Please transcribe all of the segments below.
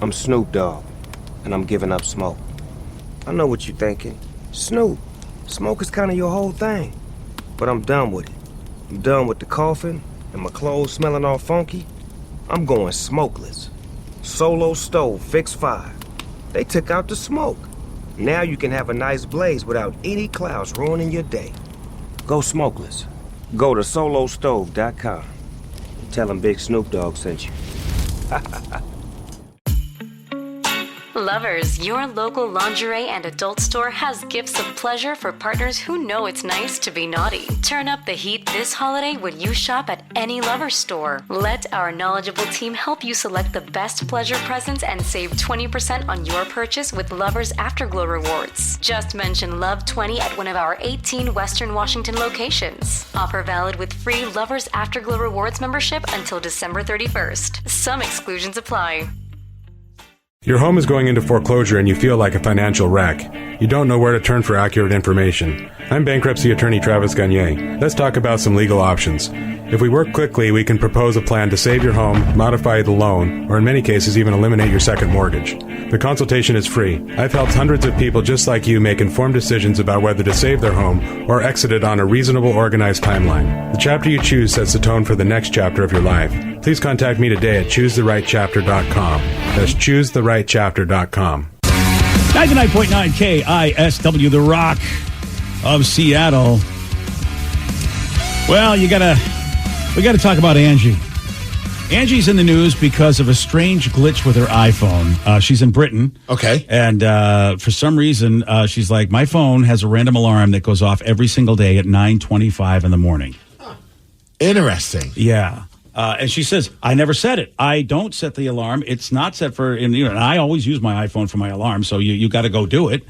I'm Snoop Dogg, and I'm giving up smoke. I know what you're thinking. Snoop, smoke is kind of your whole thing. But I'm done with it. I'm done with the coughing and my clothes smelling all funky. I'm going smokeless. Solo stove, fix 5. They took out the smoke. Now you can have a nice blaze without any clouds ruining your day. Go smokeless. Go to solostove.com. Tell them Big Snoop Dogg sent you. Lovers, your local lingerie and adult store has gifts of pleasure for partners who know it's nice to be naughty. Turn up the heat this holiday when you shop at any Lovers store. Let our knowledgeable team help you select the best pleasure presents and save 20% on your purchase with Lovers Afterglow rewards. Just mention Love 20 at one of our 18 Western Washington locations. Offer valid with free Lovers Afterglow rewards membership until December 31st. Some exclusions apply. Your home is going into foreclosure and you feel like a financial wreck. You don't know where to turn for accurate information. I'm bankruptcy attorney Travis Gagne. Let's talk about some legal options. If we work quickly, we can propose a plan to save your home, modify the loan, or in many cases even eliminate your second mortgage. The consultation is free. I've helped hundreds of people just like you make informed decisions about whether to save their home or exit it on a reasonable, organized timeline. The chapter you choose sets the tone for the next chapter of your life. Please contact me today at choosetherightchapter.com. That's choosetherightchapter.com. 99.9 KISW, the Rock of Seattle. Well, we got to talk about Angie. Angie's in the news because of a strange glitch with her iPhone. She's in Britain. Okay. And for some reason, she's like, my phone has a random alarm that goes off every single day at 9:25 in the morning. Interesting. Yeah. And she says, I never set it. I don't set the alarm. It's not set for, and I always use my iPhone for my alarm, so you got to go do it.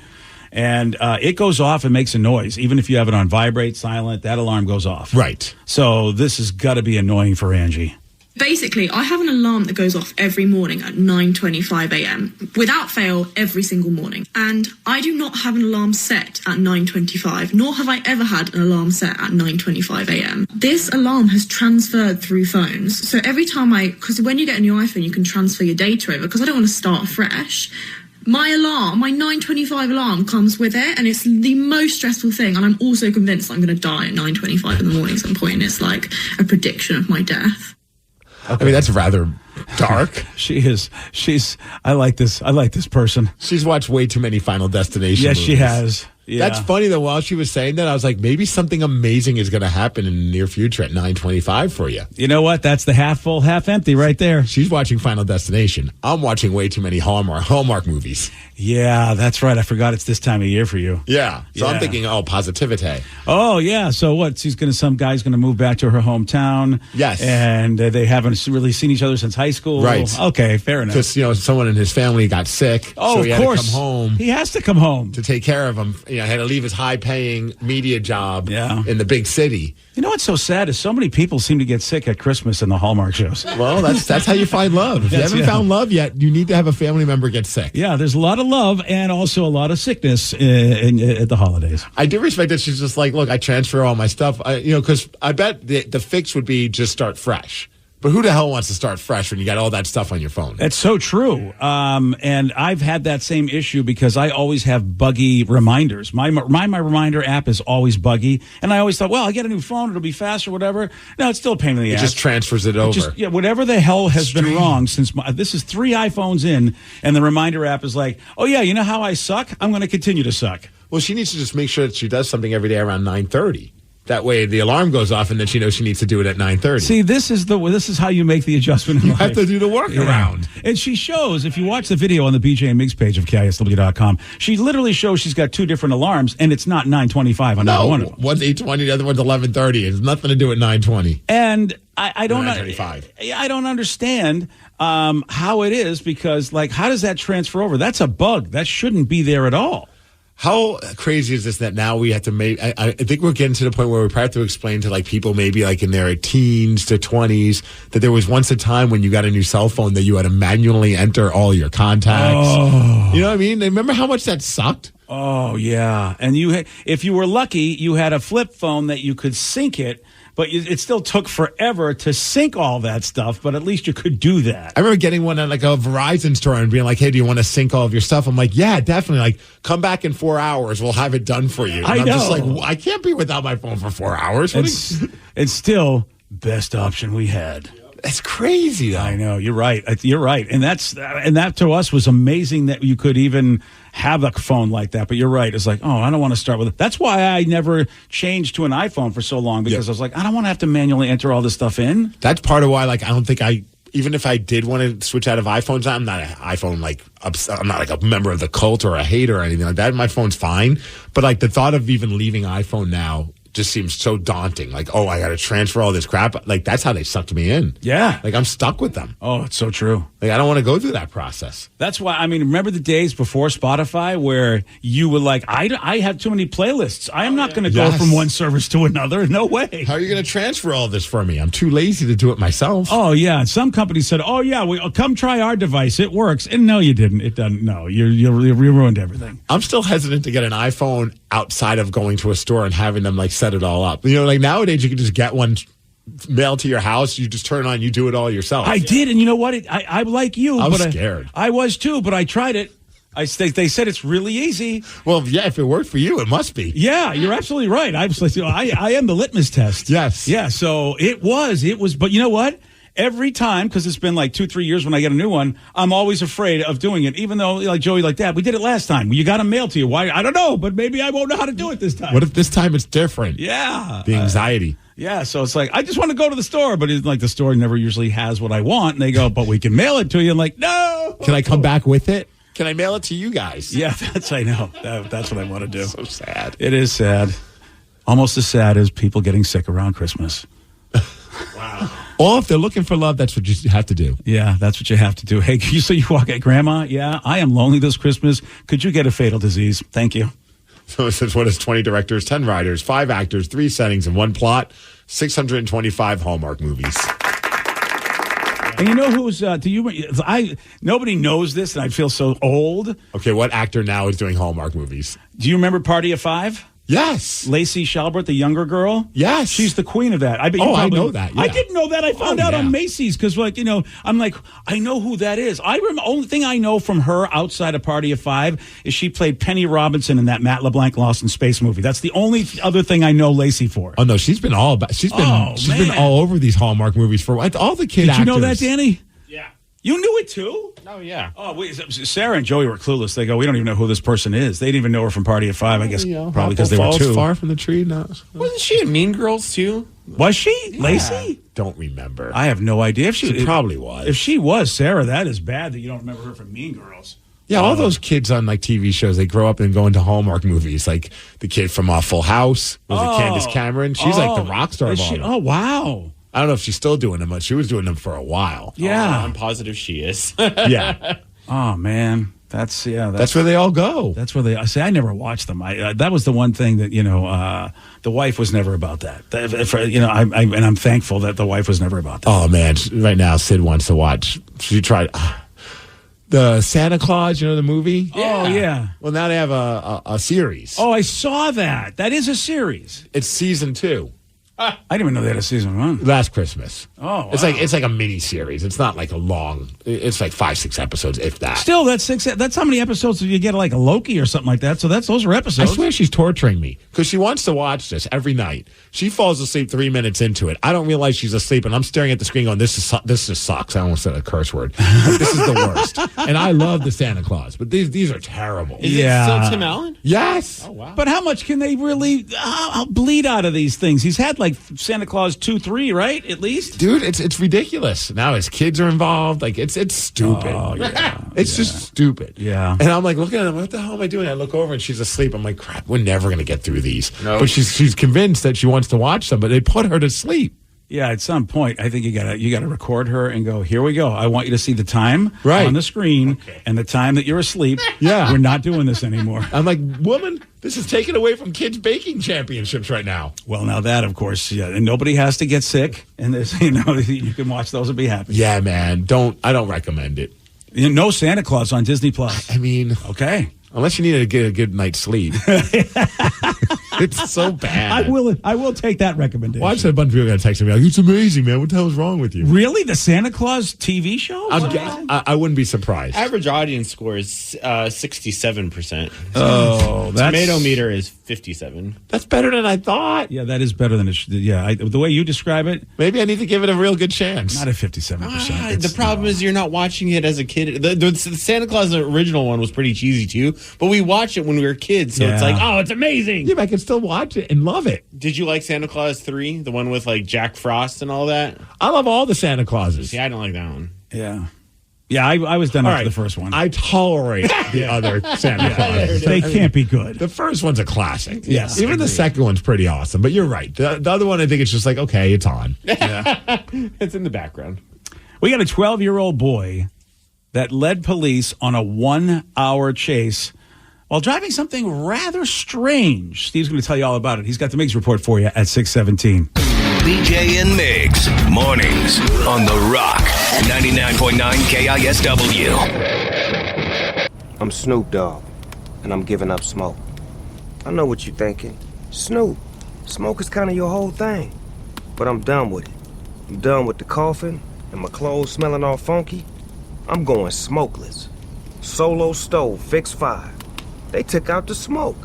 And it goes off and makes a noise. Even if you have it on vibrate, silent, that alarm goes off. Right. So this has got to be annoying for Angie. Basically, I have an alarm that goes off every morning at 9:25 a.m. without fail every single morning. And I do not have an alarm set at 9:25, nor have I ever had an alarm set at 9:25 a.m. This alarm has transferred through phones. So every time because when you get a new iPhone, you can transfer your data over, because I don't want to start fresh. My alarm, my 9:25 alarm comes with it, and it's the most stressful thing. And I'm also convinced I'm going to die at 9:25 in the morning at some point. It's like a prediction of my death. Okay. I mean, that's rather dark. I like this person. She's watched way too many Final Destination Yes, movies. she has. Yeah. That's funny, though. While she was saying that, I was like, maybe something amazing is going to happen in the near future at 9:25 for you. You know what? That's the half full, half empty right there. She's watching Final Destination. I'm watching way too many Hallmark movies. Yeah, that's right. I forgot it's this time of year for you. Yeah. So I'm thinking, positivity. Oh, yeah. So what? Some guy's going to move back to her hometown. Yes. And they haven't really seen each other since high school. Right. Okay, fair enough. Because, someone in his family got sick. Oh, so he of course. had to come home. He has to come home. To take care of him. Had to leave his high-paying media job in the big city. You know what's so sad is so many people seem to get sick at Christmas in the Hallmark shows. Well, that's how you find love. If you haven't found love yet, you need to have a family member get sick. Yeah, there's a lot of love and also a lot of sickness at the holidays. I do respect that she's just like, look, I transfer all my stuff. Because I bet the fix would be just start fresh. But who the hell wants to start fresh when you got all that stuff on your phone? That's so true. And I've had that same issue because I always have buggy reminders. My reminder app is always buggy. And I always thought, well, I'll get a new phone. It'll be faster, whatever. No, it's still a pain in the ass. It just transfers it over. Whatever the hell has been wrong since this is 3 iPhones in, and the reminder app is like, oh, yeah, you know how I suck? I'm going to continue to suck. Well, she needs to just make sure that she does something every day around 9:30. That way, the alarm goes off, and then she knows she needs to do it at 9:30. See, this is how you make the adjustment in life. You have to do the workaround. Yeah. And she shows, if you watch the video on the BJ and Migs page of KISW.com, she literally shows she's got 2 different alarms, and it's not 9:25 on either one of them. One's 8:20, the other one's 11:30. It has nothing to do with 9:20. And I don't understand how it is, because, how does that transfer over? That's a bug. That shouldn't be there at all. How crazy is this that now we have to make? I think we're getting to the point where we probably have to explain to people maybe in their teens to 20s that there was once a time when you got a new cell phone that you had to manually enter all your contacts. Oh. You know what I mean? Remember how much that sucked? Oh, yeah. And if you were lucky, you had a flip phone that you could sync it. But it still took forever to sync all that stuff, but at least you could do that. I remember getting one at like a Verizon store and being like, hey, do you want to sync all of your stuff? I'm like, yeah, definitely. Like, come back in 4 hours. We'll have it done for you. And I'm just like, I can't be without my phone for 4 hours. It's still best option we had. That's crazy, though. I know. You're right. You're right. And that to us was amazing that you could even have a phone like that. But you're right. It's like, I don't want to start with it. That's why I never changed to an iPhone for so long, because I was like, I don't want to have to manually enter all this stuff in. That's part of why, like, I don't think even if I did want to switch out of iPhones, I'm not an iPhone, like, I'm not like a member of the cult or a hater or anything like that. My phone's fine. But, like, the thought of even leaving iPhone now just seems so daunting. Like, I got to transfer all this crap. Like, that's how they sucked me in. Yeah. Like, I'm stuck with them. Oh, it's so true. Like, I don't want to go through that process. That's why, remember the days before Spotify where you were like, I have too many playlists. I am not going to go from one service to another. No way. How are you going to transfer all this for me? I'm too lazy to do it myself. Oh, yeah. Some companies said, come try our device. It works. And no, you didn't. It doesn't. No, you ruined everything. I'm still hesitant to get an iPhone outside of going to a store and having them, like, set it all up. Like, nowadays you can just get one mailed to your house. You just turn it on. You do it all yourself. I did. And you know what? I like you. I was scared. I was too, but I tried it. They said it's really easy. Well, yeah, if it worked for you, it must be. Yeah, you're absolutely right. I am the litmus test. Yes. Yeah, so it was. But you know what? Every time, because it's been like 2-3 years when I get a new one, I'm always afraid of doing it, even though, like Joey, like that, we did it last time. You got a mail to you. Why? I don't know, but maybe I won't know how to do it this time. What if this time it's different? Yeah. The anxiety. Yeah, so it's like, I just want to go to the store, but it's like the store never usually has what I want. And they go, but we can mail it to you. I'm like, no. Can I come back with it? Can I mail it to you guys? Yeah, I know. That's what I want to do. So sad. It is sad. Almost as sad as people getting sick around Christmas. Wow. Or if they're looking for love, that's what you have to do. Yeah, that's what you have to do. Hey, you walk at Grandma? Yeah, I am lonely this Christmas. Could you get a fatal disease? Thank you. So it says, what is 20 directors, 10 writers, 5 actors, 3 settings, and 1 plot, 625 Hallmark movies. And you know who's, nobody knows this, and I feel so old. Okay, what actor now is doing Hallmark movies? Do you remember Party of 5? Yes. Lacey Chalbert, the younger girl? Yes. She's the queen of that. I bet you I know that. Yeah. I didn't know that. I found out on Macy's because, I'm like, I know who that is. Only thing I know from her outside of Party of 5 is she played Penny Robinson in that Matt LeBlanc Lost in Space movie. That's the only other thing I know Lacey for. Oh, no, she's been all over these Hallmark movies for all the kid actors. Did you know that, Danny? Yeah. You knew it too? Oh, yeah. Oh, wait, Sarah and Joey were clueless. They go, we don't even know who this person is. They didn't even know her from Party of 5, I guess, probably because they were too. Far from the tree? No. Wasn't she in Mean Girls, too? Was she? Yeah. Lacey? Don't remember. I have no idea. She probably was. If she was, Sarah, that is bad that you don't remember her from Mean Girls. Yeah, all those kids on like TV shows, they grow up and go into Hallmark movies. Like the kid from Full House, was it Candace Cameron? She's like the rock star of all of them. Oh, wow. I don't know if she's still doing them, but she was doing them for a while. Yeah. I'm positive she is. Yeah. Oh, man. That's where they all go. That's where I say I never watched them. That was the one thing that the wife was never about that. And I'm thankful that the wife was never about that. Oh man, right now Sid wants to watch. She tried the Santa Claus, the movie. Yeah. Oh yeah. Well, now they have a series. Oh, I saw that. That is a series. It's season 2. I didn't even know they had a season 1. Last Christmas. Oh, wow. It's like a mini series. It's not like a long. It's like 5-6 episodes, if that. Still, that's 6. That's how many episodes you get, like a Loki or something like that. So those are episodes. I swear she's torturing me because she wants to watch this every night. She falls asleep 3 minutes into it. I don't realize she's asleep, and I'm staring at the screen going, "This just sucks." I almost said a curse word. This is the worst. And I love the Santa Claus, but these are terrible. Is it still Tim Allen? Yes. Oh wow. But how much can they really bleed out of these things? He's had like Santa Claus 2, 3, right? At least, dude. It's ridiculous. Now his kids are involved. Like it's stupid. Oh, yeah. It's just stupid. Yeah. And I'm like looking at him. What the hell am I doing? I look over and she's asleep. I'm like, crap. We're never gonna get through these. No. But she's convinced that she wants to watch them, but they put her to sleep. Yeah, at some point, I think you gotta record her and go, here we go. I want you to see the time on the screen and the time that you're asleep. Yeah. We're not doing this anymore. I'm like, woman, this is taken away from kids' baking championships right now. Well, now that, of course, yeah, and nobody has to get sick, and there's, you can watch those and be happy. Yeah, man. I don't recommend it. No Santa Claus on Disney Plus. I mean, okay. Unless you need to get a good night's sleep. It's so bad. I will take that recommendation. Well, I've said a bunch of people got to text me like, it's amazing, man. What the hell is wrong with you? Really? The Santa Claus TV show? I wouldn't be surprised. Average audience score is 67%. Oh, that's... Tomato meter is 57. That's better than I thought. Yeah, that is better than it should. Yeah, the way you describe it, Maybe I need to give it a real good chance. not at 57%. The problem is you're not watching it as a kid. The Santa Claus original one was pretty cheesy too, but we watched it when we were kids, so it's Yeah. like, oh, it's amazing. Yeah, but I can still watch it and love it. Did you like Santa Claus 3, the one with like Jack Frost and all that? I love all the Santa Clauses. See, I don't like that one. Yeah. Yeah, I was done All after right. the first one. I tolerate the other Santa Clauses. They can't be good. The first one's a classic. Yes, Even the agreed. second one's pretty awesome. But you're right. The other one, I think it's just like, okay, it's on. It's in the background. We got a 12-year-old boy that led police on a 1-hour chase while driving something rather strange. Steve's going to tell you all about it. He's got the Migs report for you at 6:17. BJ and Migs, mornings on The Rock, 99.9 KISW. I'm Snoop Dogg, and I'm giving up smoke. I know what you're thinking. Snoop, smoke is kind of your whole thing. But I'm done with it. I'm done with the coughing and my clothes smelling all funky. I'm going smokeless. Solo stove, fix 5. They took out the smoke.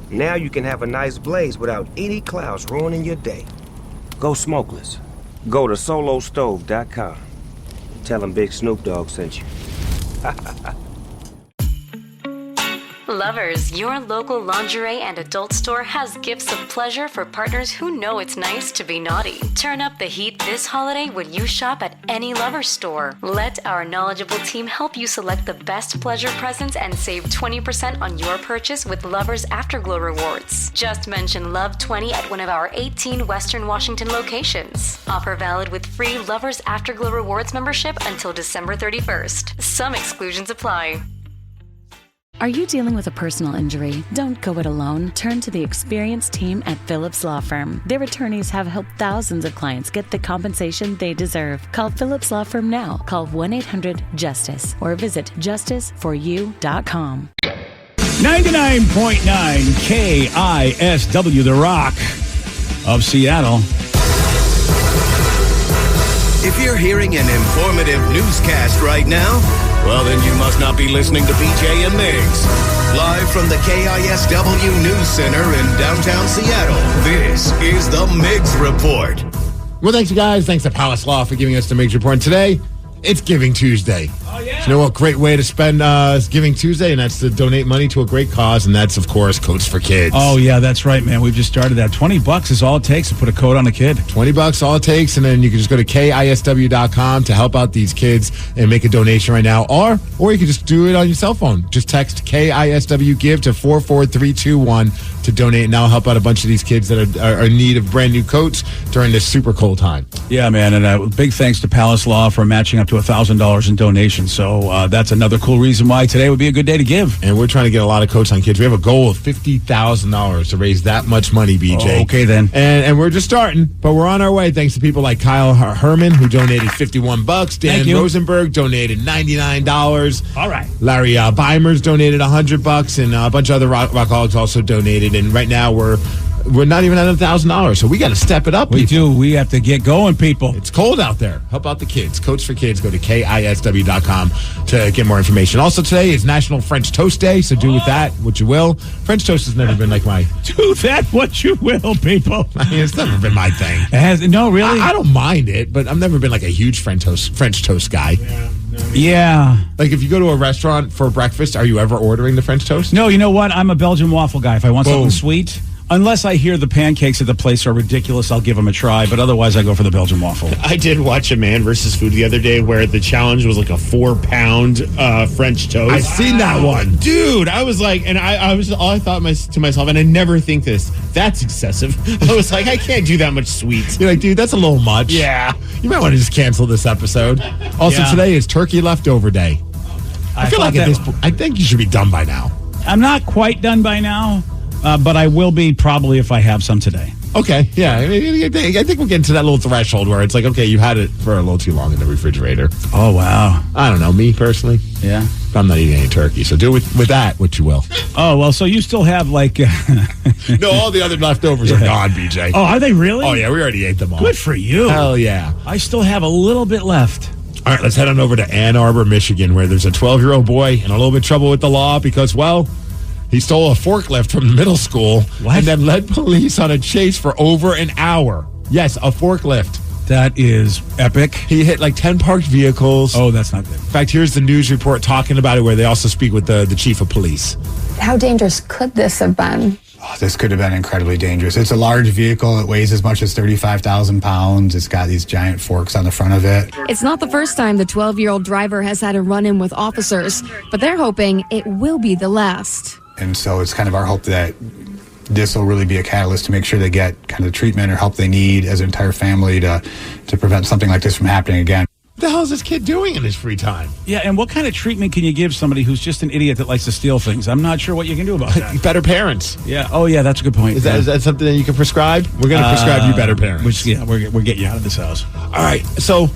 Now you can have a nice blaze without any clouds ruining your day. Go smokeless. Go to solostove.com. Tell them Big Snoop Dogg sent you. Lovers, your local lingerie and adult store has gifts of pleasure for partners who know it's nice to be naughty. Turn up the heat this holiday when you shop at any Lovers store. Let our knowledgeable team help you select the best pleasure presents and save 20% on your purchase with Lovers Afterglow rewards. Just mention Love 20 at one of our 18 Western Washington locations. Offer valid with free Lovers Afterglow rewards membership until December 31st. Some exclusions apply. Are you dealing with a personal injury? Don't go it alone. Turn to the experienced team at Phillips Law Firm. Their attorneys have helped thousands of clients get the compensation they deserve. Call Phillips Law Firm now. Call 1-800-JUSTICE or visit justiceforyou.com. 99.9 KISW, The Rock of Seattle. If you're hearing an informative newscast right now, well, then you must not be listening to BJ and Migs. Live from the KISW News Center in downtown Seattle, this is the Migs Report. Well, thanks, you guys. Thanks to Palace Law for giving us the Migs Report. And today, it's Giving Tuesday. Oh, yeah. So you know what great way to spend Giving Tuesday, and that's to donate money to a great cause, and that's, of course, Coats for Kids. Oh, yeah, that's right, man. We've just started that. $20 is all it takes to put a coat on a kid. $20 all it takes, and then you can just go to KISW.com to help out these kids and make a donation right now, or you can just do it on your cell phone. Just text KISW Give to 44321 to donate, and that'll help out a bunch of these kids that are in need of brand new coats during this super cold time. Yeah, man, and big thanks to Palace Law for matching up to $1,000 in donations. So that's another cool reason why today would be a good day to give. And we're trying to get a lot of coats on kids. We have a goal of $50,000 to raise that much money, BJ. Oh, okay, then. And we're just starting, but we're on our way thanks to people like Kyle Herman, who donated $51. Dan Thank you. Rosenberg donated $99. All right. Larry Beimers donated $100, and a bunch of other rockaholics also donated. And right now we're not even at $1,000, so we got to step it up. We people. do. We have to get going, people. It's cold out there. Help out the kids. Coats for Kids. Go to KISW.com to get more information. Also, today is National French Toast Day, so do with that what you will. French toast has never been like my... Do that what you will, people. It's never been my thing. It has, no, really? I don't mind it, but I've never been like a huge French toast guy. Yeah. Like if you go to a restaurant for breakfast, are you ever ordering the French toast? No, you know what? I'm a Belgian waffle guy. If I want something sweet, unless I hear the pancakes at the place are ridiculous, I'll give them a try. But otherwise, I go for the Belgian waffle. I did watch a Man versus Food the other day where the challenge was like a 4-pound French toast. I've seen that one. Dude, I was like, and I thought to myself, and I never think this, that's excessive. I was like, I can't do that much sweet. You're like, dude, that's a little much. Yeah. You might want to just cancel this episode. Also, Yeah. today is Turkey Leftover Day. I feel like at this point, I think you should be done by now. I'm not quite done by now, but I will be probably if I have some today. Okay, yeah. I think we're getting to that little threshold where it's like, okay, you had it for a little too long in the refrigerator. Oh, wow. I don't know. Me, personally. Yeah. I'm not eating any turkey, so do with that what you will. Oh, well, so you still have, like... No, all the other leftovers are gone, BJ. Oh, are they really? Oh, yeah, we already ate them all. Good for you. Hell yeah. I still have a little bit left. All right, let's head on over to Ann Arbor, Michigan, where there's a 12-year-old boy in a little bit of trouble with the law because, well... he stole a forklift from the middle school and then led police on a chase for over an hour. Yes, a forklift. That is epic. He hit like 10 parked vehicles. Oh, that's not good. In fact, here's the news report talking about it where they also speak with the chief of police. How dangerous could this have been? Oh, this could have been incredibly dangerous. It's a large vehicle. It weighs as much as 35,000 pounds. It's got these giant forks on the front of it. It's not the first time the 12-year-old driver has had a run-in with officers, but they're hoping it will be the last. And so it's kind of our hope that this will really be a catalyst to make sure they get kind of the treatment or help they need as an entire family to prevent something like this from happening again. What the hell is this kid doing in his free time? Yeah, and what kind of treatment can you give somebody who's just an idiot that likes to steal things? I'm not sure what you can do about that. Better parents. Yeah. Oh, yeah, that's a good point. Is that something that you can prescribe? We're going to prescribe you better parents. We're getting you out of this house. All right, so...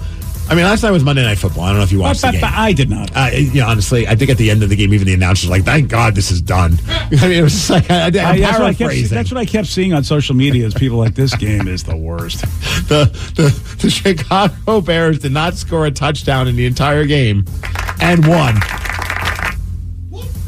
I mean, last night was Monday Night Football. I don't know if you watched the game. I did not. Honestly, I think at the end of the game, even the announcers were like, thank God this is done. I mean, it was just like, I'm paraphrasing. That's what I kept seeing on social media is people like, this game is the worst. The Chicago Bears did not score a touchdown in the entire game and won.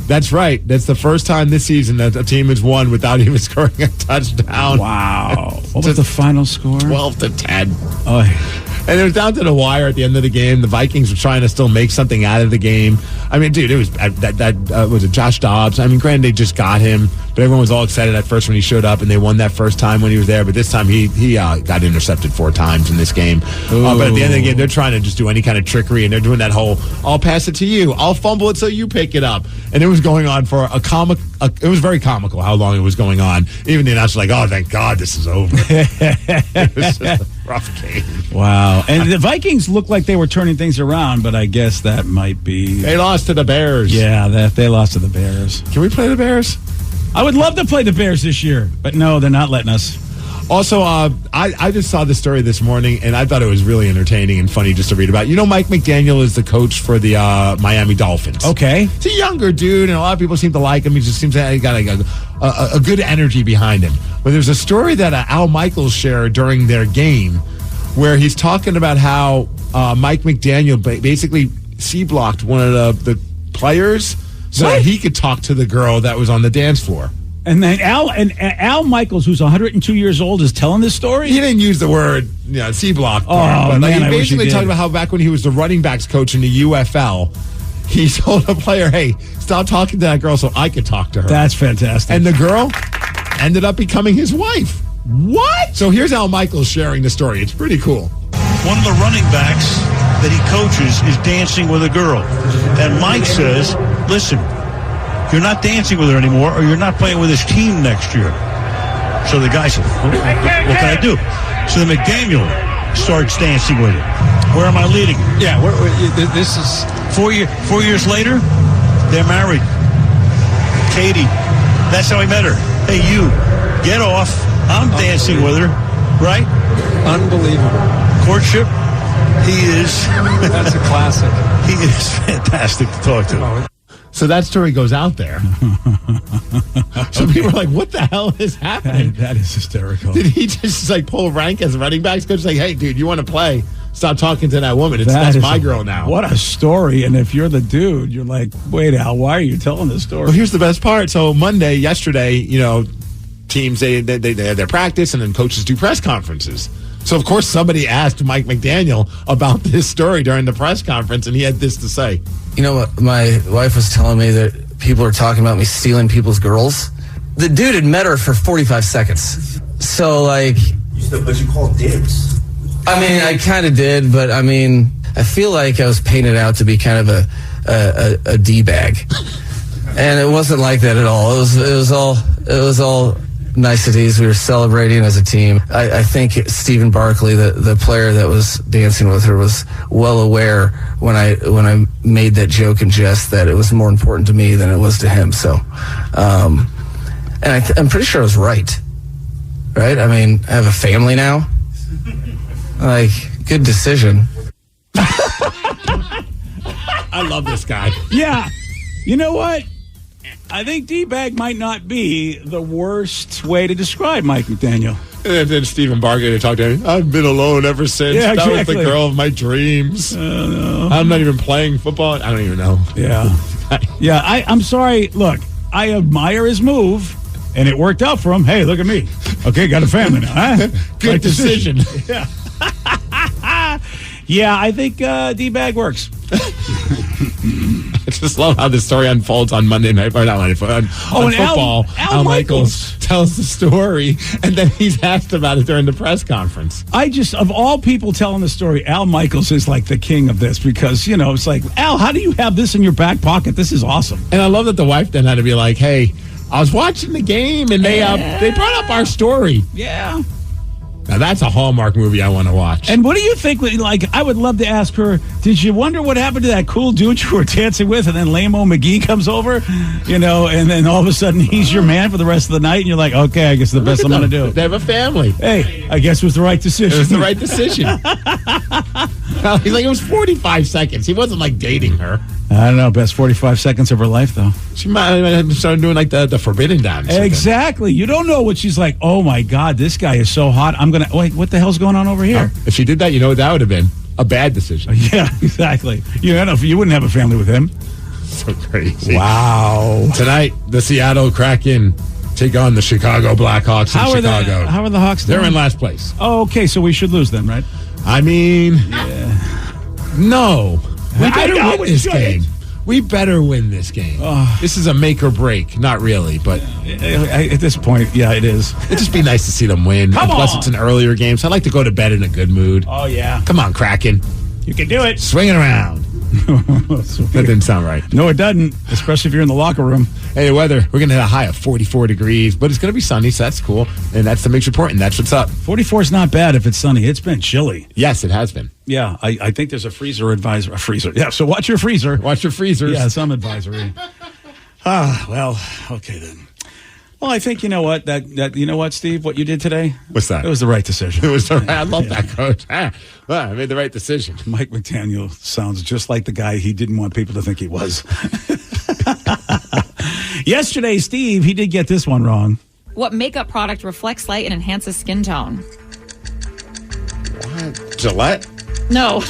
That's right. That's the first time this season that a team has won without even scoring a touchdown. Wow. What was the final score? 12-10. Oh, and it was down to the wire at the end of the game. The Vikings were trying to still make something out of the game. I mean, dude, it was was it Josh Dobbs? I mean, granted, they just got him, but everyone was all excited at first when he showed up, and they won that first time when he was there. But this time, he got intercepted 4 times in this game. But at the end of the game, they're trying to just do any kind of trickery, and they're doing that whole, I'll pass it to you, I'll fumble it so you pick it up. And it was going on for it was very comical how long it was going on. Even the announcer like, oh, thank God this is over. It was just a rough game. Wow. And the Vikings looked like they were turning things around, but I guess that might be... They lost to the Bears. Yeah, they lost to the Bears. Can we play the Bears? I would love to play the Bears this year, but no, they're not letting us. Also, I just saw the story this morning, and I thought it was really entertaining and funny just to read about. You know, Mike McDaniel is the coach for the Miami Dolphins. Okay. He's a younger dude, and a lot of people seem to like him. He just seems to have got a good energy behind him. But there's a story that Al Michaels shared during their game where he's talking about how Mike McDaniel basically C-blocked one of the players so that he could talk to the girl that was on the dance floor. And then Al Michaels, who's 102 years old, is telling this story? He didn't use the word C-block. But he basically talked about how back when he was the running backs coach in the UFL, he told a player, hey, stop talking to that girl so I could talk to her. That's fantastic. And the girl ended up becoming his wife. What? So here's Al Michaels sharing the story. It's pretty cool. One of the running backs that he coaches is dancing with a girl. And Mike says, listen, you're not dancing with her anymore or you're not playing with his team next year. So the guy said, what can I do? So the McDaniel starts dancing with her. Where am I leading? Yeah, this is... 4 years later, they're married. Katie, that's how he met her. Hey, you, get off. I'm dancing with her, right? Unbelievable. Courtship, he is... That's a classic. He is fantastic to talk to. So that story goes out there. So people are like, what the hell is happening? That is hysterical. Did he just pull rank as running backs coach? Like, hey, dude, you want to play? Stop talking to that woman. That's my girl now. What a story. And if you're the dude, you're like, wait, Al, why are you telling this story? Well, here's the best part. So yesterday, teams, they have their practice and then coaches do press conferences. So, of course, somebody asked Mike McDaniel about this story during the press conference, and he had this to say. You know what? My wife was telling me that people are talking about me stealing people's girls. The dude had met her for 45 seconds. So, But you called dibs. I mean, I kind of did, but I mean, I feel like I was painted out to be kind of a D-bag. And it wasn't like that at all. It was all niceties. We were celebrating as a team. I think Stephen Barkley, the player that was dancing with her, was well aware when I made that joke and jest that it was more important to me than it was to him. So, and I'm pretty sure I was right. right? I mean, I have a family now. Like, good decision. I love this guy. Yeah. You know what? I think D-bag might not be the worst way to describe Mike McDaniel. And then Stephen Barger talked to him. I've been alone ever since. Yeah, That exactly. was the girl of my dreams. I'm not even playing football. I don't even know. Yeah. Yeah, I'm sorry. Look, I admire his move, and it worked out for him. Hey, look at me. Okay, got a family now, huh? Good Right decision. Yeah. Yeah, I think D-bag works. I just love how the story unfolds on Monday night, or not Monday, on football. Al Michaels tells the story, and then he's asked about it during the press conference. Of all people telling the story, Al Michaels is like the king of this because, it's like, Al, how do you have this in your back pocket? This is awesome. And I love that the wife then had to be like, hey, I was watching the game, and they brought up our story. Yeah. Now, that's a Hallmark movie I want to watch. And what do you think? Like, I would love to ask her, did you wonder what happened to that cool dude you were dancing with? And then Lame-O McGee comes over, and then all of a sudden he's your man for the rest of the night. And you're like, okay, I guess the best I'm going to do. They have a family. Hey, I guess it was the right decision. It was the right decision. Well, he's like, it was 45 seconds. He wasn't like dating her. I don't know. Best 45 seconds of her life, though. She might have started doing like the forbidden dance. Exactly. You don't know what she's like. Oh my God, this guy is so hot. I'm gonna wait. What the hell's going on over here? If she did that, you know what that would have been? A bad decision. Yeah, exactly. You wouldn't have a family with him. So crazy. Wow. Tonight, the Seattle Kraken take on the Chicago Blackhawks in Chicago. How are the Hawks doing? They're in last place. Oh, okay. So we should lose then, right? I mean, no. We better win this game. We better win this game. This is a make or break. Not really, but at this point, yeah, it is. It'd just be nice to see them win. Plus, it's an earlier game, so I like to go to bed in a good mood. Oh, yeah. Come on, Kraken. You can do it. Swing it around. That didn't sound right. No, it doesn't, especially if you're in the locker room. Hey, the weather, we're going to hit a high of 44 degrees, but it's going to be sunny, so that's cool. And that's the Migs Report, and that's what's up. 44 is not bad if it's sunny. It's been chilly. Yes, it has been. Yeah, I think there's a freezer advisory. A freezer. Yeah, so watch your freezer. Watch your freezers. Yeah, some advisory. Well, okay then. Well, I think you know what you know what, Steve, what you did today? What's that? It was the right decision. It was the right. I love that, Coach. Well, I made the right decision. Mike McDaniel sounds just like the guy he didn't want people to think he was. Yesterday, Steve, he did get this one wrong. What makeup product reflects light and enhances skin tone? What? Gillette? No.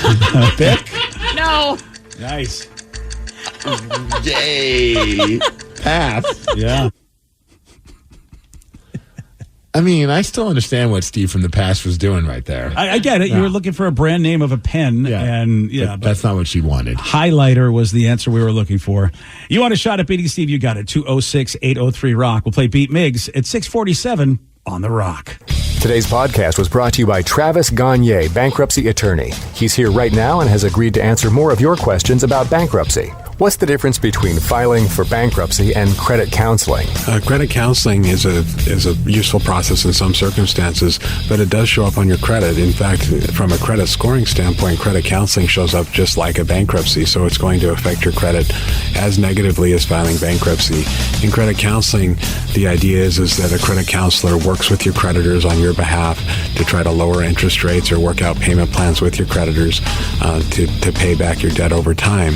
Bic? No. Nice. Yay. Pass. Yeah. I mean, I still understand what Steve from the past was doing right there. I get it. You were looking for a brand name of a pen, and but that's not what she wanted. Highlighter was the answer we were looking for. You want a shot at beating Steve? You got it. 206-803-ROCK. We'll play Beat Migs at 647 on The Rock. Today's podcast was brought to you by Travis Gagne, bankruptcy attorney. He's here right now and has agreed to answer more of your questions about bankruptcy. What's the difference between filing for bankruptcy and credit counseling? Credit counseling is a useful process in some circumstances, but it does show up on your credit. In fact, from a credit scoring standpoint, credit counseling shows up just like a bankruptcy, so it's going to affect your credit as negatively as filing bankruptcy. In credit counseling, the idea is that a credit counselor works with your creditors on your behalf to try to lower interest rates or work out payment plans with your creditors to pay back your debt over time.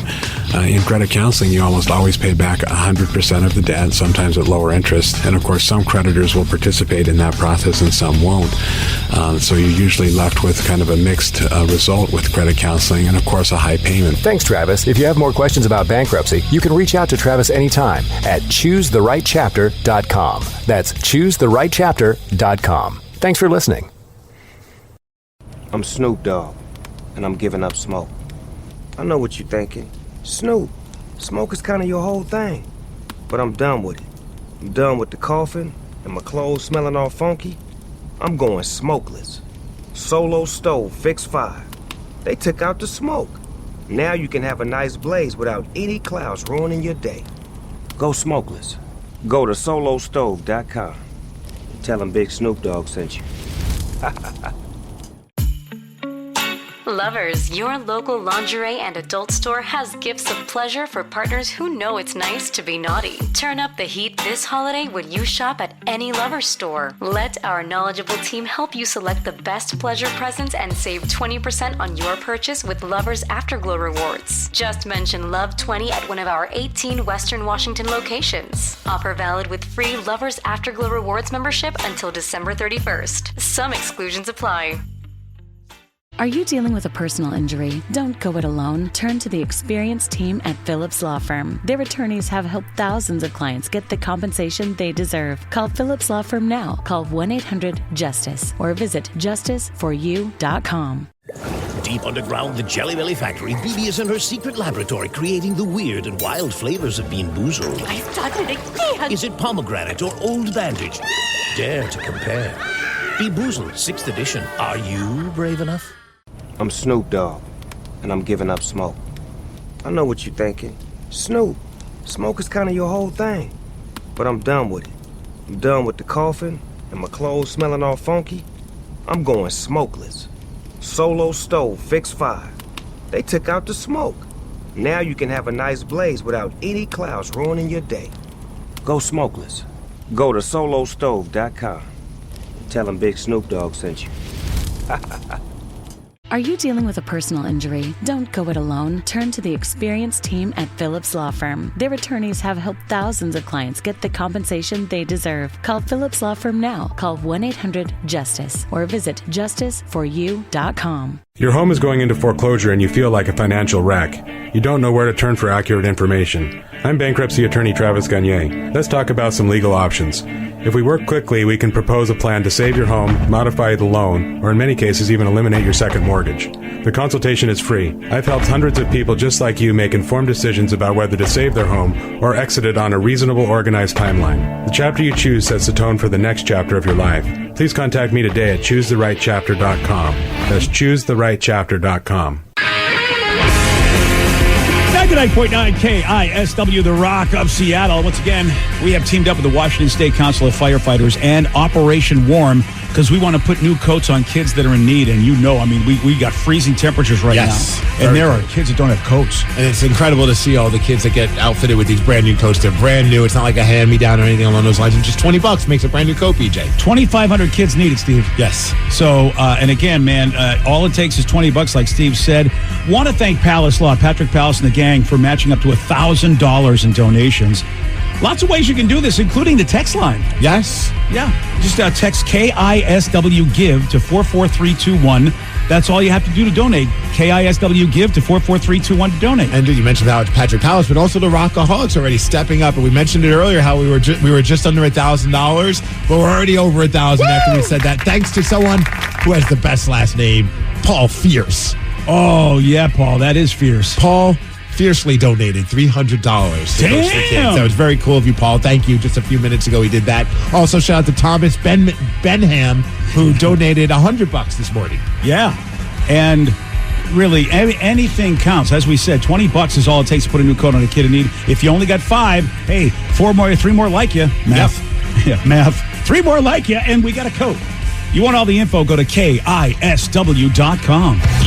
In credit counseling, you almost always pay back 100% of the debt, sometimes at lower interest. And of course, some creditors will participate in that process and some won't. So you're usually left with kind of a mixed result with credit counseling and, of course, a high payment. Thanks, Travis. If you have more questions about bankruptcy, you can reach out to Travis anytime at ChooseTheRightChapter.com. That's ChooseTheRightChapter.com. Thanks for listening. I'm Snoop Dogg, and I'm giving up smoke. I know what you're thinking. Snoop, smoke is kind of your whole thing. But I'm done with it. I'm done with the coughing and my clothes smelling all funky. I'm going smokeless. Solo Stove Fix 5. They took out the smoke. Now you can have a nice blaze without any clouds ruining your day. Go smokeless. Go to solostove.com. Tell them Big Snoop Dogg sent you. Lovers, your local lingerie and adult store has gifts of pleasure for partners who know it's nice to be naughty. Turn up the heat this holiday when you shop at any Lovers store. Let our knowledgeable team help you select the best pleasure presents and save 20% on your purchase with Lovers Afterglow rewards. Just mention Love 20 at one of our 18 Western Washington locations. Offer valid with free Lovers Afterglow rewards membership until December 31st. Some exclusions apply. Are you dealing with a personal injury? Don't go it alone. Turn to the experienced team at Phillips Law Firm. Their attorneys have helped thousands of clients get the compensation they deserve. Call Phillips Law Firm now. Call 1-800-JUSTICE or visit justiceforyou.com. Deep underground the Jelly Belly factory, Bibi is in her secret laboratory creating the weird and wild flavors of Bean Boozled. I've done it again. Is it pomegranate or old bandage? Dare to compare. Bean Boozled, 6th edition. Are you brave enough? I'm Snoop Dogg, and I'm giving up smoke. I know what you're thinking. Snoop, smoke is kind of your whole thing. But I'm done with it. I'm done with the coughing and my clothes smelling all funky. I'm going smokeless. Solo stove, fixed 5. They took out the smoke. Now you can have a nice blaze without any clouds ruining your day. Go smokeless. Go to solostove.com. Tell them Big Snoop Dogg sent you. Are you dealing with a personal injury? Don't go it alone. Turn to the experienced team at Phillips Law Firm. Their attorneys have helped thousands of clients get the compensation they deserve. Call Phillips Law Firm now. Call 1-800-JUSTICE or visit justiceforyou.com. Your home is going into foreclosure and you feel like a financial wreck. You don't know where to turn for accurate information. I'm bankruptcy attorney Travis Gagne. Let's talk about some legal options. If we work quickly, we can propose a plan to save your home, modify the loan, or in many cases even eliminate your second mortgage. The consultation is free. I've helped hundreds of people just like you make informed decisions about whether to save their home or exit it on a reasonable, organized timeline. The chapter you choose sets the tone for the next chapter of your life. Please contact me today at choosetherightchapter.com. That's choosetherightchapter.com. 99.9 KISW, the Rock of Seattle. Once again, we have teamed up with the Washington State Council of Firefighters and Operation Warm because we want to put new coats on kids that are in need. And you know, I mean, we got freezing temperatures right now. And there are kids that don't have coats. And it's incredible to see all the kids that get outfitted with these brand new coats. They're brand new. It's not like a hand-me-down or anything along those lines. It's just $20 makes a brand new coat, BJ. 2,500 kids need it, Steve. Yes. So, and again, man, all it takes is $20, like Steve said. Want to thank Palace Law, Patrick Palace and the gang for matching up to $1,000 in donations. Lots of ways you can do this, including the text line. Yes. Yeah. Just text KISW GIVE to 44321. That's all you have to do to donate. KISW GIVE to 44321 to donate. And you mentioned how it's Patrick Palace, but also the Rockaholics already stepping up. And we mentioned it earlier how we were just under $1,000, but we're already over 1,000 after we said that. Thanks to someone who has the best last name, Paul Fierce. Oh yeah, Paul, that is fierce. Paul fiercely donated $300 to Coach the Kids. That was very cool of you, Paul. Thank you. Just a few minutes ago he did that. Also, shout out to Thomas Benham, who donated $100 this morning. Yeah, and really anything counts. As we said, $20 is all it takes to put a new coat on a kid in need. If you only got 5, hey, 3 more like you. Math. Yep. Yeah, math. 3 more like you, and we got a coat. You want all the info, go to KISW.com.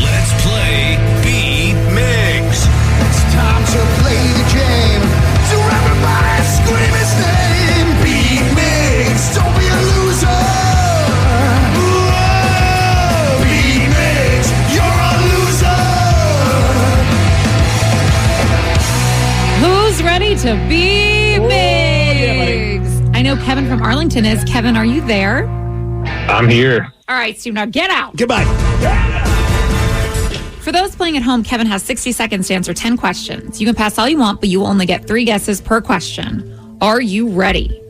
Let's play Beat Migs. It's time to play the game. So everybody scream his name. Beat Migs. Don't be a loser. Whoa. Beat Migs. You're a loser. Who's ready to be Migs? I know Kevin from Arlington is. Kevin, are you there? I'm here. All right, Steve, now get out. Goodbye. For those playing at home, Kevin has 60 seconds to answer 10 questions. You can pass all you want, but you will only get 3 guesses per question. Are you ready?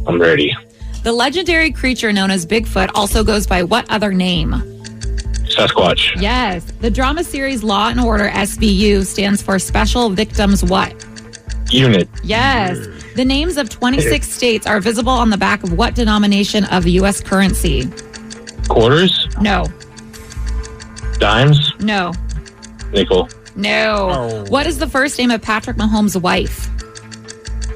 I'm ready. The legendary creature known as Bigfoot also goes by what other name? Sasquatch. Yes. The drama series Law & Order SVU stands for Special Victims what? Unit. Yes. The names of 26 states are visible on the back of what denomination of the U.S. currency? Quarters? No. Dimes? No. Nickel. No. Oh. What is the first name of Patrick Mahomes' wife?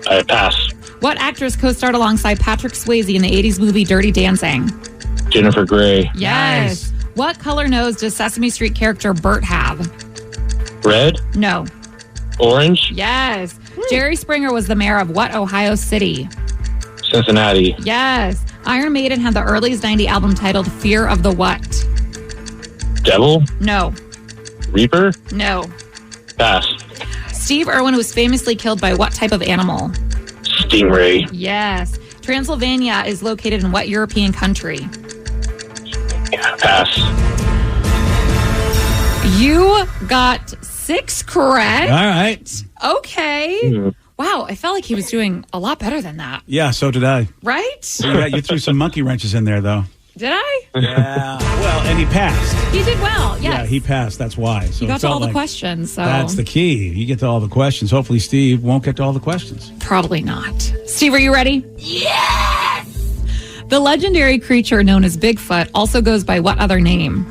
I pass. What actress co-starred alongside Patrick Swayze in the 80s movie Dirty Dancing? Jennifer Grey. Yes. What color nose does Sesame Street character Bert have? Red, No. orange, Yes. Jerry Springer was the mayor of what Ohio city? Cincinnati, Yes. Iron Maiden had the earliest 90 album titled Fear of the What? devil, No. reaper, No. pass, Steve Irwin was famously killed by what type of animal? stingray, Yes. Transylvania is located in what European country? pass. You got 6 correct. All right. Okay. Wow, I felt like he was doing a lot better than that. Yeah, so did I. Right? You threw some monkey wrenches in there, though. Did I? Yeah. Well, and he passed. He did well, yes. Yeah, he passed. That's why. So He it got to felt all the like questions, so. That's the key. You get to all the questions. Hopefully, Steve won't get to all the questions. Probably not. Steve, are you ready? Yes! The legendary creature known as Bigfoot also goes by what other name?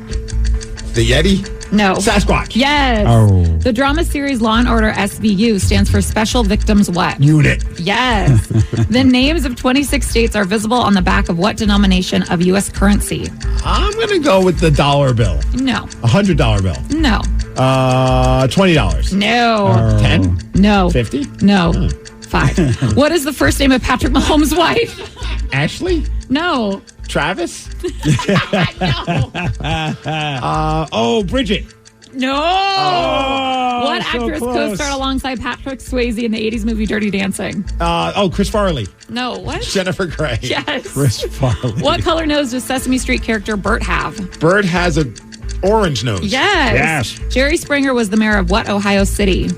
The Yeti? No. Sasquatch. Yes. Oh. The drama series Law & Order SVU stands for Special Victims What? Unit. Yes. The names of 26 states are visible on the back of what denomination of U.S. currency? I'm going to go with the dollar bill. No. $100 bill. No. $20. No. 10? No. 50? No. 5. What is the first name of Patrick Mahomes' wife? Ashley? No. Travis? Bridget. No. What so actress close. co-starred alongside Patrick Swayze in the 80s movie Dirty Dancing? Chris Farley. No. What? Jennifer Grey. Yes. Chris Farley. What color nose does Sesame Street character Bert have? Bert has a orange nose. Yes. Jerry Springer was the mayor of what Ohio city?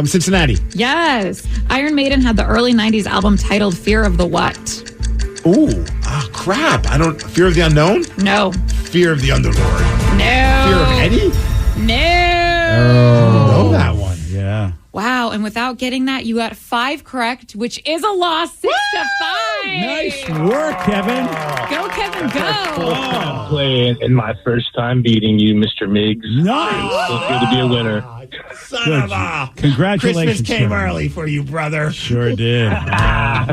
Cincinnati. Yes. Iron Maiden had the early 90s album titled Fear of the What? Ooh. Crap. Fear of the Unknown? No. Fear of the Underlord. No. Fear of Eddie? No. I know that one. Yeah. Wow. And without getting that, you got 5 correct, which is a loss 6-5. Nice work, Kevin. Go, Kevin, go. Playing in my first time beating you, Mr. Miggs. Nice. Feels good to be a winner. Son of a... Congratulations. Christmas came Kevin. early for you, brother. Sure did. Yeah.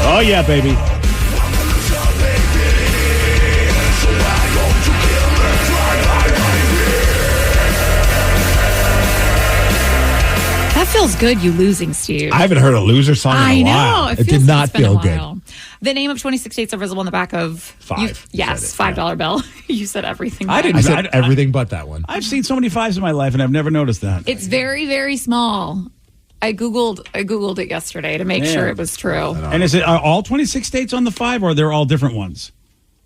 Oh, yeah, baby. That feels good, you losing, Steve. I haven't heard a loser song in a while. I know. It did not it's been a feel good. while. The name of 26 states are visible on the back of... 5. Yes, $5 bill. You said everything. I didn't. I said everything but that one. I've seen so many 5s in my life, and I've never noticed that. It's very, very small. I Googled it yesterday to make sure it was true. And is it are all 26 states on the 5, or they're all different ones?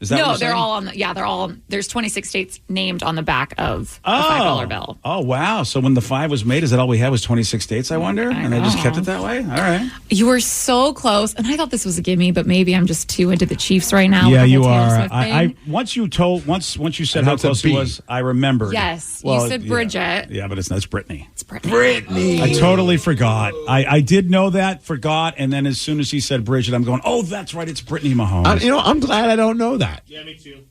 Is that what No, you're they're saying? all on they're all, there's 26 states named on the back of the $5 bill. Oh, wow. So when the 5 was made, is that all we had was 26 states, I wonder? And they just kept it that way? All right. You were so close, and I thought this was a gimme, but maybe I'm just too into the Chiefs right now. Yeah, with the you whole Taylor are. Swift thing. Once you said I know how it's a close it B. was, I remembered. Yes, Well, you said Bridget. Yeah, but it's Brittany. It's Brittany. I totally forgot. I did know that, forgot, and then as soon as he said Bridget, I'm going, oh, that's right, it's Brittany Mahomes. I'm glad I don't know that. Yeah, me too.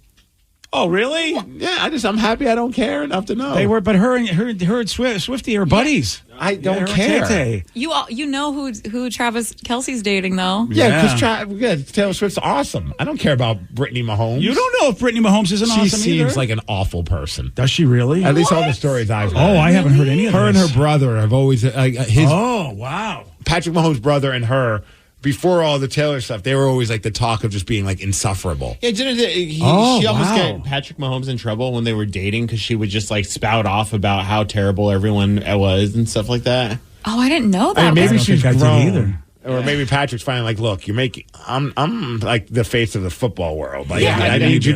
Oh, really? Yeah, I'm happy I don't care enough to know. They were, but her and Swiftie are buddies. I don't her care. and Tay-Tay. You know who Travis Kelce's dating though? Yeah, because Taylor Swift's awesome. I don't care about Brittany Mahomes. You don't know if Brittany Mahomes isn't She awesome seems either. like an awful person. Does she really? At least all the stories I've heard. Oh, I haven't heard any of Her and this. her brother have always Oh, wow. Patrick Mahomes' brother and her. Before all the Taylor stuff, they were always like the talk of just being like insufferable. Yeah, she almost got Patrick Mahomes in trouble when they were dating because she would just like spout off about how terrible everyone was and stuff like that. Oh, I didn't know that. I mean, maybe I don't she's think I did grown. either. Or maybe Patrick's finally like, look, you're making. I'm like the face of the football world. Like, Yeah. I need you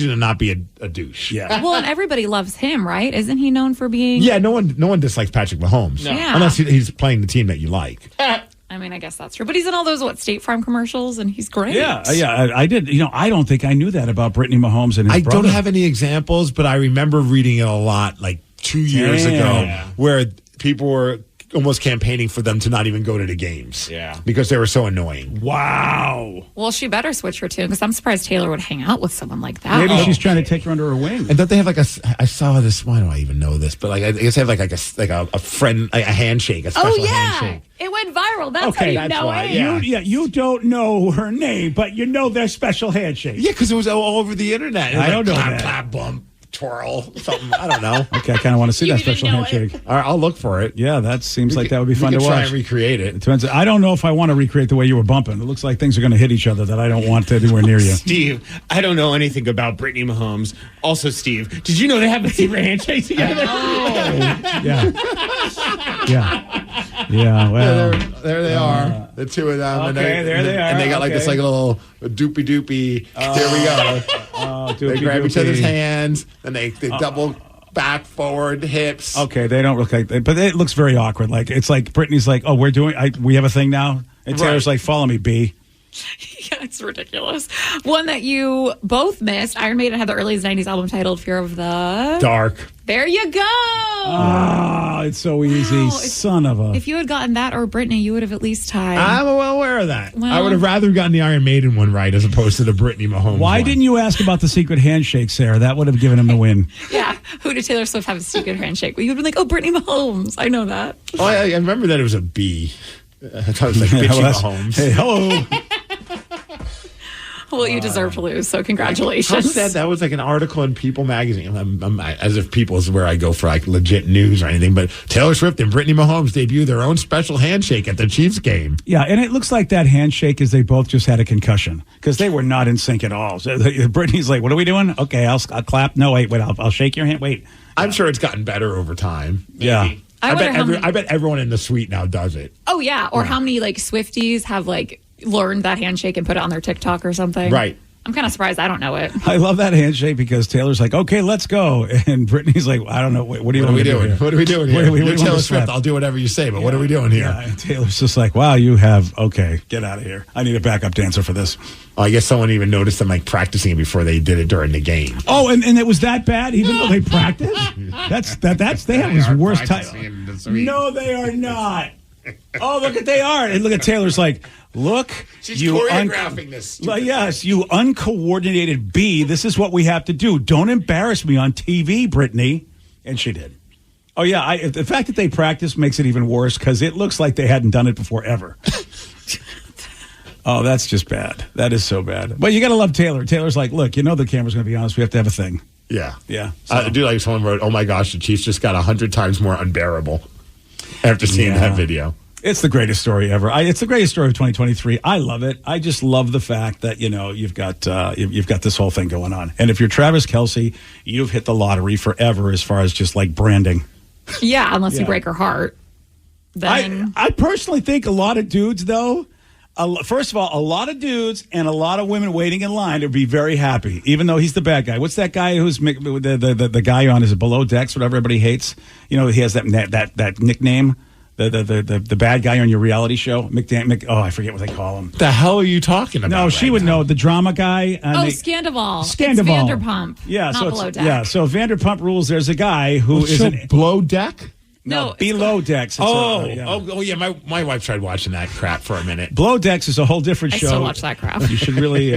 to not be a douche. Yeah. Well, and everybody loves him, right? Isn't he known for being? Yeah. No one dislikes Patrick Mahomes. No. Yeah. Unless he's playing the team that you like. I mean, I guess that's true. But he's in all those State Farm commercials, and he's great. Yeah, I did. I don't think I knew that about Brittany Mahomes and his I brother. don't have any examples, but I remember reading it a lot like 2 years ago where people were almost campaigning for them to not even go to the games. Yeah. Because they were so annoying. Wow. Well, she better switch her tune because I'm surprised Taylor would hang out with someone like that. Maybe she's trying to take her under her wing. And don't they have like I saw this, why do I even know this? But like, I guess they have like a friend, a handshake, a special handshake. It went viral. That's Okay, how you that's know why, it. yeah. You don't know her name, but you know their special handshake. Yeah, because it was all over the internet. It was I don't know clap, that. clap, bump, twirl, something. I don't know. Okay, I kind of want to see that special handshake. All right, I'll look for it. Yeah, that seems like that would be fun we to could try watch. and recreate It it. depends. I don't know if I want to recreate the way you were bumping. It looks like things are going to hit each other that I don't want anywhere near you. Steve, I don't know anything about Brittany Mahomes. Also, Steve, did you know they have a secret handshake together? Yeah. Yeah, well. There they are, the two of them. Okay, there they are. And they got like this like little doopy doopy. There we go. They grab each other's hands, and they double back, forward, hips. Okay, they don't look like that, but it looks very awkward. Like it's like Brittany's like, "Oh, we have a thing now," and Taylor's like, "Follow me, B." Yeah, it's ridiculous. One that you both missed. Iron Maiden had the earliest 90s album titled Fear of the Dark. There you go. Ah, it's so easy. Son of a. If you had gotten that or Britney, you would have at least tied. I'm well aware of that. Well- I would have rather gotten the Iron Maiden one right as opposed to the Brittany Mahomes Why one. didn't you ask about the secret handshake, Sarah? That would have given him the win. Yeah. Who did Taylor Swift have a secret handshake? Well, you would be like, oh, Brittany Mahomes. I know that. Oh, I remember that it was a B. I thought it was like bitchy Mahomes. Hey, hello. Well, you deserve to lose, so How congratulations. sad that was like an article in People magazine. As if People is where I go for like legit news or anything. But Taylor Swift and Brittany Mahomes debut their own special handshake at the Chiefs game. Yeah, and it looks like that handshake is they both just had a concussion because they were not in sync at all. So Brittany's like, "What are we doing? Okay, I'll clap. No, wait, I'll shake your hand. Wait." I'm sure it's gotten better over time. Yeah. I bet everyone in the suite now does it. Oh, yeah. Or how many like Swifties have like learned that handshake and put it on their TikTok or something? Right. I'm kind of surprised I don't know it. I love that handshake because Taylor's like, "Okay, let's go," and Brittany's like, "I don't know. What are you What are we doing? here? What are we doing here? What do we You're want Taylor to Swift. slap? I'll do whatever you say, but what are we doing here? Yeah, and Taylor's just like, "Wow, you have get out of here. I need a backup dancer for this." Oh, I guess someone even noticed them like practicing it before they did it during the game. Oh, and it was that bad, even though they practiced. They have his worst time. No, they are not. Oh, look at they are, and look at Taylor's like, "Look, She's you choreographing this. yes, you uncoordinated B. This is what we have to do. Don't embarrass me on TV, Brittany." And she did. Oh yeah, the fact that they practiced makes it even worse because it looks like they hadn't done it before ever. Oh, that's just bad. That is so bad. But you got to love Taylor. Taylor's like, "Look, you know the camera's going to be on us. We have to have a thing." Yeah. Yeah. I do like someone wrote, "Oh my gosh, the Chiefs just got 100 times more unbearable after seeing that video." It's the greatest story ever. It's the greatest story of 2023. I love it. I just love the fact that you've got this whole thing going on. And if you're Travis Kelce, you've hit the lottery forever as far as just like branding. Yeah, unless you break her heart. Then I personally think a lot of dudes, though. First of all, a lot of dudes and a lot of women waiting in line would be very happy, even though he's the bad guy. What's that guy who's the guy on his Below Decks? What everybody hates. He has that nickname. The bad guy on your reality show, I forget what they call him. The hell are you talking about? No, she would know. The drama guy. Scandival. Scandival. It's Vanderpump. Yeah, not so Below it's, Deck. yeah. So Vanderpump Rules. There's a guy who is Below Deck. No, Below Decks. Yeah. My wife tried watching that crap for a minute. Below Decks is a whole different I show. still watch that crap. You should really.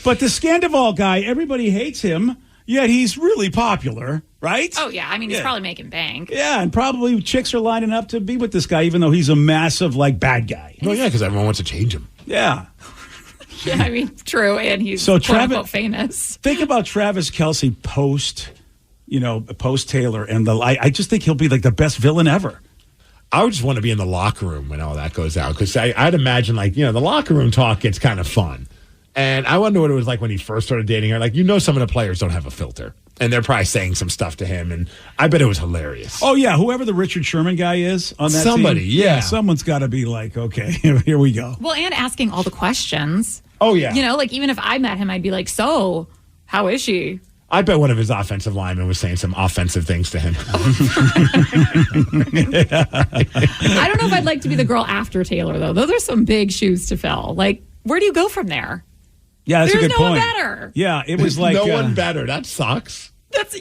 But the Scandival guy, everybody hates him, yet he's really popular, right? Oh, yeah. I mean, he's probably making bank. Yeah, and probably chicks are lining up to be with this guy, even though he's a massive, bad guy. Well, yeah, because everyone wants to change him. Yeah. Yeah, I mean, true. And he's quote-unquote famous. Think about Travis Kelce post Taylor, and I just think he'll be like the best villain ever. I would just want to be in the locker room when all that goes out, because I'd imagine the locker room talk gets kind of fun. And I wonder what it was like when he first started dating her. Some of the players don't have a filter, and they're probably saying some stuff to him, and I bet it was hilarious. Oh, yeah, whoever the Richard Sherman guy is on that Somebody, team. yeah. Someone's got to be like, okay, here we go. Well, and asking all the questions. Oh, yeah. Even if I met him, I'd be like, so, how is she? I bet one of his offensive linemen was saying some offensive things to him. I don't know if I'd like to be the girl after Taylor, though. Those are some big shoes to fill. Where do you go from there? Yeah, that's There's a good no point. one better. Yeah, it was like no one better. That sucks. That's the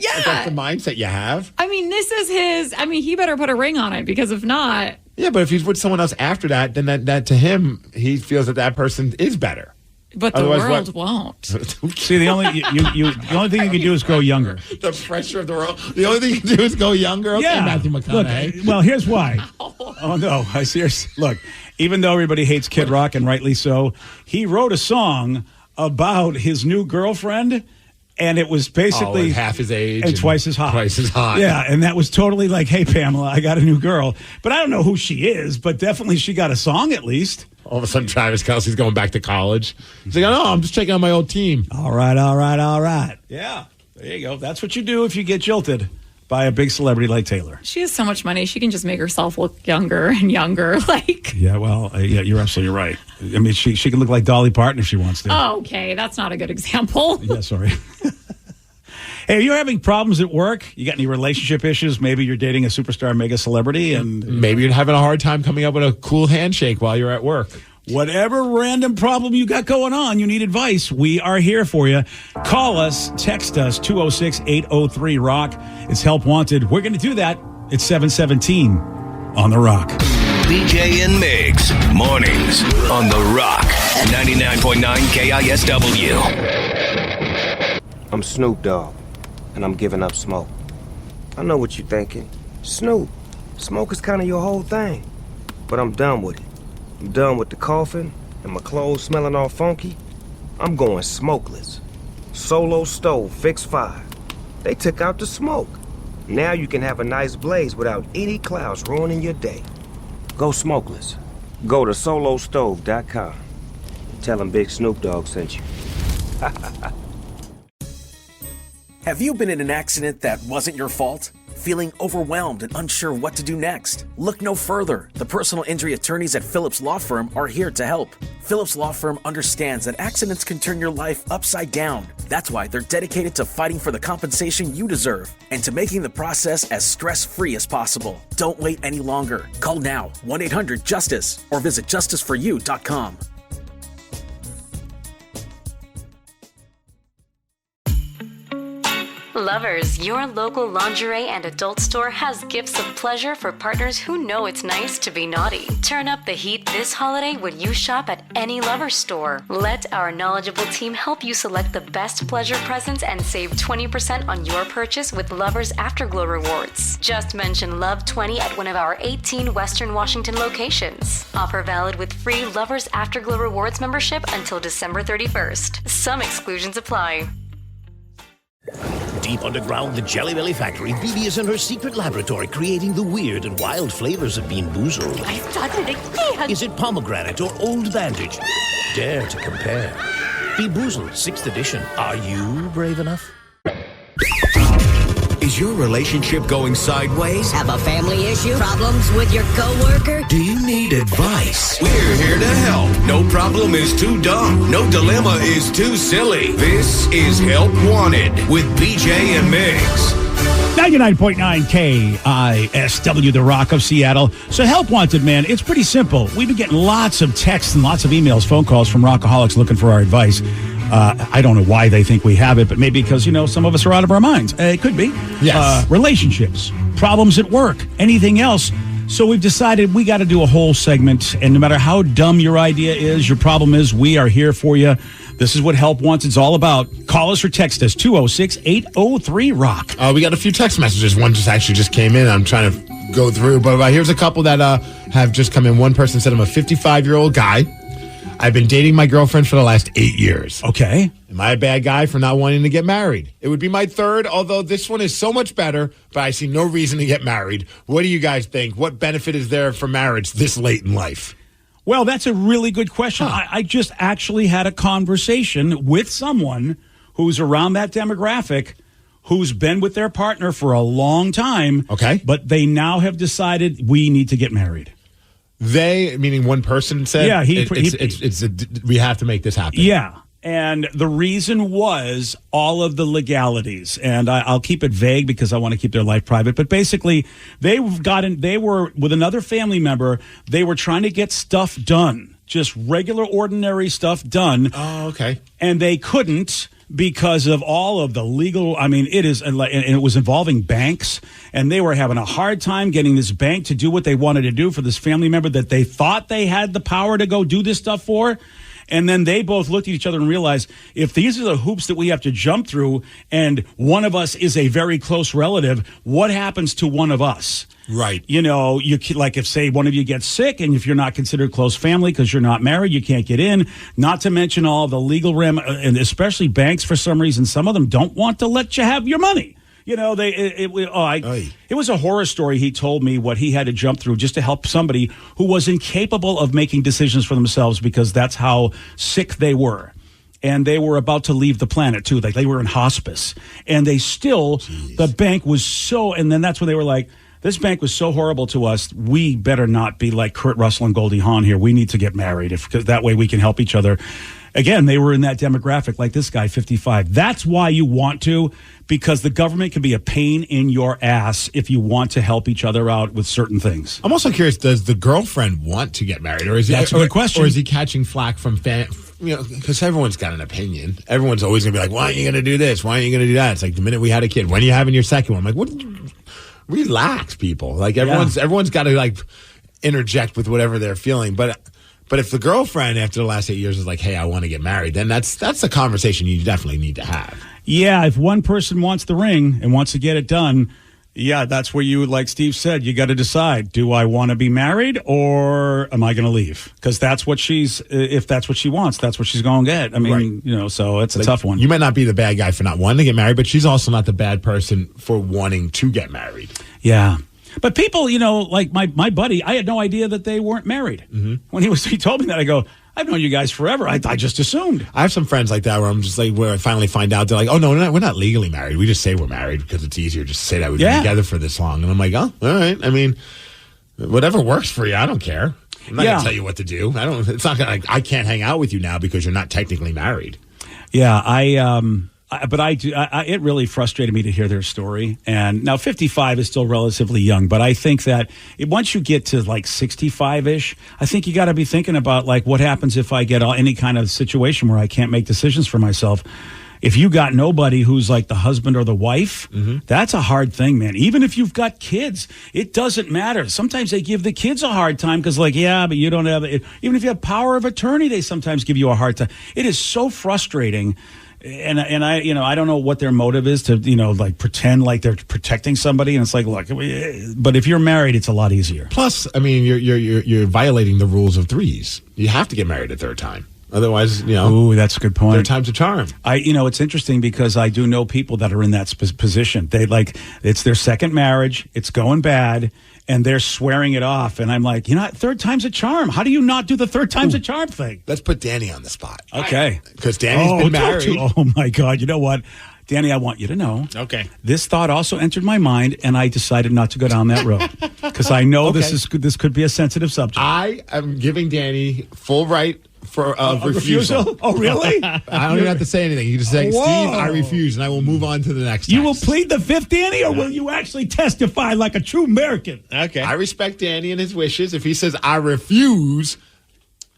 mindset you have. I mean, this is his. I mean, he better put a ring on it, because if not, Yeah, but if he's with someone else after that, then that to him, he feels that person is better. But the Otherwise, world won't. See, the only thing you can do is go younger. The pressure of the world. The only thing you can do is go younger. Okay, Yeah. Matthew McConaughey. Look, well, here's why. Oh no, I seriously look. Even though everybody hates Kid Rock, and rightly so, he wrote a song about his new girlfriend. And it was basically and half his age and twice as hot. Twice as hot. Yeah, and that was totally like, hey, Pamela, I got a new girl. But I don't know who she is, but definitely she got a song at least. All of a sudden, Travis Kelce's going back to college. He's like, oh, I'm just checking out my old team. All right. Yeah, there you go. That's what you do if you get jilted by a big celebrity like Taylor. She has so much money. She can just make herself look younger and younger. Like, Yeah, well, you're absolutely right. I mean, she can look like Dolly Parton if she wants to. oh, okay, that's not a good example. Yeah, sorry. Hey, are you having problems at work? You got any relationship issues? Maybe you're dating a superstar mega celebrity and maybe you're having a hard time coming up with a cool handshake while you're at work. Whatever random problem you got going on, you need advice. We are here for you. Call us, text us, 206-803-ROCK. It's Help Wanted. We're going to do that at 7:17 on The Rock. BJ and Migs, mornings on The Rock, 99.9 KISW. I'm Snoop Dogg, and I'm giving up smoke. I know what you're thinking. Snoop, smoke is kind of your whole thing. But I'm done with it. I'm done with the coughing and my clothes smelling all funky. I'm going smokeless. Solo stove, fix 5. They took out the smoke. Now you can have a nice blaze without any clouds ruining your day. Go smokeless. Go to solostove.com. Tell them Big Snoop Dogg sent you. Have you been in an accident that wasn't your fault? Feeling overwhelmed and unsure what to do next? Look no further. The personal injury attorneys at Phillips Law Firm are here to help. Phillips Law Firm understands that accidents can turn your life upside down. That's why they're dedicated to fighting for the compensation you deserve and to making the process as stress-free as possible. Don't wait any longer. Call now, 1-800-JUSTICE, or visit justiceforyou.com. Lovers, your local lingerie and adult store has gifts of pleasure for partners who know it's nice to be naughty. Turn up the heat this holiday when you shop at any Lovers store. Let our knowledgeable team help you select the best pleasure presents and save 20% on your purchase with Lovers Afterglow rewards. Just mention Love 20 at one of our 18 Western Washington locations. Offer valid with free Lovers Afterglow rewards membership until December 31st. Some exclusions apply. Deep underground, the Jelly Belly factory, Bibi is in her secret laboratory creating the weird and wild flavors of Bean Boozled. I've done it again! Is it pomegranate or old bandage? Dare to compare. Bean Boozled, 6th edition. Are you brave enough? Is your relationship going sideways? Have a family issue? Problems with your coworker? Do you need advice? We're here to help. No problem is too dumb. No dilemma is too silly. This is Help Wanted with BJ and Migs. 99.9 KISW, The Rock of Seattle. So Help Wanted, man, it's pretty simple. We've been getting lots of texts and lots of emails, phone calls from rockaholics looking for our advice. I don't know why they think we have it, but maybe because, some of us are out of our minds. It could be. Yes. Relationships, problems at work, anything else. So we've decided we got to do a whole segment, and no matter how dumb your idea is, your problem is, we are here for you. This is what Help Wanted's all about. Call us or text us, 206-803-ROCK. We got a few text messages. One just came in. I'm trying to go through, but here's a couple that have just come in. One person said, I'm a 55-year-old guy. I've been dating my girlfriend for the last 8 years. Okay. Am I a bad guy for not wanting to get married? It would be my third, although this one is so much better, but I see no reason to get married. What do you guys think? What benefit is there for marriage this late in life? Well, that's a really good question. I just actually had a conversation with someone who's around that demographic who's been with their partner for a long time. Okay. But they now have decided we need to get married. They, meaning one person said, yeah, we have to make this happen. Yeah. And the reason was all of the legalities. And I'll keep it vague because I want to keep their life private. But basically, they were with another family member. They were trying to get stuff done, just regular, ordinary stuff done. Oh, okay. And they couldn't because of all of the legal. I mean, it is, and it was involving banks, and they were having a hard time getting this bank to do what they wanted to do for this family member that they thought they had the power to go do this stuff for. And then they both looked at each other and realized, if these are the hoops that we have to jump through, and one of us is a very close relative, what happens to one of us? Right. You know, like if, say, one of you gets sick, and if you're not considered close family because you're not married, you can't get in. Not to mention all the legal and especially banks, for some reason, some of them don't want to let you have your money. You know, it was a horror story. He told me what he had to jump through just to help somebody who was incapable of making decisions for themselves because that's how sick they were. And they were about to leave the planet, too. Like, they were in hospice. And they still, the bank was so, and then that's when they were like, this bank was so horrible to us, we better not be like Kurt Russell and Goldie Hawn here. We need to get married, because that way we can help each other. Again, they were in that demographic like this guy, 55. That's why you want to, because the government can be a pain in your ass if you want to help each other out with certain things. I'm also curious, does the girlfriend want to get married? Or is That's a good question. Or is he catching flack from you know, because everyone's got an opinion. Everyone's always going to be like, why aren't you going to do this? Why aren't you going to do that? It's like the minute we had a kid. When are you having your second one? I'm like, relax, people. Like, everyone's got to, like, interject with whatever they're feeling. But if the girlfriend after the last 8 years is like, hey, I want to get married, then that's a conversation you definitely need to have. Yeah, if one person wants the ring and wants to get it done, yeah, that's where you, like Steve said, you got to decide, do I want to be married or am I going to leave? Because that's what if that's what she wants, that's what she's going to get. I mean, you know, so it's a tough one. You might not be the bad guy for not wanting to get married, but she's also not the bad person for wanting to get married. Yeah. But people, you know, like my buddy, I had no idea that they weren't married. Mm-hmm. When he told me that, I go, I've known you guys forever. I just assumed. I have some friends like that where I'm just like, where I finally find out they're like, oh, no, we're not legally married. We just say we're married because it's easier just to say that we've been together for this long. And I'm like, oh, all right. I mean, whatever works for you. I don't care. I'm not going to tell you what to do. It's not going to, I can't hang out with you now because you're not technically married. Yeah. It really frustrated me to hear their story. And now 55 is still relatively young, but I think that once you get to like 65-ish, I think you got to be thinking about like what happens if I get any kind of situation where I can't make decisions for myself. If you got nobody who's like the husband or the wife, that's a hard thing, man. Even if you've got kids, it doesn't matter. Sometimes they give the kids a hard time because like, yeah, but you don't have it. Even if you have power of attorney, they sometimes give you a hard time. It is so frustrating. And I, you know, I don't know what their motive is to, you know, like pretend like they're protecting somebody. And it's like, look, but if you're married, it's a lot easier. Plus, I mean, you're violating the rules of threes. You have to get married a third time. Otherwise, you know. Ooh, that's a good point. Third time's a charm. It's interesting because I do know people that are in that position. It's their second marriage. It's going bad. And they're swearing it off. And I'm like, third time's a charm. How do you not do the third time's a charm thing? Let's put Danny on the spot. Okay. Because Danny's been married. Oh, my God. You know what? Danny, I want you to know. Okay. This thought also entered my mind, and I decided not to go down that road. Because I know this could be a sensitive subject. I am giving Danny full right for refusal. Oh, really? I don't even have to say anything. You just say, Steve, I refuse, and I will move on to the next You will plead the fifth, Danny, or will you actually testify like a true American? Okay. I respect Danny and his wishes. If he says, I refuse,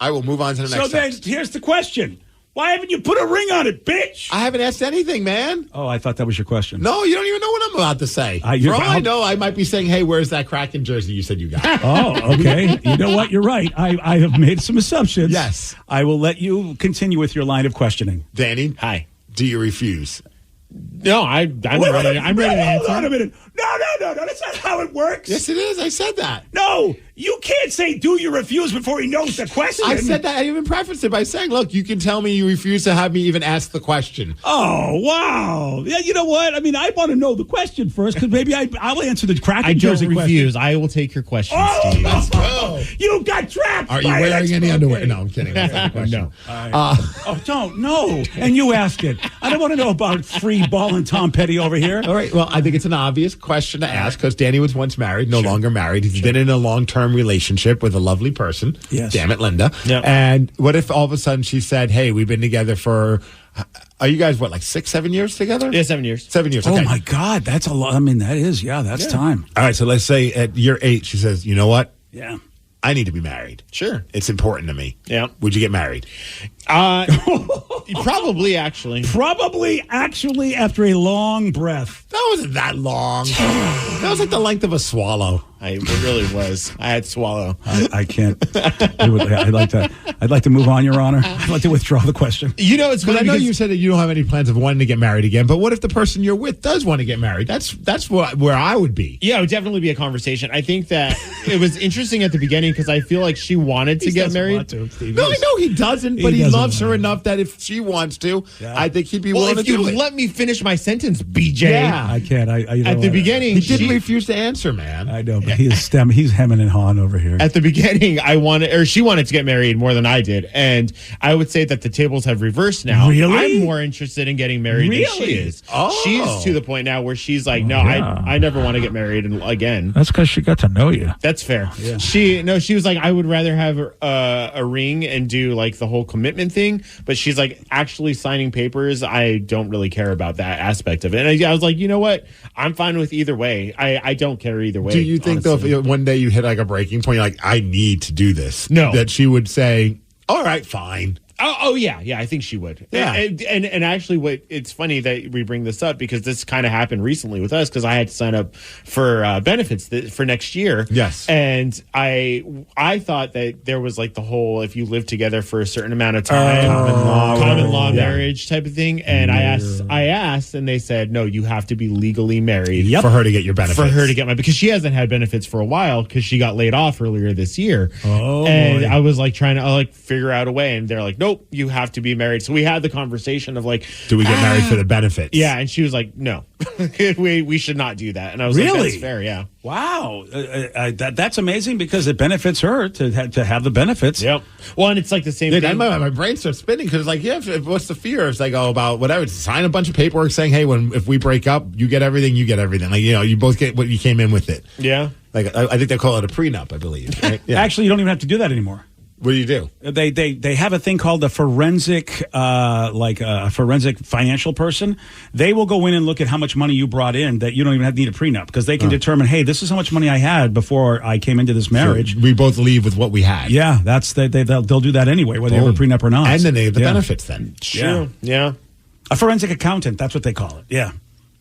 I will move on to the next text. So then, here's the question. Why haven't you put a ring on it, bitch? I haven't asked anything, man. Oh, I thought that was your question. No, you don't even know what I'm about to say. For all I know, I might be saying, hey, where's that Kraken jersey you said you got? Oh, okay. You know what? You're right. I have made some assumptions. Yes. I will let you continue with your line of questioning. Danny. Hi. Do you refuse? No, I'm ready. I'm ready to answer. Hold on a minute. No. That's not how it works. Yes, it is. I said that. No, you can't say do you refuse before he knows the question. I said that. I even prefaced it by saying, look, you can tell me you refuse to have me even ask the question. Oh, wow. Yeah, you know what? I mean, I want to know the question first because maybe I'll answer the Kraken jersey question. I don't refuse. I will take your question, Steve. Let's go. You got trapped. Are you wearing any underwear? No, I'm kidding. That's not the question. No. Don't. No. And you ask it. I don't want to know about free ball and Tom Petty over here. All right. Well, I think it's an obvious question to ask because Danny was once married, no longer married. He's been in a long-term relationship with a lovely person. Yes. Damn it, Linda. Yep. And what if all of a sudden she said, hey, we've been together for, are you guys, like 6-7 years together? Yeah, 7 years. 7 years. Oh, Okay. my God. That's a lot. I mean, that's time. All right. So let's say at year 8, she says, you know what? Yeah. I need to be married. Sure. It's important to me. Yeah. Would you get married? Probably, actually. Probably, actually, after a long breath. That wasn't that long. That was like the length of a swallow. It really was. I had swallow. I can't. I'd like to move on, Your Honor. I'd like to withdraw the question. You know, it's because I know you said that you don't have any plans of wanting to get married again. But what if the person you're with does want to get married? That's where I would be. Yeah, it would definitely be a conversation. I think that it was interesting at the beginning because I feel like she wanted to get married. No, I know he doesn't, but he loves her enough that if she wants to, I think he'd be willing to do it. If you let me finish my sentence, BJ. Yeah. I can't. At the beginning, he didn't refuse to answer, man. I know, but he's hemming and hawing over here. At the beginning, she wanted to get married more than I did, and I would say that the tables have reversed now. Really? I'm more interested in in getting married than she is. Oh. She's to the point now where she's like, no, I never want to get married again. That's because she got to know you. That's fair. Yeah. She was like, I would rather have a ring and do like the whole commitment thing, but she's like, actually signing papers, I don't really care about that aspect of it. And I was like, you know what? I'm fine with either way. I don't care either way. Do you think honestly. though, if one day you hit like a breaking point, you're like, I need to do this? No. That she would say, all right, fine. Oh yeah, I think she would. Yeah, and actually, it's funny that we bring this up because this kind of happened recently with us because I had to sign up for benefits for next year. Yes, and I thought that there was like the whole if you live together for a certain amount of time, common law marriage type of thing. And I asked, and they said no, you have to be legally married for her to get your benefits. For her to get because she hasn't had benefits for a while because she got laid off earlier this year. And I was like trying to figure out a way, and they're like, nope, you have to be married. So we had the conversation of like, do we get married for the benefits? Yeah, and she was like, no, we should not do that. And I was like, that's fair, yeah. Wow, that's amazing because it benefits her to have the benefits. Yep. Well, and it's like the same thing. My brain starts spinning because like, what's the fear? It's like, about whatever. Sign a bunch of paperwork saying, hey, if we break up, you get everything. Like, you both get what you came in with it. Yeah. Like, I think they call it a prenup, I believe. Right? Yeah. Actually, you don't even have to do that anymore. What do you do? They have a thing called a forensic, a forensic financial person. They will go in and look at how much money you brought in that you don't even need a prenup because they can determine, hey, this is how much money I had before I came into this marriage. So we both leave with what we had. Yeah, they'll do that anyway, whether you have a prenup or not. And then they have the benefits then. Sure. Yeah. A forensic accountant, that's what they call it. Yeah.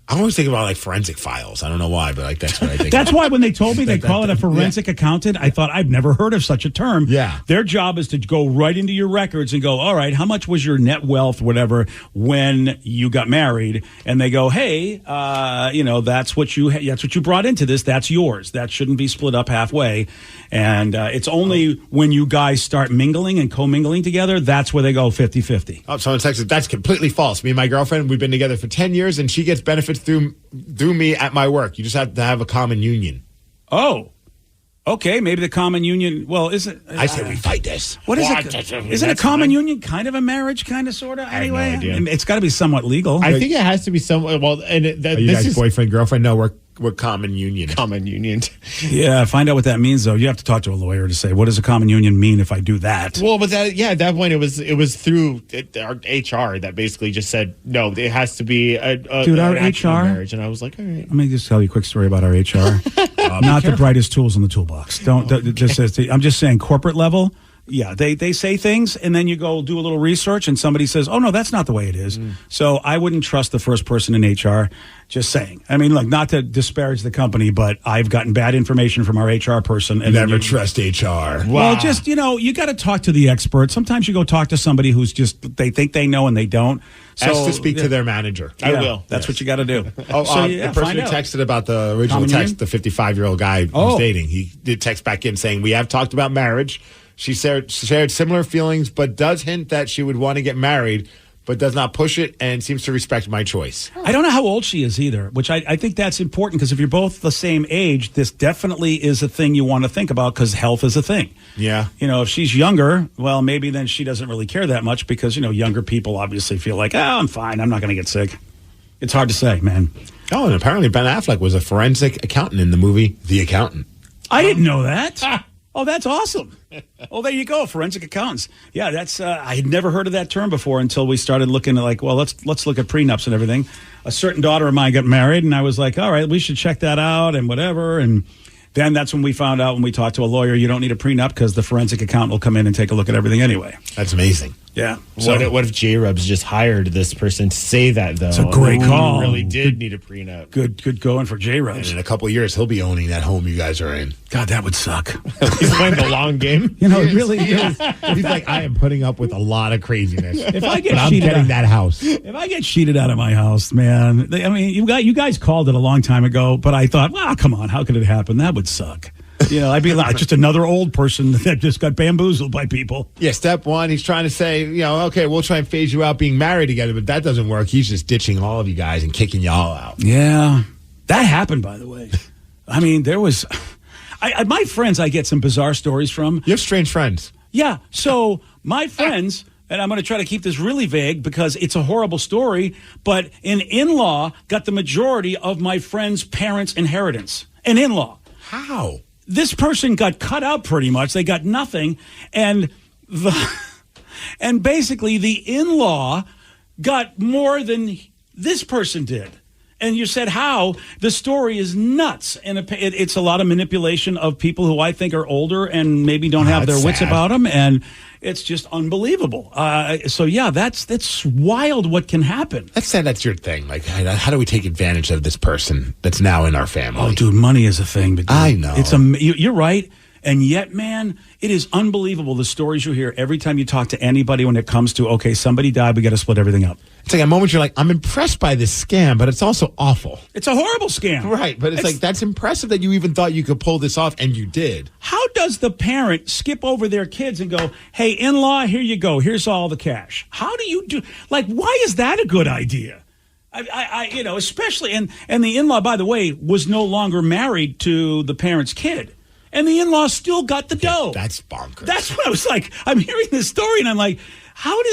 I always think about like forensic files. I don't know why, but like that's what I think. That's why when they told me they call it a forensic accountant, I thought I've never heard of such a term. Yeah. Their job is to go right into your records and go, all right, how much was your net wealth, whatever, when you got married? And they go, hey, that's what you brought into this. That's yours. That shouldn't be split up halfway. And it's only when you guys start mingling and commingling together, that's where they go 50-50. Oh, someone texted, that's completely false. Me and my girlfriend, we've been together for 10 years and she gets benefits through me at my work. You just have to have a common union. Oh, okay. Maybe the common union. Well, isn't I say we fight this? What is it? Isn't a common union kind of a marriage, kind of, sort of? Anyway, I have no idea. It's got to be somewhat legal. I think it has to be somewhat. Well, and Are you guys boyfriend, girlfriend? No, we're common union. Common union. Yeah, find out what that means, though. You have to talk to a lawyer to say, what does a common union mean if I do that? Well, but at that point, it was through our HR that basically just said, no, it has to be our HR marriage. And I was like, all right. Let me just tell you a quick story about our HR. Not the brightest tools in the toolbox. I'm just saying corporate level. Yeah, they say things, and then you go do a little research, and somebody says, oh, no, that's not the way it is. So I wouldn't trust the first person in HR. Just saying. I mean, look, not to disparage the company, but I've gotten bad information from our HR person. And never trust HR. Wow. Well, just, you got to talk to the expert. Sometimes you go talk to somebody who's just, they think they know and they don't. So, ask to speak to their manager. I will. That's what you got to do. The person who texted about the original text, the 55-year-old guy who's dating, he did text back in saying, we have talked about marriage. She shared similar feelings, but does hint that she would want to get married, but does not push it and seems to respect my choice. I don't know how old she is either, which I think that's important because if you're both the same age, this definitely is a thing you want to think about because health is a thing. Yeah. If she's younger, well, maybe then she doesn't really care that much because, younger people obviously feel like, I'm fine. I'm not going to get sick. It's hard to say, man. Oh, and apparently Ben Affleck was a forensic accountant in the movie The Accountant. I didn't know that. Oh, that's awesome. Oh, there you go. Forensic accountants. Yeah, that's I had never heard of that term before until we started looking at let's look at prenups and everything. A certain daughter of mine got married and I was like, all right, we should check that out and whatever. And Then that's when we found out, when we talked to a lawyer, you don't need a prenup because the forensic accountant will come in and take a look at everything anyway. That's amazing. Yeah. What if J-Rubs just hired this person to say that, though? It's a great call. You really did need a prenup. Good going for J-Rubs. And in a couple of years, he'll be owning that home you guys are in. God, that would suck. He's playing the long game. You know, it really is. He's like, I am putting up with a lot of craziness. If I get but I'm cheated getting out- that house. If I get cheated out of my house, man, you guys called it a long time ago, but I thought, well, come on, how could it happen? That would suck. You know, I'd be like just another old person that just got bamboozled by people. Yeah, step one, he's trying to say, okay, we'll try and phase you out being married together, but that doesn't work. He's just ditching all of you guys and kicking y'all out. Yeah, that happened, by the way. I mean, there was, my friends, I get some bizarre stories from. You have strange friends. Yeah, so my friends, and I'm going to try to keep this really vague because it's a horrible story, but an in-law got the majority of my friend's parents' inheritance. An in-law. How? This person got cut out pretty much. They got nothing. And basically the in-law got more than this person did. And you said how? The story is nuts. And it's a lot of manipulation of people who I think are older and maybe don't have their wits about them. And it's just unbelievable. So, yeah, that's wild what can happen. Let's say that's your thing. Like, how do we take advantage of this person that's now in our family? Oh, dude, money is a thing. But dude, I know. You're right. And yet, man, it is unbelievable the stories you hear every time you talk to anybody when it comes to, okay, somebody died, we got to split everything up. It's like a moment you're like, I'm impressed by this scam, but it's also awful. It's a horrible scam. Right, but it's like, that's impressive that you even thought you could pull this off, and you did. How does the parent skip over their kids and go, hey, in-law, here you go. Here's all the cash. How do you do? Like, why is that a good idea? Especially, and the in-law, by the way, was no longer married to the parent's kid. And the in-law still got the dough. That's bonkers. That's what I was like. I'm hearing this story, and I'm like,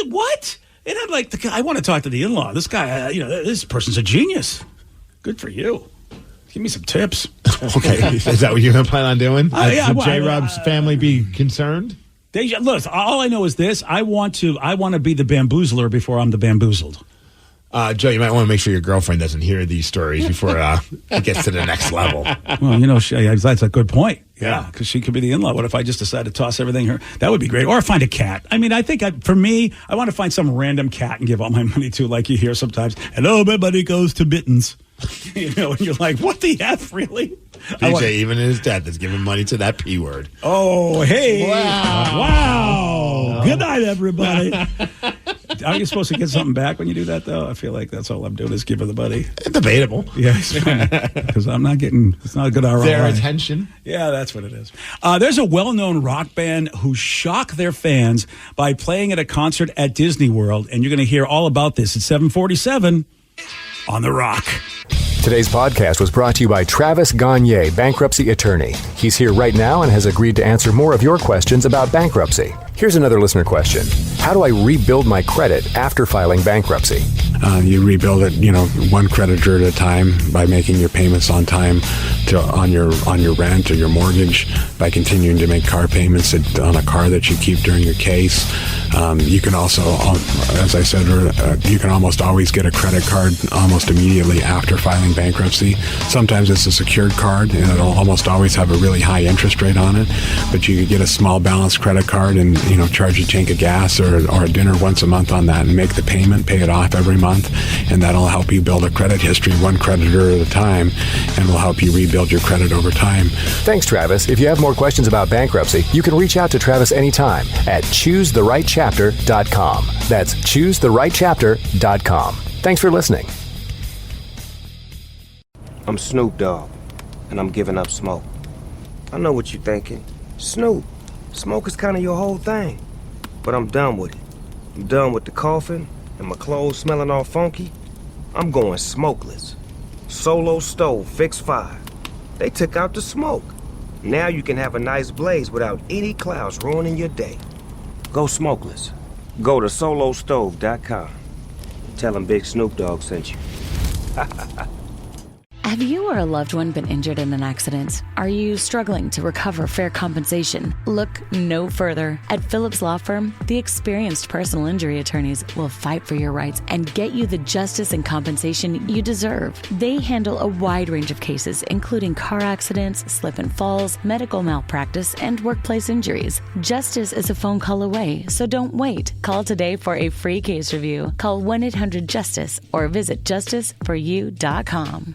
what? And I'm like, I want to talk to the in-law. This guy, this person's a genius. Good for you. Give me some tips. Okay. Is that what you're going to plan on doing? Yeah, Should J-Rob's family be concerned? Look, all I know is this. I want to be the bamboozler before I'm the bamboozled. Joe, you might want to make sure your girlfriend doesn't hear these stories before it gets to the next level. Well, that's a good point. Yeah, because she could be the in-law. What if I just decide to toss everything her? That would be great. Or find a cat. I mean, I think for me, I want to find some random cat and give all my money to, like you hear sometimes. Hello, everybody goes to Mittens. And you're like, what the F, really? PJ, even in his death, is giving money to that P word. Oh, hey. Wow. Good night, everybody. Are you supposed to get something back when you do that, though? I feel like that's all I'm doing is giving the money. Debatable. Yeah, because I'm not getting, it's not a good ROI. Their attention. Yeah, that's what it is. There's a well-known rock band who shock their fans by playing at a concert at Disney World, and you're going to hear all about this at 7:47 on The Rock. Today's podcast was brought to you by Travis Gagne, bankruptcy attorney. He's here right now and has agreed to answer more of your questions about bankruptcy. Here's another listener question. How do I rebuild my credit after filing bankruptcy? You rebuild it, one creditor at a time by making your payments on time on your rent or your mortgage, by continuing to make car payments on a car that you keep during your case. You can also, as I said, you can almost always get a credit card almost immediately after filing bankruptcy. Sometimes it's a secured card, and it'll almost always have a really high interest rate on it. But you could get a small balance credit card and charge a tank of gas or a dinner once a month on that and make the payment, pay it off every month, and that'll help you build a credit history one creditor at a time, and will help you rebuild your credit over time. Thanks, Travis. If you have more questions about bankruptcy, you can reach out to Travis anytime at ChooseTheRightChapter.com. That's ChooseTheRightChapter.com. Thanks for listening. I'm Snoop Dogg, and I'm giving up smoke. I know what you're thinking. Snoop, smoke is kind of your whole thing. But I'm done with it. I'm done with the coughing and my clothes smelling all funky. I'm going smokeless. Solo stove, fix 5. They took out the smoke. Now you can have a nice blaze without any clouds ruining your day. Go smokeless. Go to solostove.com. Tell them Big Snoop Dogg sent you. Have you or a loved one been injured in an accident? Are you struggling to recover fair compensation? Look no further. At Phillips Law Firm, the experienced personal injury attorneys will fight for your rights and get you the justice and compensation you deserve. They handle a wide range of cases, including car accidents, slip and falls, medical malpractice, and workplace injuries. Justice is a phone call away, so don't wait. Call today for a free case review. Call 1-800-JUSTICE or visit justiceforyou.com.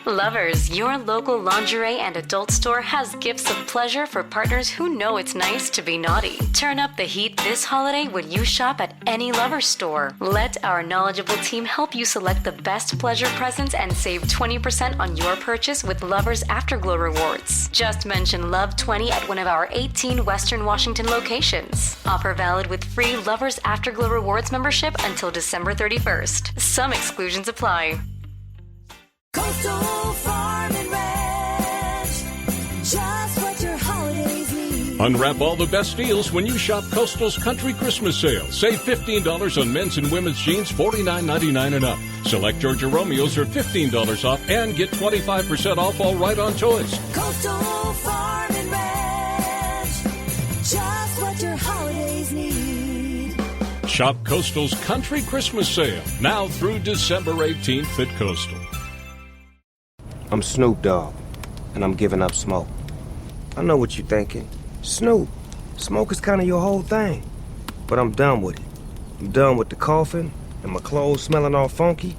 Lovers, your local lingerie and adult store has gifts of pleasure for partners who know it's nice to be naughty. Turn up the heat this holiday when you shop at any Lovers store. Let our knowledgeable team help you select the best pleasure presents and save 20% on your purchase with Lovers Afterglow rewards. Just mention Love 20 at one of our 18 Western Washington locations. Offer valid with free Lovers Afterglow rewards membership until December 31st. Some exclusions apply. Coastal Farm and Ranch, just what your holidays need. Unwrap all the best deals when you shop Coastal's Country Christmas Sale. Save $15 on men's and women's jeans, $49.99 and up. Select Georgia Romeos are $15 off and get 25% off all right-on toys. Coastal Farm and Ranch, just what your holidays need. Shop Coastal's Country Christmas Sale, now through December 18th at Coastal. I'm Snoop Dogg, and I'm giving up smoke. I know what you're thinking. Snoop, smoke is kind of your whole thing. But I'm done with it. I'm done with the coughing and my clothes smelling all funky.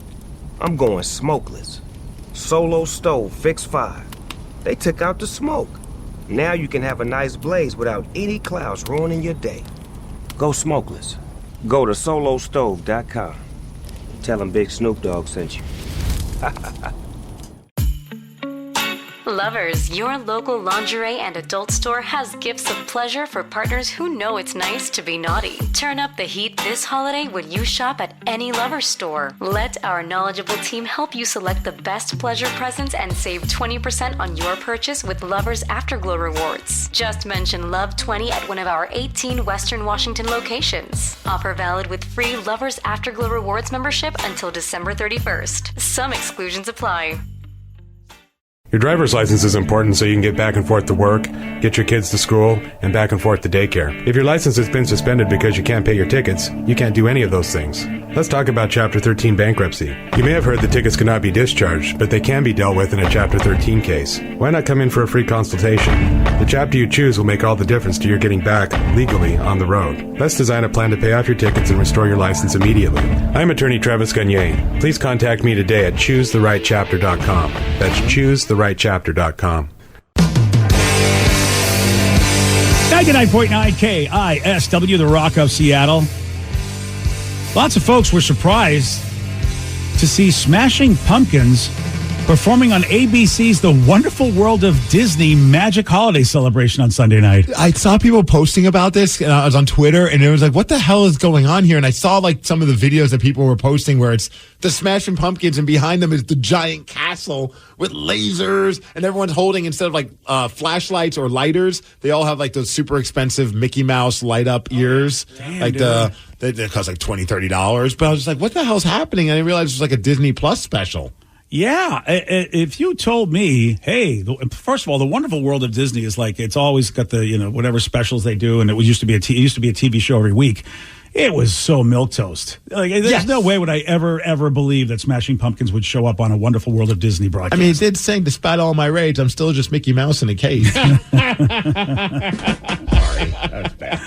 I'm going smokeless. Solo stove, fix 5. They took out the smoke. Now you can have a nice blaze without any clouds ruining your day. Go smokeless. Go to solostove.com. Tell them Big Snoop Dogg sent you. Lovers, your local lingerie and adult store has gifts of pleasure for partners who know it's nice to be naughty. Turn up the heat this holiday when you shop at any Lovers store. Let our knowledgeable team help you select the best pleasure presents and save 20% on your purchase with Lovers Afterglow rewards. Just mention Love 20 at one of our 18 Western Washington locations. Offer valid with free Lovers Afterglow rewards membership until December 31st. Some exclusions apply. Your driver's license is important so you can get back and forth to work, get your kids to school, and back and forth to daycare. If your license has been suspended because you can't pay your tickets, you can't do any of those things. Let's talk about Chapter 13 bankruptcy. You may have heard that tickets cannot be discharged, but they can be dealt with in a Chapter 13 case. Why not come in for a free consultation? The chapter you choose will make all the difference to your getting back legally on the road. Let's design a plan to pay off your tickets and restore your license immediately. I'm attorney Travis Gagne. Please contact me today at choosetherightchapter.com. That's choosetherightchapter.com. 99.9 KISW, the Rock of Seattle. Lots of folks were surprised to see Smashing Pumpkins performing on ABC's The Wonderful World of Disney Magic Holiday Celebration on Sunday night. I saw people posting about this, and I was on Twitter, and it was like, what the hell is going on here? And I saw like some of the videos that people were posting where it's the Smashing Pumpkins, and behind them is the giant castle with lasers, and everyone's holding, instead of like flashlights or lighters, they all have like those super expensive Mickey Mouse light up ears. Damn, like dude. they cost like $20, $30. But I was just like, what the hell's happening? And I didn't realize it was like a Disney Plus special. Yeah, if you told me, hey, first of all, the Wonderful World of Disney is like, it's always got the, whatever specials they do, and it used to be a TV show every week. It was so milquetoast. Like, there's no way would I ever believe that Smashing Pumpkins would show up on a Wonderful World of Disney broadcast. I mean, it did saying, despite all my rage, I'm still just Mickey Mouse in a cage. Sorry, that's bad.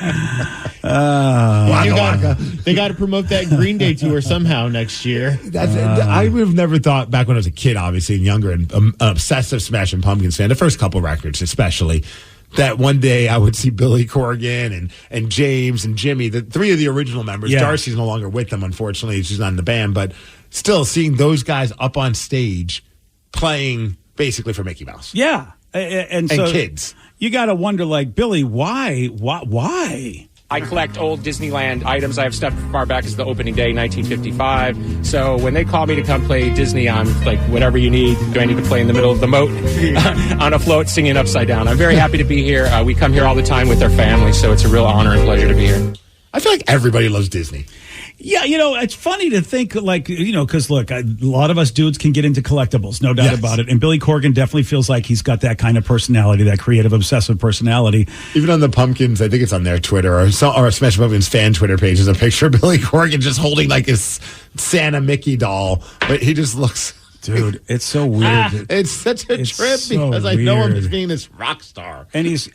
They got to promote that Green Day tour somehow next year. I would have never thought, back when I was a kid, obviously, and younger, and an obsessive Smashing Pumpkins fan, the first couple records especially, that one day I would see Billy Corgan and James and Jimmy, the three of the original members. Yeah. Darcy's no longer with them, unfortunately. She's not in the band, but still seeing those guys up on stage playing basically for Mickey Mouse. Yeah. And so kids. You got to wonder, like, Billy, why? I collect old Disneyland items. I have stuff as far back as the opening day, 1955. So when they call me to come play Disney on, like, whatever you need, do I need to play in the middle of the moat on a float singing Upside Down? I'm very happy to be here. We come here all the time with our family, so it's a real honor and pleasure to be here. I feel like everybody loves Disney. Yeah, it's funny to think because look, a lot of us dudes can get into collectibles, no doubt about it. And Billy Corgan definitely feels like he's got that kind of personality, that creative, obsessive personality. Even on the Pumpkins, I think it's on their Twitter or Smash Pumpkins fan Twitter page, is a picture of Billy Corgan just holding like his Santa Mickey doll, but he just looks. Dude, it's so weird. It's such a trip because I know him as being this rock star. And he's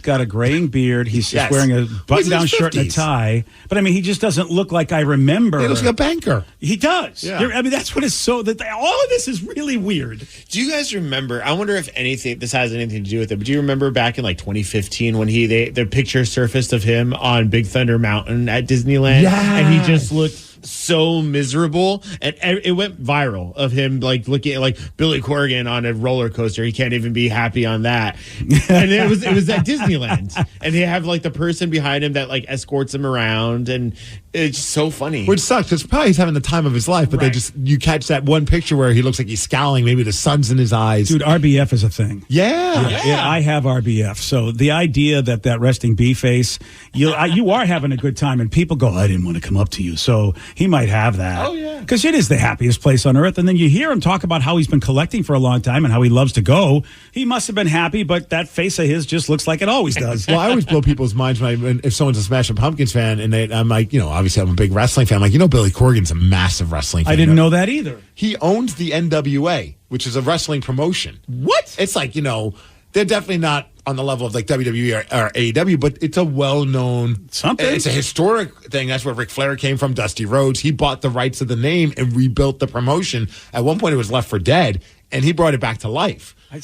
got a graying beard. He's just wearing a button-down shirt and a tie. But he just doesn't look like I remember. He looks like a banker. He does. Yeah. That's what is all of this is really weird. Do you guys remember? I wonder if this has anything to do with it. But do you remember back in 2015 when the picture surfaced of him on Big Thunder Mountain at Disneyland, and he just looked so miserable, and it went viral of him looking at Billy Corgan on a roller coaster. He can't even be happy on that. And it was at Disneyland, and they have the person behind him that escorts him around, and it's so funny. Which sucks. It's probably he's having the time of his life, but you catch that one picture where he looks like he's scowling. Maybe the sun's in his eyes. Dude, RBF is a thing. Yeah. I have RBF. So the idea that resting bee face, you are having a good time, and people go, I didn't want to come up to you. So he might have that. Oh, yeah. Because it is the happiest place on earth. And then you hear him talk about how he's been collecting for a long time and how he loves to go. He must have been happy, but that face of his just looks like it always does. Well, I always blow people's minds if someone's a Smashing Pumpkins fan, and I'm like, obviously I'm a big wrestling fan. I'm like, Billy Corgan's a massive wrestling fan. I didn't know that either. He owns the NWA, which is a wrestling promotion. What? It's they're definitely not on the level of WWE or AEW, but it's a well-known something. It's a historic thing. That's where Ric Flair came from, Dusty Rhodes. He bought the rights of the name and rebuilt the promotion. At one point, it was left for dead, and he brought it back to life. I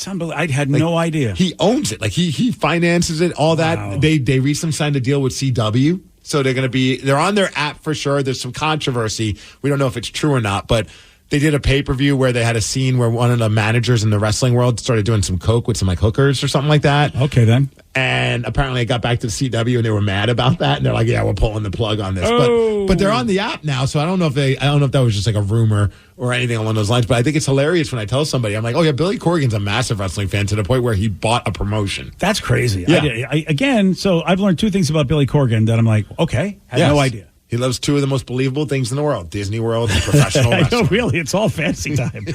had no idea. He owns it. He finances it, all that. Wow. They recently signed a deal with CW. So they're on their app for sure. There's some controversy. We don't know if it's true or not, but they did a pay-per-view where they had a scene where one of the managers in the wrestling world started doing some coke with some hookers or something like that. Okay, then. And apparently it got back to the CW and they were mad about that. And they're like, yeah, we're pulling the plug on this. Oh. But they're on the app now. So I don't know if that was just a rumor or anything along those lines. But I think it's hilarious when I tell somebody, I'm like, oh yeah, Billy Corgan's a massive wrestling fan to the point where he bought a promotion. That's crazy. Yeah. So I've learned two things about Billy Corgan that I'm like, okay, had no idea. He loves two of the most believable things in the world, Disney World and professional wrestling. Really, it's all fancy time.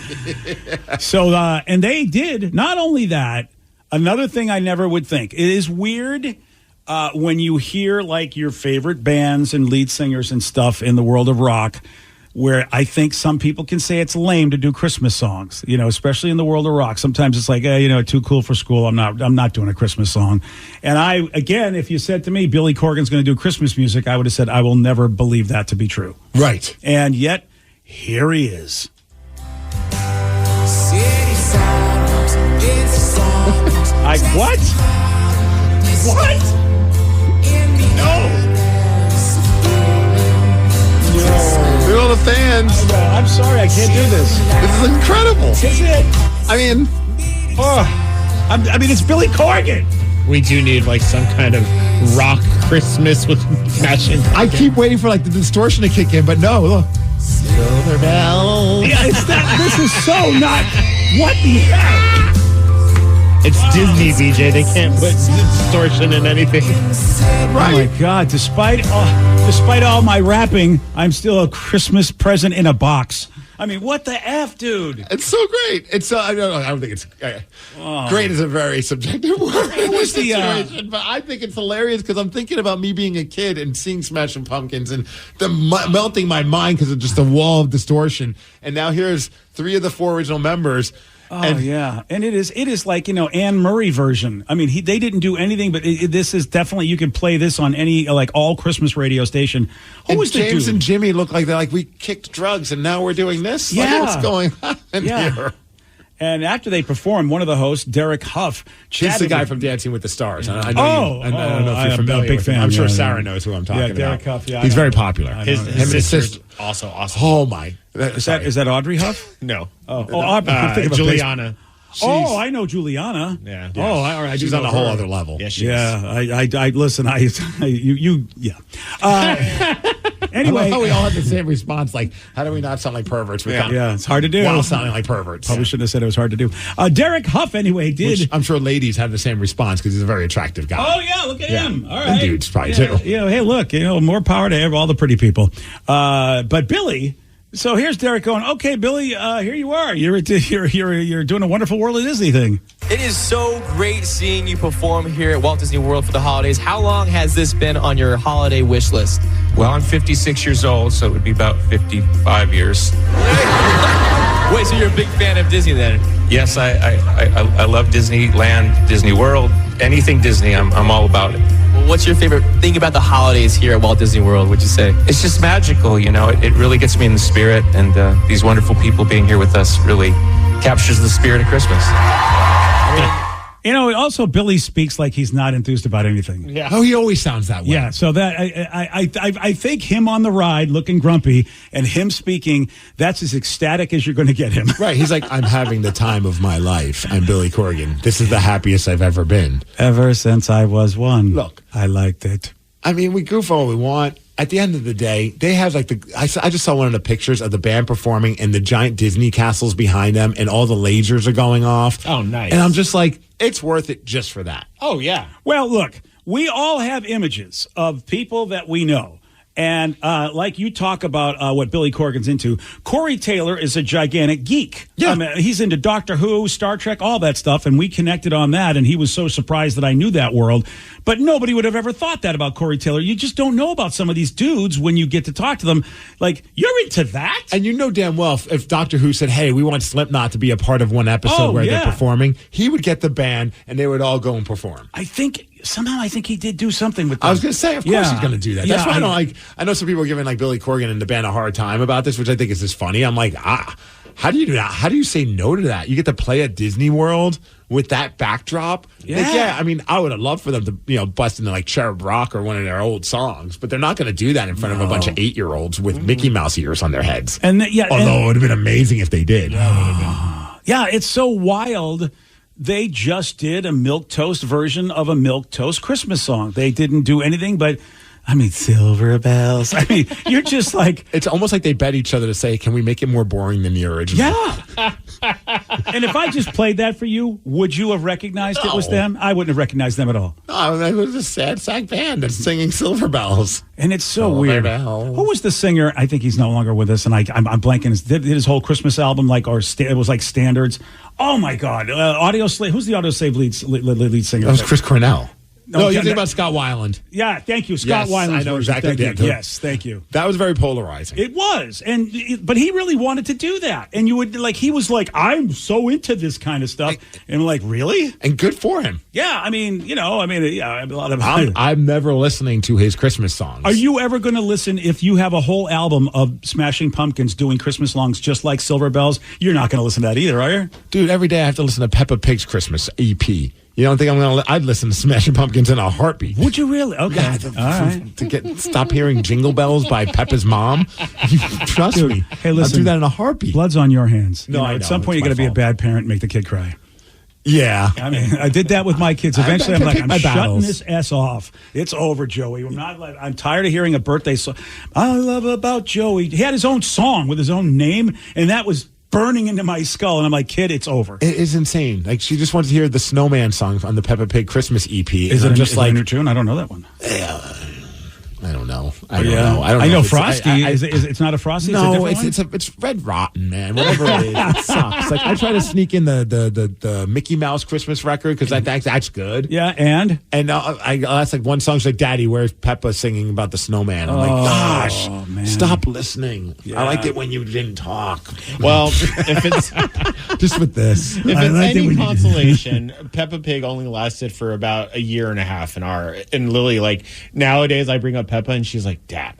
So, and they did, not only that, another thing I never would think. It is weird when you hear your favorite bands and lead singers and stuff in the world of rock, where I think some people can say it's lame to do Christmas songs, especially in the world of rock. Sometimes it's like, too cool for school. I'm not doing a Christmas song. And if you said to me, Billy Corgan's going to do Christmas music, I would have said, I will never believe that to be true. Right. And yet, here he is. What? What? No. They're all the fans. I'm sorry, I can't do this. This is incredible. Is it? It's Billy Corgan. We do need like some kind of rock Christmas with matching. I keep waiting for like the distortion to kick in, but no. Look. Silver bells. Yeah, it's that. This is so not. What the heck? It's Disney, BJ. They can't put distortion in anything. Right. Oh my God! Despite all my rapping, I'm still a Christmas present in a box. I mean, what the F, dude? It's so great. It's I don't think it's great is a very subjective word in this situation, but I think it's hilarious because I'm thinking about me being a kid and seeing Smashing Pumpkins and melting my mind because of just the wall of distortion. And now here's 3 of the 4 original members. Oh, yeah. And it is like, Anne Murray version. I mean, they didn't do anything, but this is definitely, you can play this on any, like, all Christmas radio station. Who was the James dude? and Jimmy look like they're like, we kicked drugs and now we're doing this? Yeah. Like, what's going on here? And after they performed, one of the hosts, Derek Huff, He's the guy from Dancing with the Stars. I don't know if you're I'm familiar a big with fan. him. I'm sure yeah, Sarah knows who I'm talking about. Derek Huff, He's very popular. His sister's also awesome. Oh, my. Is that Audrey Huff? No. Aubrey. I'm thinking of Juliana. I know Juliana. Yeah. Oh, all right. She's on a whole other level. Yeah, she is. I listen. Yeah. Anyway, we all had the same response. Like, how do we not sound like perverts? Yeah, it's hard to do. While sounding like perverts. Probably shouldn't have said it was hard to do. Derek Huff, anyway, did. Which I'm sure ladies have the same response because he's a very attractive guy. Oh, yeah, look at him. All right. And dudes probably too. Hey, look, more power to all the pretty people. But Billy. So here's Derek going, okay, Billy, here you are. You're doing a Wonderful World of Disney thing. It is so great seeing you perform here at Walt Disney World for the holidays. How long has this been on your holiday wish list? Well, I'm 56 years old, so it would be about 55 years. Wait, so you're a big fan of Disney then? Yes, I love Disneyland, Disney World, anything Disney, I'm all about it. Well, what's your favorite thing about the holidays here at Walt Disney World, would you say? It's just magical, it really gets me in the spirit, and these wonderful people being here with us really captures the spirit of Christmas. Also Billy speaks like he's not enthused about anything. Yeah. Oh, he always sounds that way. Yeah, so that I think him on the ride looking grumpy and him speaking, that's as ecstatic as you're going to get him. Right. He's like, I'm having the time of my life. I'm Billy Corgan. This is the happiest I've ever been. Ever since I was one. Look. I liked it. I mean, we goof all we want. At the end of the day, they have like I just saw one of the pictures of the band performing and the giant Disney castles behind them and all the lasers are going off. Oh, nice. And I'm just like, it's worth it just for that. Oh, yeah. Well, look, we all have images of people that we know. And like you talk about what Billy Corgan's into, Corey Taylor is a gigantic geek. Yeah. I mean, he's into Doctor Who, Star Trek, all that stuff, and we connected on that, and he was so surprised that I knew that world. But nobody would have ever thought that about Corey Taylor. You just don't know about some of these dudes when you get to talk to them. Like, you're into that? And you know damn well if Doctor Who said, hey, we want Slipknot to be a part of one episode where they're performing, he would get the band, and they would all go and perform. I think he did do something with them. I was going to say, of course he's going to do that. That's why I don't like. I know some people are giving like Billy Corgan and the band a hard time about this, which I think is just funny. I'm like, how do you do that? How do you say no to that? You get to play at Disney World with that backdrop. Yeah. Like, I mean, I would have loved for them to, bust into like Cherub Rock or one of their old songs, but they're not going to do that in front of a bunch of 8-year-olds with Mickey Mouse ears on their heads. And although it would have been amazing if they did. Yeah, it's so wild. They just did a milquetoast version of a milquetoast Christmas song. They didn't do anything but, silver bells. You're just like... It's almost like they bet each other to say, can we make it more boring than the original? Yeah. And if I just played that for you, would you have recognized it was them? I wouldn't have recognized them at all. No, it was a sad sack band that's singing Silver Bells. And it's so weird. Who was the singer? I think he's no longer with us, and I'm blanking. Did his whole Christmas album it was like standards. Oh my God! Audio Slave. Who's the Audio Slave lead singer? That was Chris Cornell. No, you're yeah, thinking about Scott Weiland. Yeah, thank you, Scott Weiland. I know exactly. Yes, thank you. That was very polarizing. It was, but he really wanted to do that, and you would he was like, I'm so into this kind of stuff, and like, really? And good for him. Yeah, a lot of. I'm never listening to his Christmas songs. Are you ever going to listen if you have a whole album of Smashing Pumpkins doing Christmas songs just like Silver Bells? You're not going to listen to that either, are you? Dude, every day I have to listen to Peppa Pig's Christmas EP. You don't think I'd listen to Smashing Pumpkins in a heartbeat? Would you really? Okay. Yeah, all right. To stop hearing Jingle Bells by Peppa's mom. Trust me. Hey, listen. I'll do that in a heartbeat. Blood's on your hands. No, I know. At some point, you're going to be a bad parent and make the kid cry. Yeah. I did that with my kids. Eventually, I'm like, I'm shutting battles. this S off. It's over, Joey. I'm tired of hearing a birthday song. I love about Joey. He had his own song with his own name, and that was burning into my skull, and I'm like, kid, it's over. It is insane. Like, she just wanted to hear the Snowman song on the Peppa Pig Christmas EP. Is it a new tune? I don't know that one. I don't know. I don't know Frosty. It's not a Frosty? No, it's Red Rotten, man. Whatever it is, it sucks. Like, I try to sneak in the Mickey Mouse Christmas record because that's good. Yeah, and that's like one song. She's like, Daddy, where's Peppa singing about the snowman? I'm like, gosh, man. Stop listening. Yeah. I liked it when you didn't talk. Well, if it's just with this, if it's any consolation, Peppa Pig only lasted for about a year and a half and Lily, like, nowadays I bring up Peppa and she's like, Dad,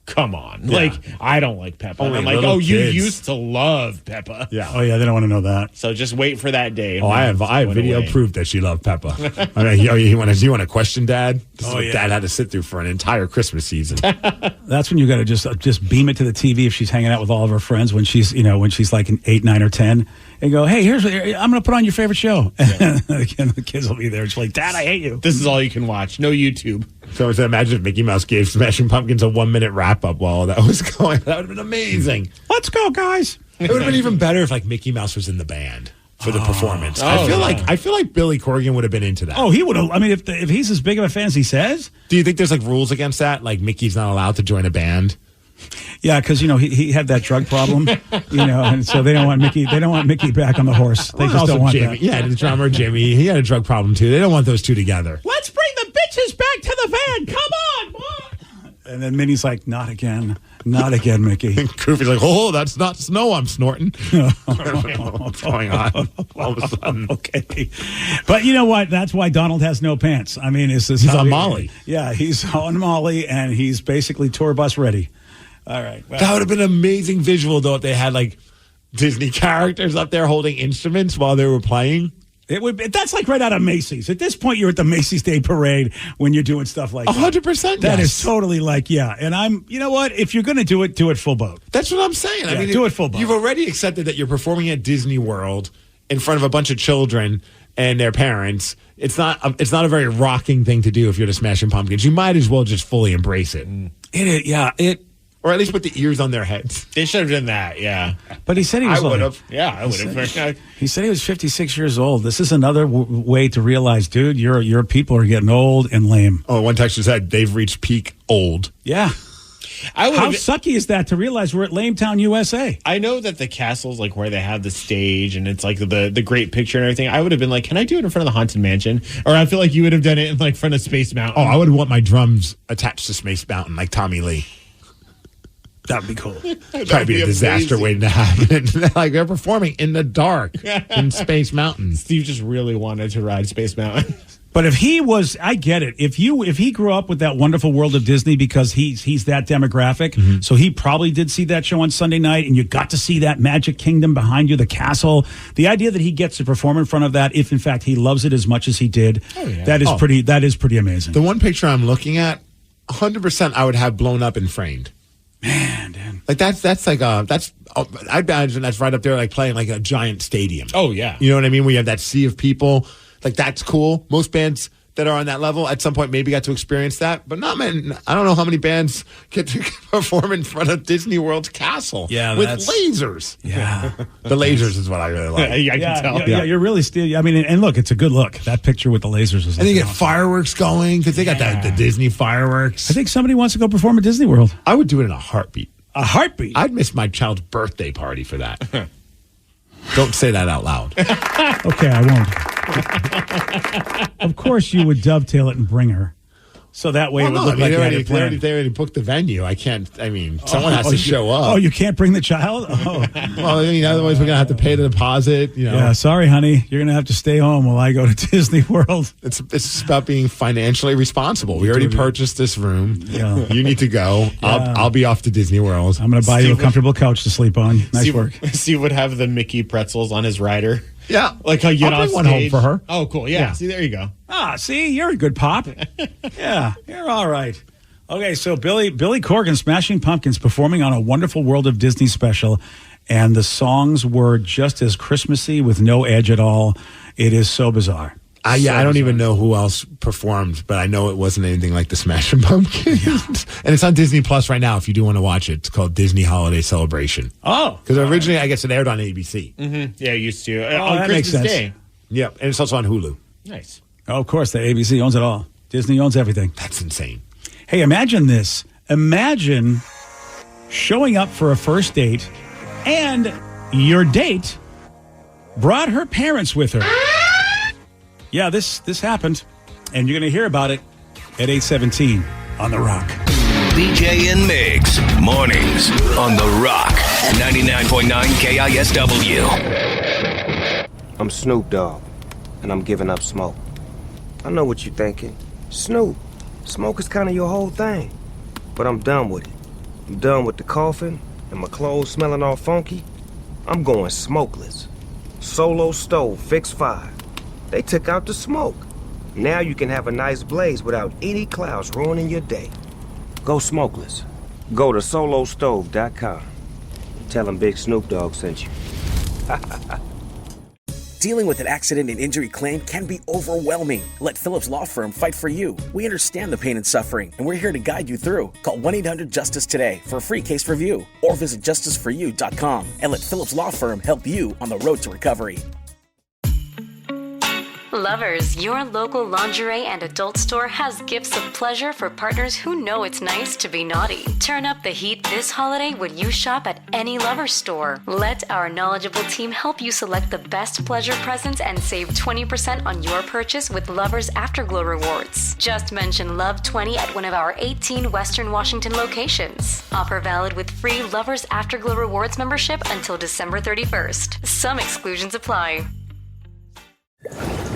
come on. Yeah. Like, I don't like Peppa. And I'm like, oh, kids. You used to love Peppa. Yeah. Oh, yeah, they don't want to know that. So just wait for that day. Oh, I have video proof that she loved Peppa. You want to question Dad? This is what Dad had to sit through for an entire Christmas season. That's when you got to just beam it to the TV if she's hanging out with all of her friends when she's like an 8, 9, or 10. And go, hey, I'm going to put on your favorite show. Yeah. And the kids will be there. It's like, Dad, I hate you. This is all you can watch. No YouTube. So imagine if Mickey Mouse gave Smashing Pumpkins a 1-minute wrap up while all that was going. That would have been amazing. Let's go, guys. It would have been even better if like Mickey Mouse was in the band for the performance. I feel like Billy Corgan would have been into that. Oh, he would have. I mean, if he's as big of a fan as he says. Do you think there's like rules against that? Like Mickey's not allowed to join a band? Yeah, because he had that drug problem, and so they don't want Mickey. They don't want Mickey back on the horse. They just don't want Jimmy. that. Yeah, the drummer Jimmy, he had a drug problem too. They don't want those two together. Let's bring the bitches back to the van. Come on, Mom. And then Minnie's like, not again, Mickey. Goofy's like, oh, that's not snow I'm snorting. What's going on? All of a sudden, okay. But you know what? That's why Donald has no pants. I mean, he's on Molly. Yeah, he's on Molly, and he's basically tour bus ready. All right. Well, that would have been an amazing visual, though, if they had like Disney characters up there holding instruments while they were playing. It would. That's like right out of Macy's. At this point, you're at the Macy's Day Parade when you're doing stuff like that. 100%. That is totally like, yeah. And you know what? If you're going to do it full boat. That's what I'm saying. Yeah, I mean, do it full boat. You've already accepted that you're performing at Disney World in front of a bunch of children and their parents. It's not a very rocking thing to do if you're the Smashing Pumpkins. You might as well just fully embrace it. Or at least put the ears on their heads. They should have done that, yeah. But he said he was. I would have. Yeah, I would have. He said he was 56 years old. This is another way to realize, dude, your people are getting old and lame. Oh, one texter said they've reached peak old. Yeah. How sucky is that to realize we're at Lametown, USA? I know that the castle's like where they have the stage and it's like the great picture and everything. I would have been like, can I do it in front of the Haunted Mansion? Or I feel like you would have done it in like front of Space Mountain. Oh, I would want my drums attached to Space Mountain like Tommy Lee. That would be cool. That'd be a disaster waiting to happen. Like they're performing in the dark in Space Mountain. Steve just really wanted to ride Space Mountain. But if he was, I get it. If he grew up with that wonderful world of Disney because he's that demographic, so he probably did see that show on Sunday night, and you got to see that Magic Kingdom behind you, the castle. The idea that he gets to perform in front of that, if in fact he loves it as much as he did, that is pretty amazing. The one picture I'm looking at, 100% I would have blown up and framed. Man, Dan. Like I imagine that's right up there, like playing like a giant stadium. Oh yeah, you know what I mean? We have that sea of people. Like that's cool. Most bands that are on that level at some point maybe got to experience that, but not many. I don't know how many bands get to perform in front of Disney World's castle. Yeah, with lasers. Yeah, the lasers is what I really like. I can tell. Yeah, you're really still. I mean, and look, it's a good look. That picture with the lasers is. And they get fireworks going because they got the Disney fireworks. I think somebody wants to go perform at Disney World. I would do it in a heartbeat. A heartbeat? I'd miss my child's birthday party for that. Don't say that out loud. Okay, I won't. Of course, you would dovetail it and bring her. So that way it would look like you had it planned. They already booked the venue. I can't, someone has to show up. Oh, you can't bring the child? Oh. Well, otherwise we're going to have to pay the deposit. Yeah, sorry, honey. You're going to have to stay home while I go to Disney World. It's about being financially responsible. We already purchased this room. Yeah. You need to go. Yeah. I'll be off to Disney World. I'm going to buy you a comfortable couch to sleep on. Nice work. Steve would have the Mickey pretzels on his rider. Yeah. Like how you get I'll on bring one stage. home for her. Oh, cool. Yeah. See, there you go. See, you're a good pop. Yeah, you're all right. Okay, so Billy Corgan, Smashing Pumpkins, performing on a Wonderful World of Disney special, and the songs were just as Christmassy with no edge at all. It is so bizarre. I don't even know who else performed, but I know it wasn't anything like the Smashing Pumpkins. Yeah. And it's on Disney Plus right now if you do want to watch it. It's called Disney Holiday Celebration. Oh. Because originally, I guess it aired on ABC. Mm-hmm. Yeah, it used to. On Christmas makes sense. Day. Yep, and it's also on Hulu. Nice. Oh, of course, the ABC owns it all. Disney owns everything. That's insane. Hey, imagine this. Imagine showing up for a first date and your date brought her parents with her. Yeah, this happened, and you're going to hear about it at 8:17 on The Rock. BJ and Migs, mornings on The Rock, 99.9 KISW. I'm Snoop Dogg, and I'm giving up smoke. I know what you're thinking. Snoop, smoke is kind of your whole thing. But I'm done with it. I'm done with the coughing and my clothes smelling all funky. I'm going smokeless. Solo stove, fix 5. They took out the smoke. Now you can have a nice blaze without any clouds ruining your day. Go smokeless. Go to solostove.com. Tell them Big Snoop Dogg sent you. Dealing with an accident and injury claim can be overwhelming. Let Phillips Law Firm fight for you. We understand the pain and suffering, and we're here to guide you through. Call 1-800-JUSTICE today for a free case review or visit justiceforyou.com and let Phillips Law Firm help you on the road to recovery. Lovers, your local lingerie and adult store has gifts of pleasure for partners who know it's nice to be naughty. Turn up the heat this holiday when you shop at any Lovers store. Let our knowledgeable team help you select the best pleasure presents and save 20% on your purchase with Lovers Afterglow rewards. Just mention Love 20 at one of our 18 Western Washington locations. Offer valid with free Lovers Afterglow rewards membership until December 31st. Some exclusions apply.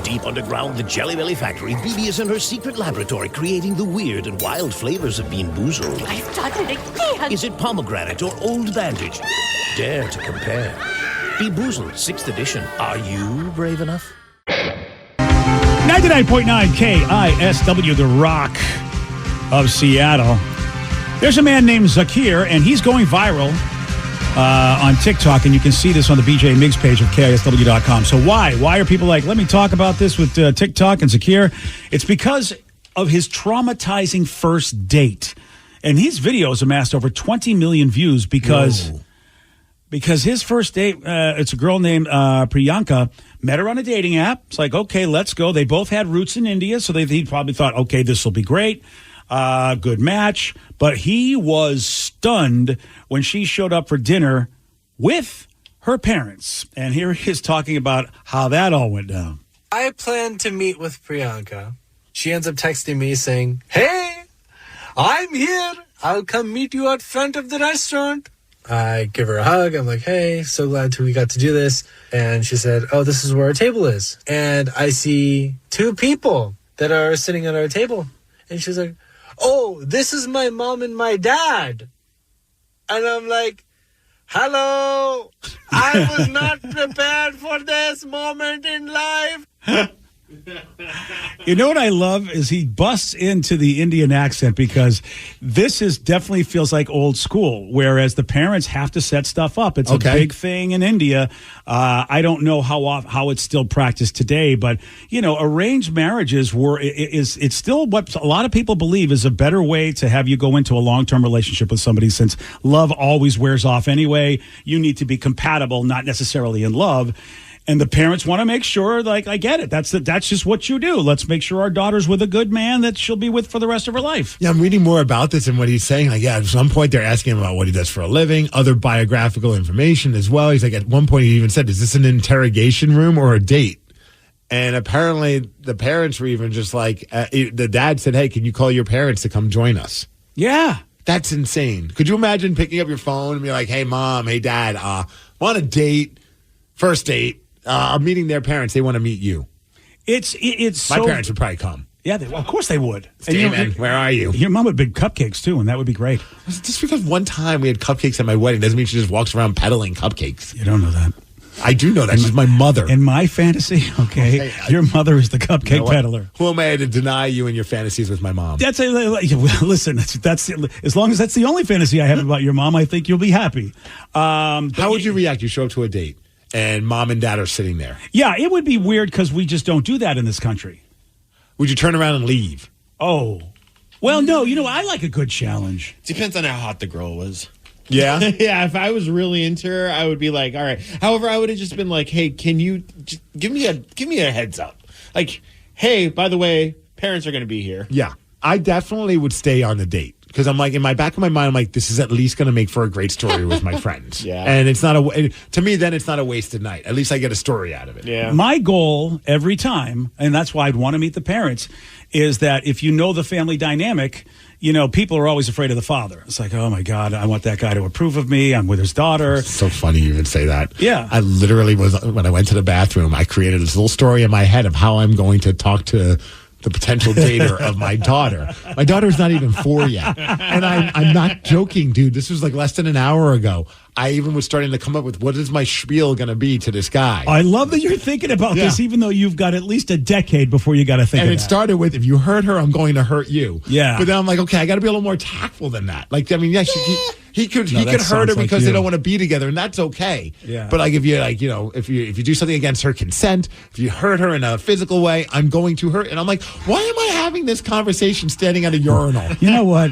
Deep underground, the Jelly Belly factory, Bibi is in her secret laboratory creating the weird and wild flavors of Bean Boozled. Is it pomegranate or Old Bandage? Dare to compare. Bean Boozled, 6th edition. Are you brave enough? 99.9 KISW, the Rock of Seattle. There's a man named Zakir, and he's going viral on TikTok, and you can see this on the BJ Migs page of KISW.com. So why? Why are people like, let me talk about this with TikTok and Zakir? It's because of his traumatizing first date. And his videos amassed over 20 million views because his first date, it's a girl named Priyanka, met her on a dating app. It's like, okay, let's go. They both had roots in India, so he probably thought, okay, this will be great. Good match. But he was stunned when she showed up for dinner with her parents. And here he is talking about how that all went down. I planned to meet with Priyanka. She ends up texting me saying, "Hey, I'm here. I'll come meet you out front of the restaurant." I give her a hug. I'm like, "Hey, so glad we got to do this." And she said, "Oh, this is where our table is." And I see two people that are sitting at our table. And she's like, "Oh, this is my mom and my dad." And I'm like, "Hello, I was not prepared for this moment in life." You know what I love is he busts into the Indian accent because this is definitely feels like old school, whereas the parents have to set stuff up. It's a big thing in India. I don't know how it's still practiced today, but arranged marriages it's still what a lot of people believe is a better way to have you go into a long-term relationship with somebody, since love always wears off anyway. You need to be compatible, not necessarily in love. And the parents want to make sure, like, I get it. That's just what you do. Let's make sure our daughter's with a good man that she'll be with for the rest of her life. Yeah, I'm reading more about this and what he's saying. Like, at some point they're asking him about what he does for a living, other biographical information as well. He's like, at one point he even said, "Is this an interrogation room or a date?" And apparently the parents were even just like, the dad said, "Hey, can you call your parents to come join us?" Yeah. That's insane. Could you imagine picking up your phone and be like, "Hey, mom, hey, dad, on a date, first date. I'm meeting their parents. They want to meet you." It's my parents would probably come. Yeah, of course they would. Steven, where are you? Your mom would bake cupcakes too, and that would be great. Just because one time we had cupcakes at my wedding doesn't mean she just walks around peddling cupcakes. You don't know that. I do know that. She's my mother. In my fantasy, okay, your mother is the cupcake peddler. Who am I to deny you and your fantasies with my mom? Listen. That's as long as that's the only fantasy I have about your mom, I think you'll be happy. How would you react? You show up to a date and mom and dad are sitting there. Yeah, it would be weird because we just don't do that in this country. Would you turn around and leave? Oh, well, no. I like a good challenge. Depends on how hot the girl was. Yeah? Yeah, if I was really into her, I would be like, all right. However, I would have just been like, hey, can you just give me a heads up? Like, hey, by the way, parents are going to be here. Yeah. I definitely would stay on the date. Because I'm like, in my back of my mind, I'm like, this is at least going to make for a great story with my friends. Yeah. And it's not to me, then it's not a wasted night. At least I get a story out of it. Yeah. My goal every time, and that's why I'd want to meet the parents, is that if you know the family dynamic, people are always afraid of the father. It's like, oh my God, I want that guy to approve of me. I'm with his daughter. It's so funny you even say that. Yeah. I literally when I went to the bathroom, I created this little story in my head of how I'm going to talk to the potential dater of my daughter. My daughter's not even 4 yet. And I'm not joking, dude. This was like less than an hour ago. I even was starting to come up with what is my spiel going to be to this guy. I love that you're thinking about this, even though you've got at least a decade before you got to think and of it that. started with, if you hurt her, I'm going to hurt you. Yeah. But then I'm like, okay, I got to be a little more tactful than that. Like, I mean, yeah, he could that hurt her sounds like because you. they don't want to be together, and that's okay. Yeah. But like, if you like, if you do something against her consent, if you hurt her in a physical way, I'm going to hurt. And I'm like, why am I having this conversation standing at a urinal? You know what?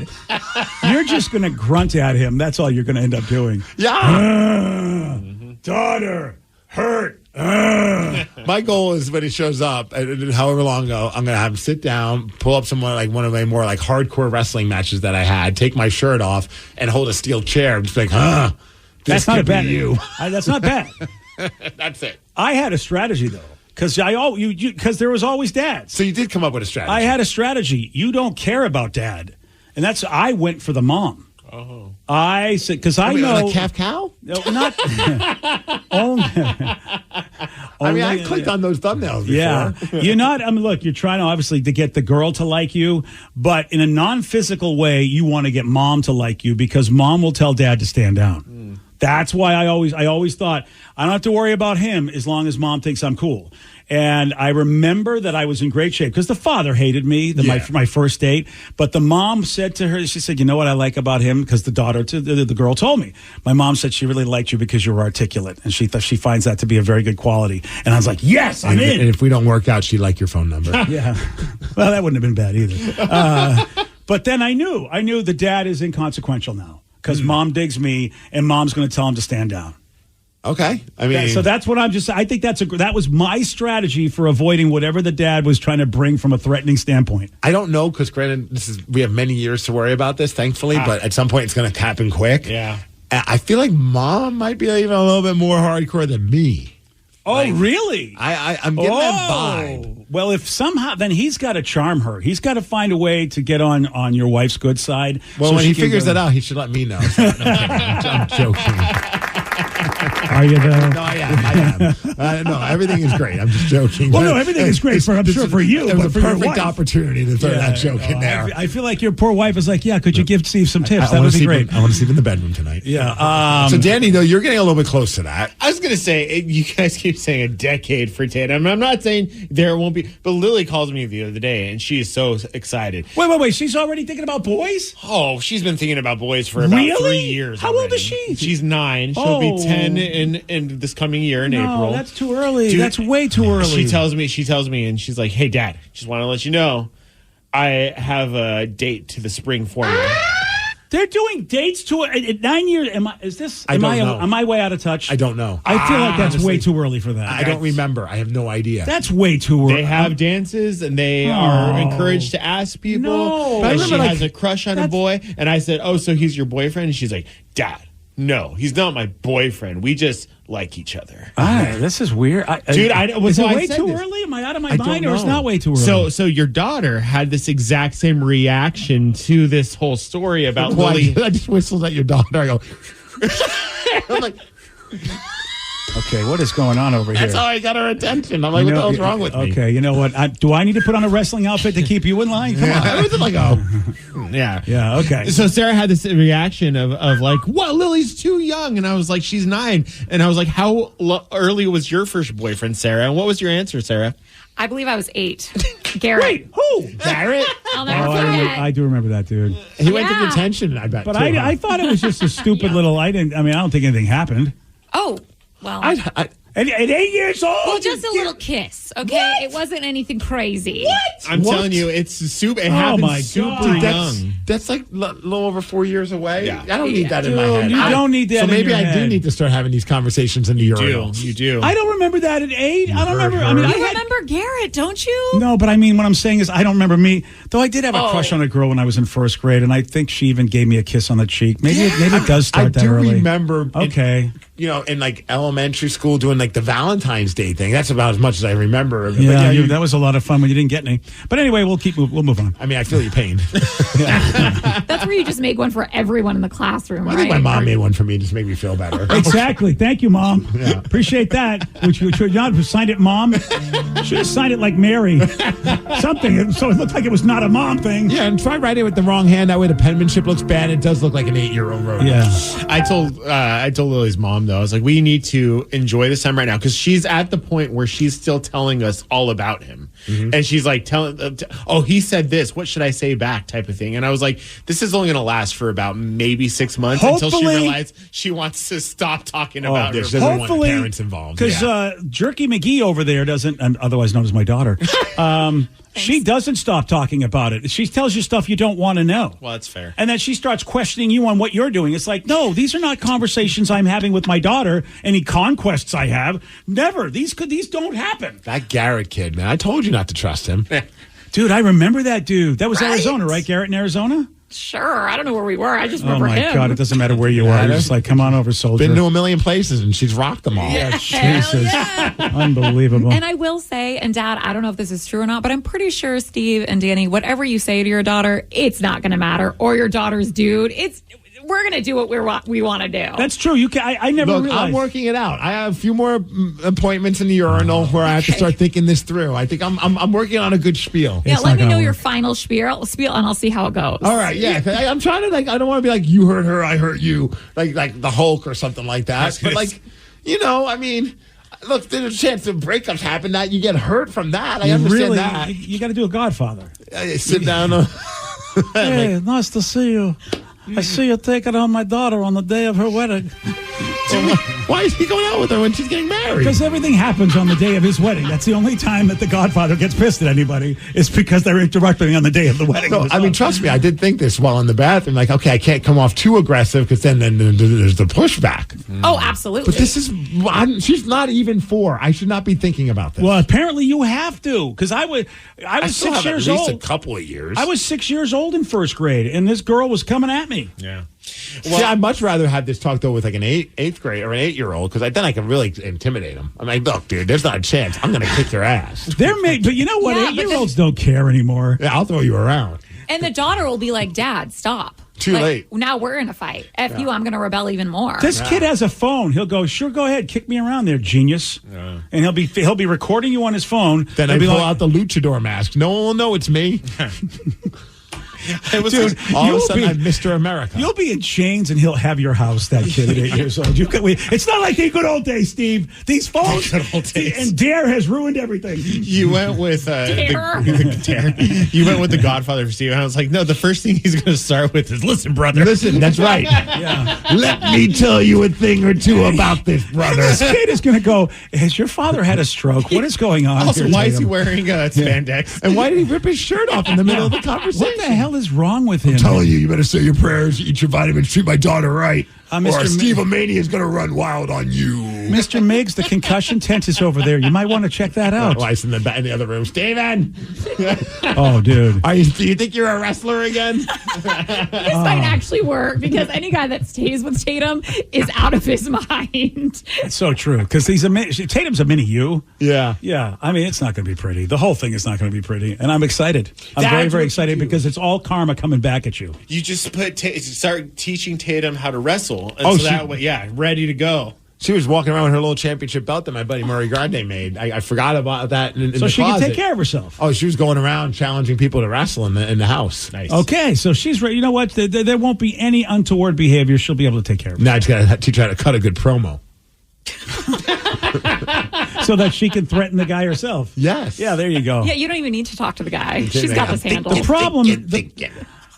You're just going to grunt at him. That's all you're going to end up doing. Yeah. Daughter, hurt. My goal is when he shows up, however long ago, I'm going to have him sit down, pull up someone like one of my more like hardcore wrestling matches that I had, take my shirt off, and hold a steel chair and just be like, That's not could bad. be you. That's not bad. That's it. I had a strategy though, because there was always dads. So you did come up with a strategy. I had a strategy. You don't care about dad, and I went for the mom. Oh. I said, because I know like calf cow. No, not only. I mean, I clicked on those thumbnails before. Yeah, you're not. I mean, look, you're trying to obviously to get the girl to like you, but in a non-physical way, you want to get mom to like you because mom will tell dad to stand down. That's why I always thought I don't have to worry about him as long as mom thinks I'm cool. And I remember that I was in great shape because the father hated me, my first date. But the mom said to her, she said, you know what I like about him? Because the girl told me. My mom said she really liked you because you were articulate. And she finds that to be a very good quality. And I was like, yes, I'm in. And if we don't work out, she'd like your phone number. Yeah. Well, that wouldn't have been bad either. But then I knew the dad is inconsequential now because mom digs me and mom's going to tell him to stand down. Okay. I mean, so that's what I think that was my strategy for avoiding whatever the dad was trying to bring from a threatening standpoint. I don't know because granted, we have many years to worry about this, thankfully, but at some point it's going to happen quick. Yeah. I feel like mom might be even a little bit more hardcore than me. Oh, really? I'm getting that vibe. Well, if somehow, then he's got to charm her. He's got to find a way to get on your wife's good side. Well, so when she he can figures go- that out, he should let me know. So, no, I'm joking. Are you though? No, I am. No, everything is great. I'm just joking. Well, no, everything is great for you. It was but a for your perfect wife. opportunity to throw that joke in there. I feel like your poor wife is like, yeah, could you give Steve some tips? That would be great. I want to sleep in the bedroom tonight. Yeah. So, Danny, though, you're getting a little bit close to that. I was going to say, you guys keep saying a decade for Tatum. I'm not saying there won't be, but Lily calls me the other day, and she is so excited. Wait. She's already thinking about boys? Oh, she's been thinking about boys for about 3 years. How old is she? She's 9. She'll be 10 in this coming year in April. That's too early. Dude, That's way too early. She tells me, and she's like, "Hey, Dad, just want to let you know, I have a date to the spring for you." They're doing dates to at 9 years. Am I way out of touch? I don't know. I feel like that's Honestly, way too early for that. I don't remember. I have no idea. That's way too early. They have dances, and they are encouraged to ask people. No. And But she has a crush on a boy, and I said, "Oh, so he's your boyfriend?" And she's like, "Dad, no, he's not my boyfriend. We just like each other." This is weird. Dude, is it I way said too this. early? Am I out of my I don't mind, or it's know. not way too early? So your daughter had this exact same reaction to this whole story about Lily. I just whistled at your daughter. I go, I'm like, okay, what is going on over here? that's how I got her attention. I'm like, what the hell's wrong with me? Okay, you know what? Do I need to put on a wrestling outfit to keep you in line? Come on. I was like, Yeah. Yeah, okay. So Sarah had this reaction of like, "What? Lily's too young," and I was like, "She's 9," and I was like, "How early was your first boyfriend, Sarah?" And what was your answer, Sarah? I believe I was 8. Garrett. Wait, who? Garrett. I'll never forget. I do remember that, dude. He went to Yeah. detention, I bet. But too, I thought it was just a stupid little. I don't think anything happened. Oh, well. At 8 years old. Well, just a little kiss, okay? What? It wasn't anything crazy. I'm What? telling you, it's super. It happens my super God. young. That's like a little over 4 years away. Yeah. I don't need that in my Dude, head. you don't need that So in maybe your I do head. need to start having these conversations in the urinal. You do. I don't remember that at 8. I don't remember. I mean, You I had. remember Garrett, don't you? No, but I mean, what I'm saying is, I don't remember me. Though I did have a crush on a girl when I was in first grade, and I think she even gave me a kiss on the cheek. Maybe it does start I that do early. remember. Okay. in like elementary school doing like the Valentine's Day thing. That's about as much as I remember. But Yeah, that was a lot of fun when you didn't get any. But anyway, we'll move on. I mean, I feel your pain. That's where you just make one for everyone in the classroom, I right? think my mom made one for me just to make me feel better. Exactly. Thank you, Mom. Appreciate that. Which not who signed it, Mom. Should have signed it like Mary. Something. So it looked like it was not a mom thing. Yeah, and try writing it with the wrong hand. That way the penmanship looks bad. It does look like an 8-year-old wrote. Yeah. I told Lily's mom, though, I was like, we need to enjoy this time right now, because she's at the point where she's still telling us all about him. Mm-hmm. And she's like, he said this, what should I say back, type of thing. And I was like, this is only going to last for about maybe 6 months until she realized she wants to stop talking about her. She doesn't want parents involved. Because Jerky McGee over there doesn't, and otherwise known as my daughter, she doesn't stop talking about it. She tells you stuff you don't want to know. Well, that's fair. And then she starts questioning you on what you're doing. It's like, no, these are not conversations I'm having with my daughter. Any conquests I have, never. These don't happen. That Garrett kid, man, I told you not to trust him. Dude, I remember that dude. That was Arizona, right? Garrett in Arizona? Sure. I don't know where we were. I just remember him. Oh, my God. It doesn't matter where you are. You're just like, come on over, soldier. Been to a million places, and she's rocked them all. Yeah, Jesus. Unbelievable. And I will say, and Dad, I don't know if this is true or not, but I'm pretty sure Steve and Danny, whatever you say to your daughter, it's not going to matter. Or your daughter's dude. We're going to do what we want to do. That's true. I never realized. I'm working it out. I have a few more appointments in the urinal where I have to start thinking this through. I think I'm working on a good spiel. Yeah, let me know your final spiel, and I'll see how it goes. All right, yeah. I'm trying to, I don't want to be like, you hurt her, I hurt you, like the Hulk or something like that. But I mean, look, there's a chance that breakups happen, that you get hurt from that. I understand that. You got to do a Godfather. Sit down. Hey, nice to see you. I see you taking on my daughter on the day of her wedding. Why is he going out with her when she's getting married? Because everything happens on the day of his wedding. That's the only time that the Godfather gets pissed at anybody, is because they're interrupting on the day of the wedding. No, I mean, trust me, I did think this while in the bathroom. Like, okay, I can't come off too aggressive because then there's the pushback. Oh, absolutely. But this is, she's not even 4. I should not be thinking about this. Well, apparently you have to, because I was still 6 have years at least old. a couple of years. I was 6 years old in first grade, and this girl was coming at me. Yeah. Well, see, I'd much rather have this talk, though, with like an eighth grade or an 8-year-old, because then I can really intimidate them. I'm like, look, dude, there's not a chance. I'm going to kick your ass. But you know what? Yeah, 8-year-olds don't care anymore. Yeah, I'll throw you around. And the daughter will be like, Dad, stop. Too late. Now we're in a fight. F you, I'm going to rebel even more. This kid has a phone. He'll go, sure, go ahead, kick me around there, genius. Yeah. And he'll be recording you on his phone. Then I pull out the luchador mask. No one will know it's me. Dude, all of a sudden, I'm Mr. America. You'll be in chains, and he'll have your house. That kid at 8 years old. It's not like the good old days, Steve. These phones, and Dare has ruined everything. You went with Dare. Dare. You went with the Godfather for Steve, and I was like, no. The first thing he's going to start with is, listen, brother. Listen, that's right. Yeah. Let me tell you a thing or two about this, brother. This kid is going to go, has your father had a stroke? What is going on? Also, here, why is he Tatum? wearing spandex? And why did he rip his shirt off in the middle of the conversation? What the hell is wrong with him? I'm telling you better say your prayers, eat your vitamins, treat my daughter right, or Mr. Steve Mania is going to run wild on you. Mr. Miggs, the concussion tent is over there. You might want to check that out. Wife's in the other room. Steven! Oh, dude. Do you think you're a wrestler again? This might actually work, because any guy that stays with Tatum is out of his mind. It's so true, because Tatum's a mini you. Yeah. Yeah. I mean, it's not going to be pretty. The whole thing is not going to be pretty. And I'm excited. I'm very, very excited, because it's all karma coming back at you. You just start teaching Tatum how to wrestle. And that way, ready to go. She was walking around with her little championship belt that my buddy Murray Gardner made. I forgot about that in the So she closet. can take care of herself. Oh, she was going around challenging people to wrestle in the house. Nice. Okay, so she's ready. You know what? There won't be any untoward behavior. She'll be able to take care of it. Now I just got to teach her how to cut a good promo. So that she can threaten the guy herself. Yes. Yeah, there you go. Yeah, you don't even need to talk to the guy. She's got this handled. The problem...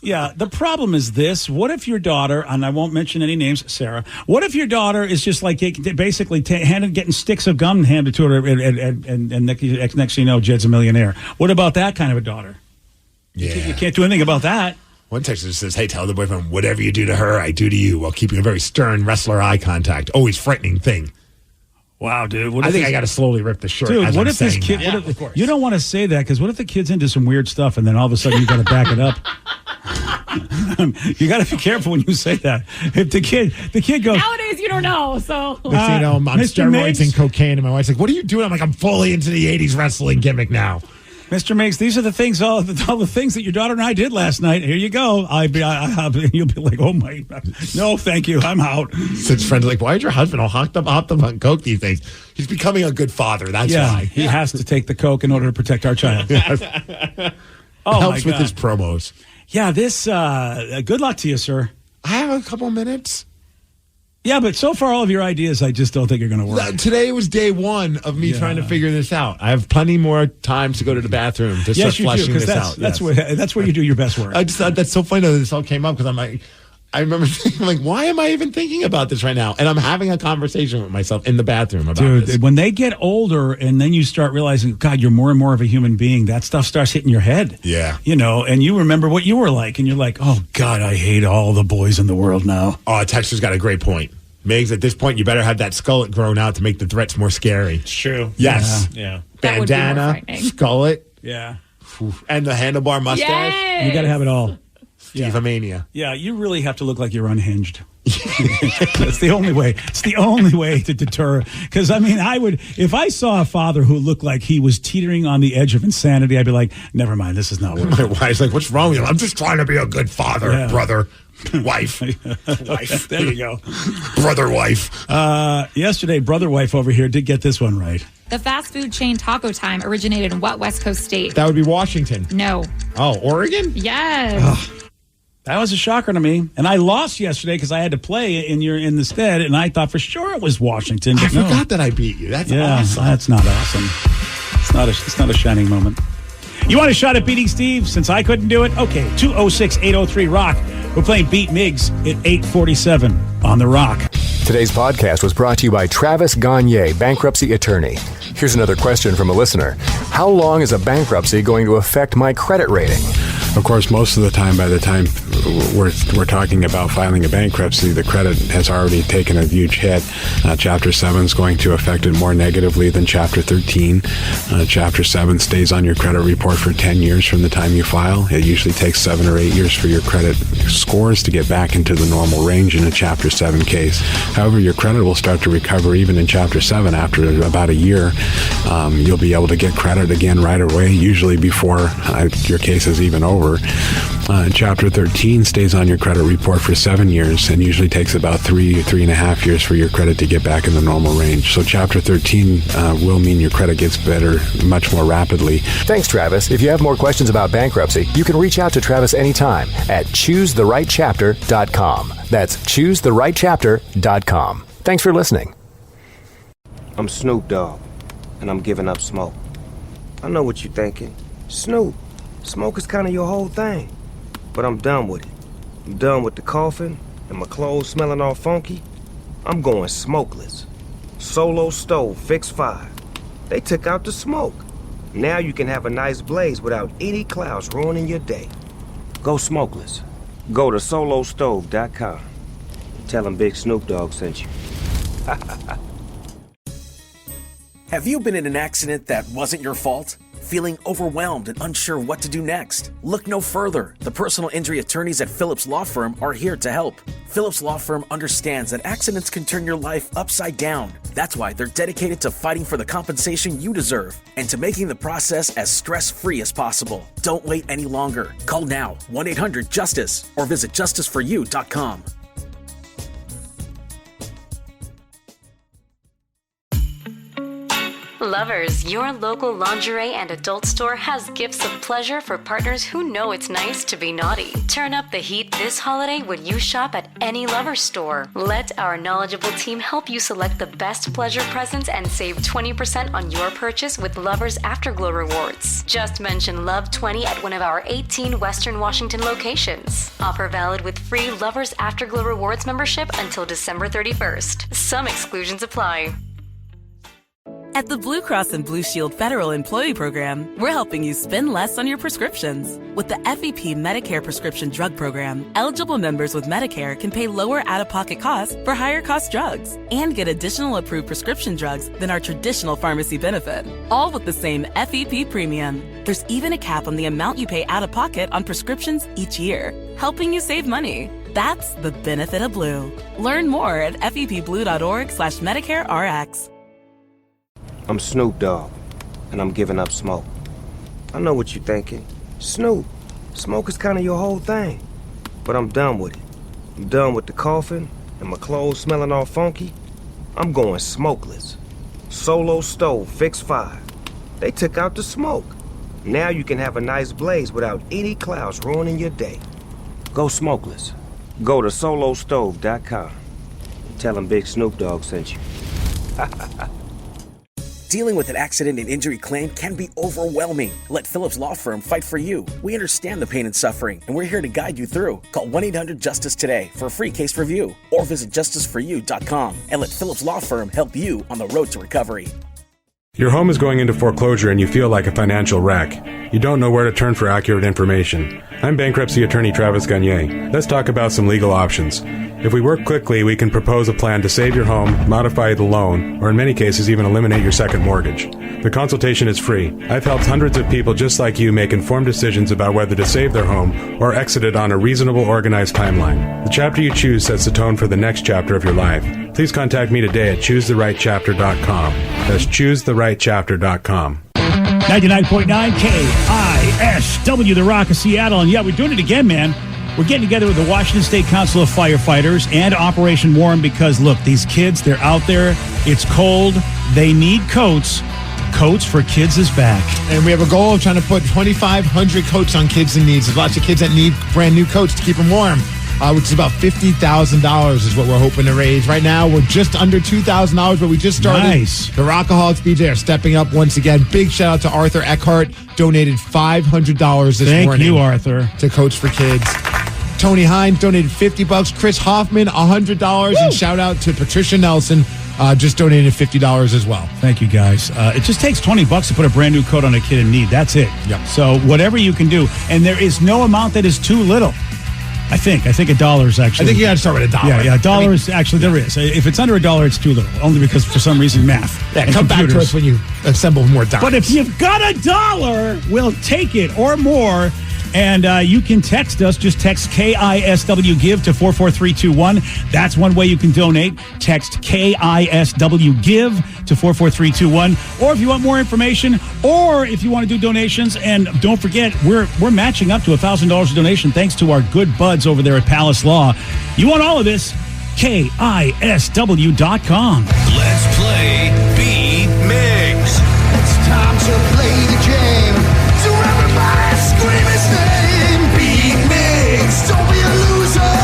the problem is this. What if your daughter, and I won't mention any names, Sarah, what if your daughter is just like basically getting sticks of gum handed to her, and next thing you know, Jed's a millionaire? What about that kind of a daughter? Yeah. You can't do anything about that. One texter says, hey, tell the boyfriend, whatever you do to her, I do to you, while keeping a very stern wrestler eye contact. Always frightening thing. Wow, dude. I think I got to slowly rip the shirt. Dude, what if this saying kid... that. What if, you don't want to say that, because what if the kid's into some weird stuff, and then all of a sudden you got to back it up? You got to be careful when you say that. If the kid goes... Nowadays, you don't know. So Next thing you know, I'm on Mr. steroids Migs? and cocaine, and my wife's like, "What are you doing?" I'm like, "I'm fully into the '80s wrestling gimmick now." Mr. Migs, these are the things, all the things that your daughter and I did last night. Here you go. You'll be like, oh my, no, thank you, I'm out. Since friends are like, "Why is your husband all hopped up on coke these days?" He's becoming a good father. That's why he has to take the coke in order to protect our child. Oh, helps my with God. his promos. Yeah, this. Good luck to you, sir. I have a couple minutes. Yeah, but so far, all of your ideas, I just don't think are going to work. Today was day one of me trying to figure this out. I have plenty more times to go to the bathroom to start fleshing this out. That's where you do your best work. I just thought that's so funny that this all came up because I'm like, I remember thinking, like, why am I even thinking about this right now? And I'm having a conversation with myself in the bathroom about this. When they get older and then you start realizing, God, you're more and more of a human being, that stuff starts hitting your head. Yeah. You know, and you remember what you were like, and you're like, oh, God, I hate all the boys in the world now. Oh, Texter's got a great point. Migs, at this point, you better have that skullet grown out to make the threats more scary. It's true. Yes. Yeah. That would be more Bandana, frightening. skullet, Yeah. and the handlebar mustache. Yes! You got to have it all. Steve-a-mania. Yeah, you really have to look like you're unhinged. That's the only way. It's the only way to deter. Because, I mean, if I saw a father who looked like he was teetering on the edge of insanity, I'd be like, never mind, this is not working. My wife's like, what's wrong with you? I'm just trying to be a good father, Yeah. brother, wife. Wife. There you go. Brother, wife. Yesterday, brother wife over here did get this one right. the fast food chain Taco Time originated in what West Coast state? That would be Washington. No. Oh, Oregon? Yes. That was a shocker to me. And I lost yesterday because I had to play in the stead, and I thought for sure it was Washington. I But no. forgot that I beat you. That's Yeah, awesome. that's not awesome. It's not a shining moment. You want a shot at beating Steve since I couldn't do it? Okay, 206-803-ROCK. We're playing Beat Migs at 8:47 on The Rock. Today's podcast was brought to you by Travis Gagne, bankruptcy attorney. Here's another question from a listener. How long is a bankruptcy going to affect my credit rating? Of course, most of the time, by the time we're talking about filing a bankruptcy, the credit has already taken a huge hit. Chapter 7 is going to affect it more negatively than Chapter 13. Chapter 7 stays on your credit report for 10 years from the time you file. It usually takes 7 or 8 years for your credit scores to get back into the normal range in a Chapter 7 case. However, your credit will start to recover even in Chapter 7 after about a year. You'll be able to get credit again right away, usually before your case is even over. Chapter 13 stays on your credit report for 7 years and usually takes about 3.5 years for your credit to get back in the normal range. So Chapter 13 will mean your credit gets better much more rapidly. Thanks, Travis. If you have more questions about bankruptcy, you can reach out to Travis anytime at choosetherightchapter.com. That's choosetherightchapter.com. Thanks for listening. I'm Snoop Dogg, and I'm giving up smoke. I know what you're thinking. Snoop, smoke is kind of your whole thing. But I'm done with it. I'm done with the coughing and my clothes smelling all funky. I'm going smokeless. Solo stove, fix 5. They took out the smoke. Now you can have a nice blaze without any clouds ruining your day. Go smokeless. Go to solostove.com. Tell them Big Snoop Dogg sent you. Have you been in an accident that wasn't your fault? Feeling overwhelmed and unsure what to do next? Look no further. The personal injury attorneys at Phillips Law Firm are here to help. Phillips Law Firm understands that accidents can turn your life upside down. That's why they're dedicated to fighting for the compensation you deserve and to making the process as stress-free as possible. Don't wait any longer. Call now, 1-800-JUSTICE, or visit justiceforyou.com. Lovers, your local lingerie and adult store has gifts of pleasure for partners who know it's nice to be naughty. Turn up the heat this holiday when you shop at any Lovers store. Let our knowledgeable team help you select the best pleasure presents and save 20% on your purchase with Lovers Afterglow rewards. Just mention Love 20 at one of our 18 Western Washington locations. Offer valid with free Lovers Afterglow rewards membership until December 31st. Some exclusions apply. At the Blue Cross and Blue Shield Federal Employee Program, we're helping you spend less on your prescriptions. With the FEP Medicare Prescription Drug Program, eligible members with Medicare can pay lower out-of-pocket costs for higher-cost drugs and get additional approved prescription drugs than our traditional pharmacy benefit, all with the same FEP premium. There's even a cap on the amount you pay out-of-pocket on prescriptions each year, helping you save money. That's the benefit of Blue. Learn more at fepblue.org/MedicareRx. I'm Snoop Dogg, and I'm giving up smoke. I know what you're thinking. Snoop, smoke is kind of your whole thing. But I'm done with it. I'm done with the coughing and my clothes smelling all funky. I'm going smokeless. Solo stove, fix 5. They took out the smoke. Now you can have a nice blaze without any clouds ruining your day. Go smokeless. Go to solostove.com. Tell them Big Snoop Dogg sent you. Dealing with an accident and injury claim can be overwhelming. Let Phillips Law Firm fight for you. We understand the pain and suffering, and we're here to guide you through. Call 1-800-JUSTICE today for a free case review, or visit justiceforyou.com and let Phillips Law Firm help you on the road to recovery. Your home is going into foreclosure and you feel like a financial wreck. You don't know where to turn for accurate information. I'm bankruptcy attorney Travis Gagne. Let's talk about some legal options. If we work quickly, we can propose a plan to save your home, modify the loan, or in many cases even eliminate your second mortgage. The consultation is free. I've helped hundreds of people just like you make informed decisions about whether to save their home or exit it on a reasonable, organized timeline. The chapter you choose sets the tone for the next chapter of your life. Please contact me today at choosetherightchapter.com. That's choosetherightchapter.com. 99.9 KISW, The Rock of Seattle. And yeah, we're doing it again, man. We're getting together with the Washington State Council of Firefighters and Operation Warm because, look, these kids, they're out there. It's cold. They need coats. Coats for Kids is back. And we have a goal of trying to put 2,500 coats on kids in need. There's lots of kids that need brand new coats to keep them warm, which is about $50,000 is what we're hoping to raise. Right now, we're just under $2,000, but we just started. Nice. The Rockaholics, BJ, are stepping up once again. Big shout out to Arthur Eckhart. Donated $500 this morning. Thank you, Arthur. To Coats for Kids. Tony Hines donated $50. Chris Hoffman, $100. And shout out to Patricia Nelson, just donated $50 as well. Thank you, guys. It just takes $20 to put a brand new coat on a kid in need. That's it. Yep. So whatever you can do. And there is no amount that is too little. I think $1 actually. I think you got to start with $1. Yeah, $1 actually there is. If it's under $1, it's too little. Only because for some reason math. Yeah, come back to us when you assemble more dollars. But if you've got $1, we'll take it or more. And you can text us. Just text KISW GIVE to 44321. That's one way you can donate. Text KISW GIVE to 44321. Or if you want more information, or if you want to do donations, and don't forget, we're matching up to $1,000 donation thanks to our good buds over there at Palace Law. You want all of this? KISW.com. Let's play B Migs. It's time to play the game. So everybody scream his name. B Migs, don't be a loser.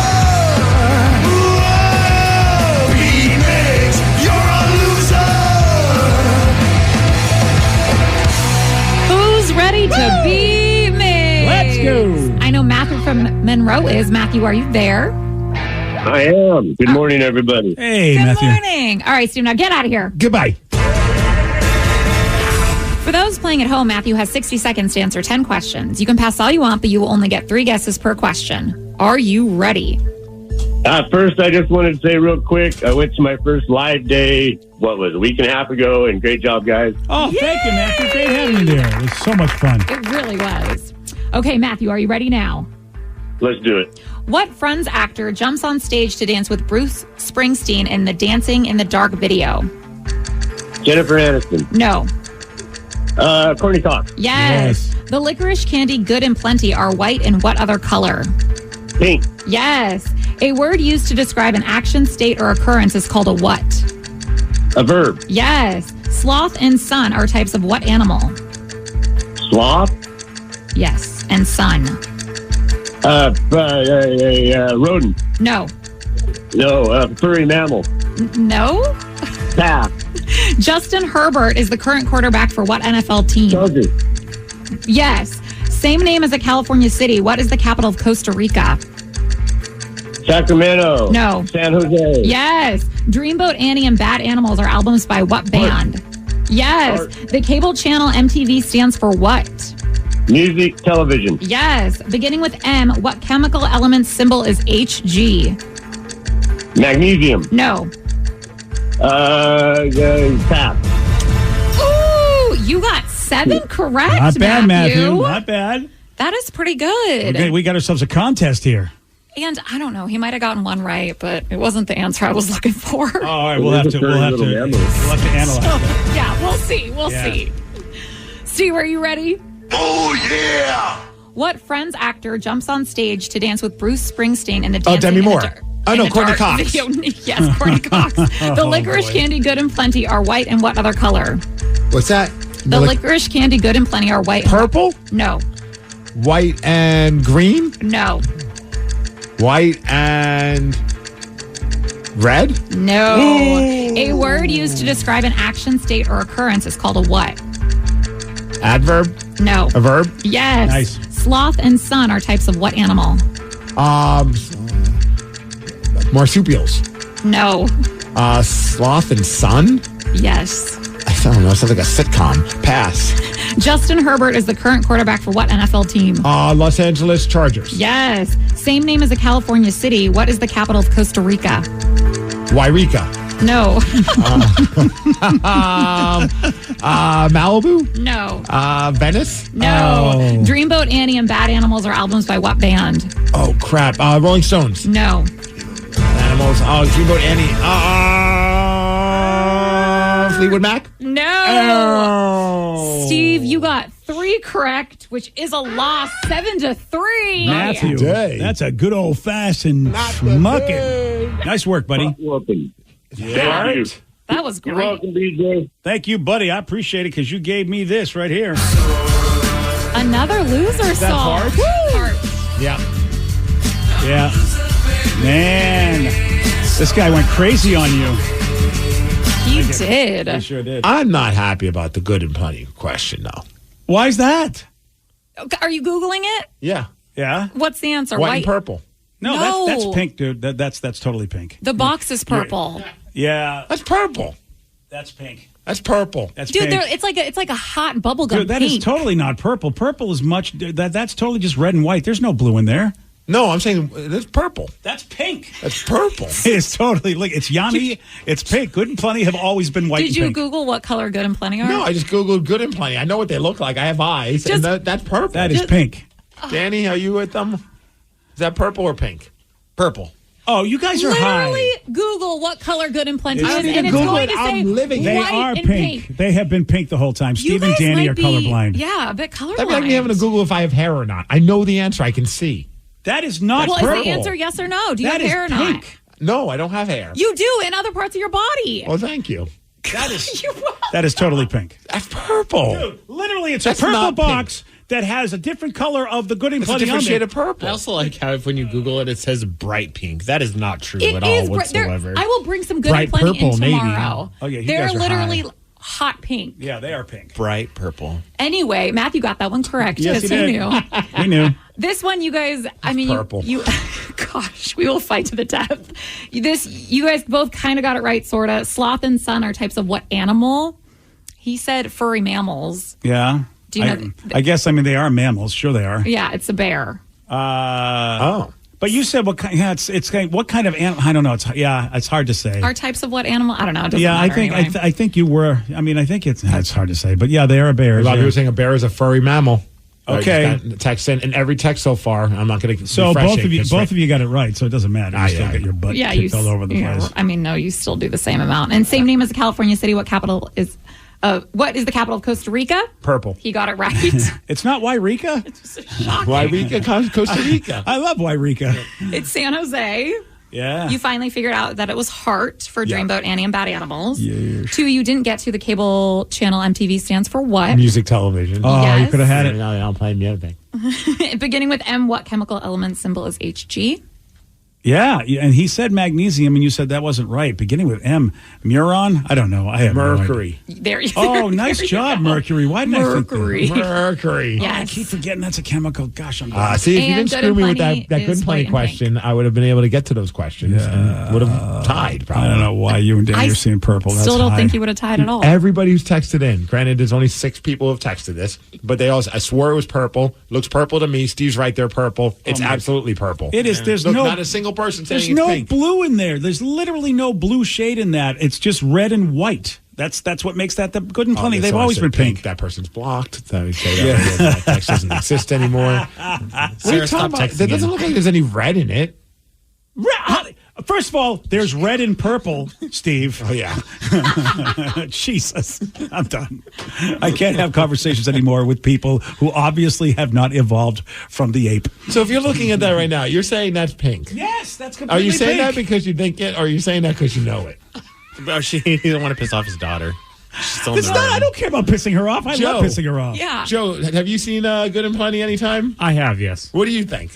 Whoa, B Migs, you're a loser. Who's ready to be me? Let's go. I know Matthew from Monroe is. Matthew, are you there? I am. Good morning, everybody. Hey, Good Matthew. morning. All right, Steve, now get out of here. Goodbye. For those playing at home, Matthew has 60 seconds to answer 10 questions. You can pass all you want, but you will only get 3 guesses per question. Are you ready? First, I just wanted to say real quick, I went to my first live day, a week and a half ago, and great job, guys. Oh, thank you, Matthew. Great having you there. It was so much fun. It really was. Okay, Matthew, are you ready now? Let's do it. What Friends actor jumps on stage to dance with Bruce Springsteen in the Dancing in the Dark video? Jennifer Aniston. No. Courtney Cox. Yes. The licorice candy Good and Plenty are white in what other color? Pink. Yes. A word used to describe an action, state, or occurrence is called a what? A verb. Yes. Sloth and sun are types of what animal? Sloth. Yes. And sun. Rodent. No. No. Furry mammal. No. Pass. Justin Herbert is the current quarterback for what NFL team? Chargers. Yes. Same name as a California city. What is the capital of Costa Rica? Sacramento. No. San Jose. Yes. Dreamboat Annie and Bad Animals are albums by what band? Yes. The cable channel MTV stands for what? Music, television. Yes. Beginning with M, what chemical element symbol is Hg? Magnesium. No. Pass. Ooh, you got 7 correct, Not bad, Matthew. Not bad. That is pretty good. Okay, we got ourselves a contest here. And I don't know, he might have gotten one right, but it wasn't the answer I was looking for. Oh, all right, we'll have to analyze that. Yeah, we'll see. We'll see. Steve, are you ready? Oh, yeah! What Friends actor jumps on stage to dance with Bruce Springsteen in the Dancing Demi in the Moore. Dark- Oh, in no, the Courtney Dark Cox. video? Yes, Courtney Cox. The licorice candy good and plenty are white and what other color? What's that? The licorice candy good and plenty are white. Purple? No. White and green? No. White and red? No. A word used to describe an action, state, or occurrence is called a what? Adverb? No. A verb? Yes. Nice. Sloth and sun are types of what animal? Marsupials. No. Sloth and sun? Yes. I don't know. It sounds like a sitcom. Pass. Justin Herbert is the current quarterback for what NFL team? Los Angeles Chargers. Yes. Same name as a California city. What is the capital of Costa Rica? Wairika. No. Malibu? No. Venice? No. Oh. Dreamboat Annie and Bad Animals are albums by what band? Oh, crap. Rolling Stones. No. Animals. Dreamboat Annie. Fleetwood Mac? No. Oh. Steve, you got 3 correct, which is a loss, 7-3. Matthew, that's a good old-fashioned schmucking. Nice work, buddy. Yeah. That was great. You're welcome, BJ. Thank you, buddy. I appreciate it because you gave me this right here. Another loser Is that song. Parts? Parts. Yeah. Yeah. Man, this guy went crazy on you. He did. He sure did. I'm not happy about the good and plenty question, though. Why is that? Are you Googling it? Yeah. Yeah? What's the answer? White and purple. No, that's pink, dude. That's totally pink. The box is purple. Yeah. That's purple. That's pink. That's purple. That's Dude, pink. it's like a hot bubblegum Dude, that pink. is totally not purple. Purple is much. That's totally just red and white. There's no blue in there. No, I'm saying it's purple. That's pink. That's purple. It's totally look. It's yummy. It's pink. Good and plenty have always been white. Did and you pink. Google what color good and plenty are? No, I just Googled good and plenty. I know what they look like. I have eyes. And that's purple. That is pink. Danny, are you with them? Is that purple or pink? Purple. Oh, you guys are Literally high. Google what color good and plenty It's- is, I didn't and it's Google going it. to say I'm living They white are and pink. They have been pink the whole time. You Steve and guys Danny might are be- colorblind. Yeah, a bit colorblind. That'd be like me having to Google if I have hair or not. I know the answer. I can see. That is not Well, purple. is the answer yes or no? Do you That have is hair or pink. No, I don't have hair. not? You do in other parts of your body. Well, thank you. That is that is totally pink. That's purple. Dude, literally, it's That's a purple not pink. box that has a different color of the good and It's a plenty different on shade there. of purple. I also like how if when you Google it, it says bright pink. That is not true It at is all bri- there- whatsoever. I will bring some good Bright and plenty in purple, maybe. tomorrow. Oh, yeah, you They're guys are literally high. hot pink. Yeah, they are pink. Bright purple. Anyway, Matthew got that one correct. Yes, he because did. knew. We knew. This one, you guys, I mean, purple. you gosh, we will fight to the death. You guys both kind of got it right, sort of. Sloth and sun are types of what animal? He said furry mammals. Yeah. Do you know? I guess, I mean, they are mammals. Sure they are. Yeah, it's a bear. But you said what kind? Yeah, it's kind. What kind of animal? I don't know. It's hard to say. Are types of what animal? I don't know. It doesn't Yeah, I matter think anyway. I think you were. I mean, I think it's hard to say, but yeah, they are bears. A lot of yeah. people saying a bear is a furry mammal. Okay. Text in, and every text so far, I'm not going to. So both of you got it right. So it doesn't matter. You Ah, still yeah. get your butt yeah, kicked all over the place. I mean, no, you still do the same amount. And same name as a California city. What capital is? What is the capital of Costa Rica? Purple. He got it right. It's not Wairika. Wairika, Costa Rica. I love Wairika. It's San Jose. Yeah. You finally figured out that it was Heart for Yeah. Dreamboat Annie and Bad Animals. Yeah. 2, you didn't get to the cable channel MTV stands for what? Music television. Oh, you Yes. could have had it. No, I'm playing music. Beginning with M, what chemical element symbol is Hg? Yeah, and he said magnesium, and you said that wasn't right. Beginning with M, Muron. I don't know. I have Mercury. There you Oh, nice job, Mercury. Why didn't Mercury. I think that? Mercury. Oh, I Yes. keep forgetting that's a chemical. Gosh, I'm See, if you And didn't good screw and me with plenty that is good and white plenty and question, I would have been able to get to those questions and would have tied, probably. I don't know why you and Danny I are seeing purple. That's Still don't high. think you would have tied at all. Everybody who's texted in, granted, there's only 6 people who have texted this, but they all, I swore it was purple. Looks purple to me. Steve's right there, purple. It's absolutely purple. It is. There's Look, no. not a single person saying There's it's no pink. blue in there. There's literally no blue shade in that. It's just red and white. That's what makes that the good and plenty. Oh, They've so I always said been pink. That person's blocked. So we say that text doesn't exist anymore. What are you Sarah, talking stop about? texting That doesn't in. look like there's any red in it. First of all, there's red and purple, Steve. Oh, yeah. Jesus. I'm done. I can't have conversations anymore with people who obviously have not evolved from the ape. So if you're looking at that right now, you're saying that's pink. Yes, that's Are completely you saying pink. that because you think it, or are you saying that because you know it? Bro, he doesn't want to piss off his daughter. It's not, I don't care about pissing her off. I love pissing her off. Yeah. Joe, have you seen Good and Plenty anytime? I have, yes. What do you think?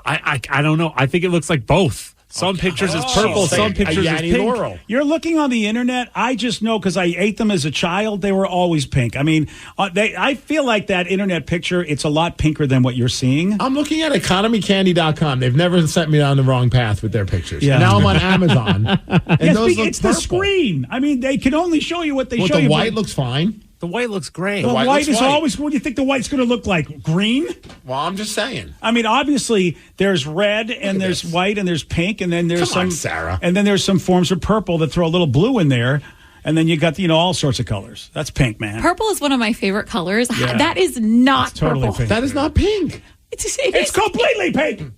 I don't know. I think it looks like both. Some pictures is purple, some pictures is pink. Laurel. You're looking on the internet. I just know because I ate them as a child. They were always pink. I mean, I feel like that internet picture, it's a lot pinker than what you're seeing. I'm looking at economycandy.com. They've never sent me down the wrong path with their pictures. Yeah. Now I'm on Amazon. And Yes, those look it's the purple. screen. I mean, they can only show you what they show The you. white looks fine. The white looks great. The white looks is white. always, what do you think the white's going to look like? Green? Well, I'm just saying. I mean, obviously, there's red and there's white and there's pink and then there's Come on, some Sarah. and then there's some forms of purple that throw a little blue in there, and then you got all sorts of colors. That's pink, man. Purple is one of my favorite colors. Yeah. That is not It's totally purple. pink. That is not pink. It's completely pink.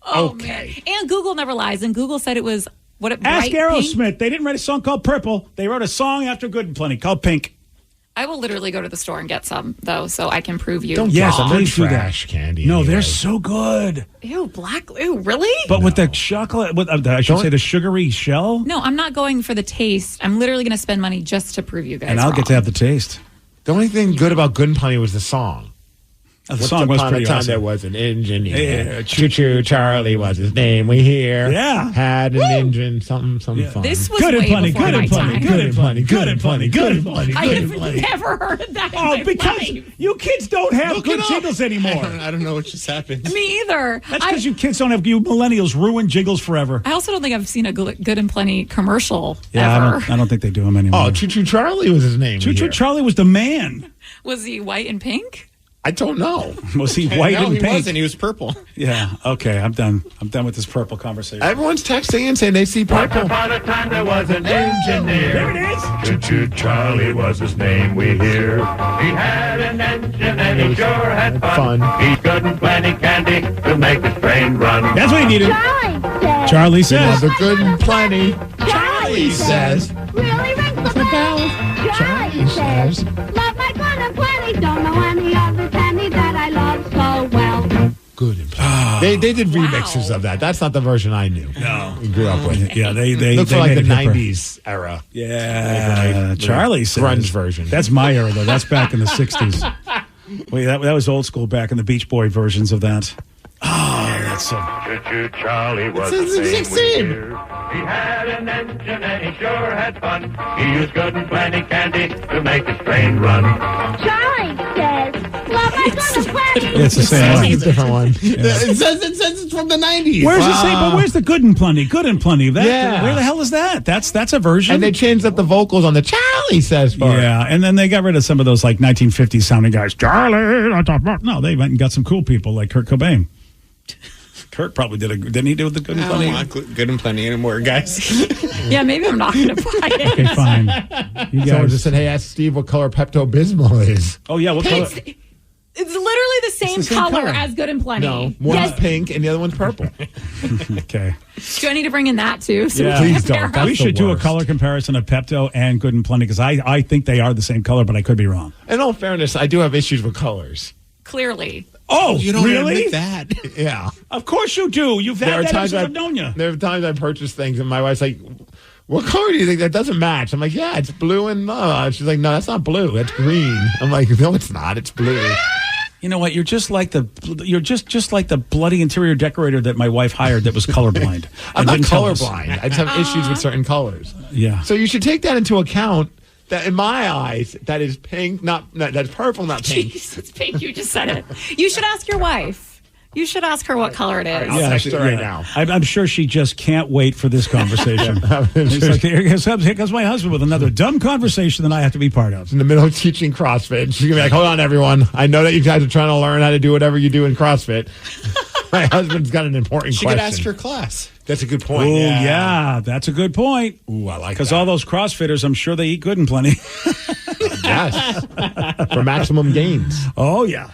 Oh, Okay. man. And Google never lies. And Google said it was Ask bright Aerosmith. pink. They didn't write a song called Purple. They wrote a song after Good and Plenty called Pink. I will literally go to the store and get some though, so I can prove you. Don't Yes, get them. They're please do that. trash candy. No, anyway. they're so good. Ew, black. Ew, really? But with the chocolate, I should say the sugary shell. No, I'm not going for the taste. I'm literally going to spend money just to prove you guys And I'll get to wrong. have the taste. The only thing good about Good and Plenty was the song. The song was pretty time awesome. there was an engineer. Yeah. Choo-choo Charlie was his name. We hear. Yeah. Had an engine, something fun. This was Good and way Plenty, before good my and plenty, time. good and plenty, good and plenty, good and plenty, I good have and plenty. never heard that in Oh, my because life. you kids don't have good jingles anymore. I don't know what just happened. Me either. That's because you kids don't have, you millennials ruin jingles forever. I also don't think I've seen a Good and Plenty commercial Yeah, ever. I don't think they do them anymore. Oh, Choo-choo Charlie was his name. Choo we Choo hear. Charlie was the man. Was he white and pink? I don't know. Was he white no, and he pink? wasn't. He was purple. Yeah. Okay. I'm done. I'm done with this purple conversation. Everyone's texting and saying they see purple. Upon a time there was an engineer. There it is. Choo-choo Charlie was his name, we hear. He had an engine and he sure had fun. He's good and plenty candy to make his train run. That's what he needed. Charlie says. The Good and Plenty. Charlie says. Really rings the bell. Charlie says, love my Good and Plenty. Don't know any other candy that I love so well. Good and Plenty. They did remixes of that. That's not the version I knew. No. We grew up with. Yeah, they Looks they like the made it hipper. 90s era. Yeah, Charlie says. Grunge version. That's my era, though. That's back in the 60s. Wait, that was old school back in the Beach Boy versions of that. Oh, that's so... Choo-choo Charlie was It's his name, 16. we hear. He had an engine and he sure had fun. He used good and plenty candy to make his train run. Charlie says, love my Good and Plenty. It's the same one. It's a different one. It says it's from the 90s. Where's the same? But where's the Good and Plenty? Good and Plenty. That, Yeah. Where the hell is that? That's a version. And they changed up the vocals on the Charlie says part. Yeah, and then they got rid of some of those like 1950s sounding guys. Charlie, no, they went and got some cool people like Kurt Cobain. Kurt probably didn't he do the Good and I Plenty? don't want Good and Plenty anymore, guys. Yeah, maybe I'm not going to buy it. Okay, fine. You Someone guys. just said, hey, ask Steve what color Pepto-Bismol is. Oh yeah, what color? It's literally the same, the same color, color. as Good and Plenty. No, one's Yes. pink and the other one's purple. Okay. Do I need to bring in that too? So Yeah. we Please can don't. compare That's We them? should the do a worst. color comparison of Pepto and Good and Plenty because I think they are the same color, but I could be wrong. In all fairness, I do have issues with colors. Clearly. Oh, You don't really? admit that. Yeah. Of course you do. You've There had are that times since I've known you. There are times I purchase things and my wife's like, what color do you think that doesn't match? I'm like, yeah, it's blue and she's like, no, that's not blue. That's green. I'm like, no, it's not. It's blue. You know what? You're just like the bloody interior decorator that my wife hired that was colorblind. I'm and not didn't tell us. colorblind. I just have issues with certain colors. Yeah. So you should take that into account. That in my eyes, that is pink, not that's purple, not pink. Jeez, it's pink. You just said it. You should ask your wife. You should ask her what color it is. I'll text her right now. I'm sure she just can't wait for this conversation. It's like, here comes my husband with another dumb conversation that I have to be part of. In the middle of teaching CrossFit, she's gonna be like, "Hold on, everyone. I know that you guys are trying to learn how to do whatever you do in CrossFit. My husband's got an important She question." could ask her class. That's a good point. Oh, yeah, that's a good point. Ooh, I like Because that. all those CrossFitters, I'm sure they eat good and plenty. Yes, for maximum gains. Oh, yeah.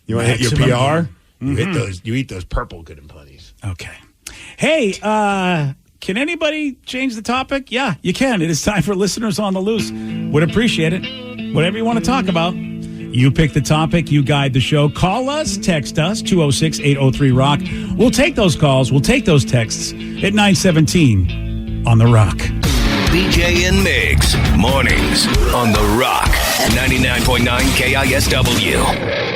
You want to hit your Maximum PR? gain. You hit those. You eat those purple good and plenties. Okay. Hey, can anybody change the topic? Yeah, you can. It is time for Listeners on the Loose. Would appreciate it. Whatever you want to talk about. You pick the topic. You guide the show. Call us. Text us. 206-803-ROCK. We'll take those calls. We'll take those texts at 917 on The Rock. BJ and Migs, mornings on The Rock, 99.9 KISW.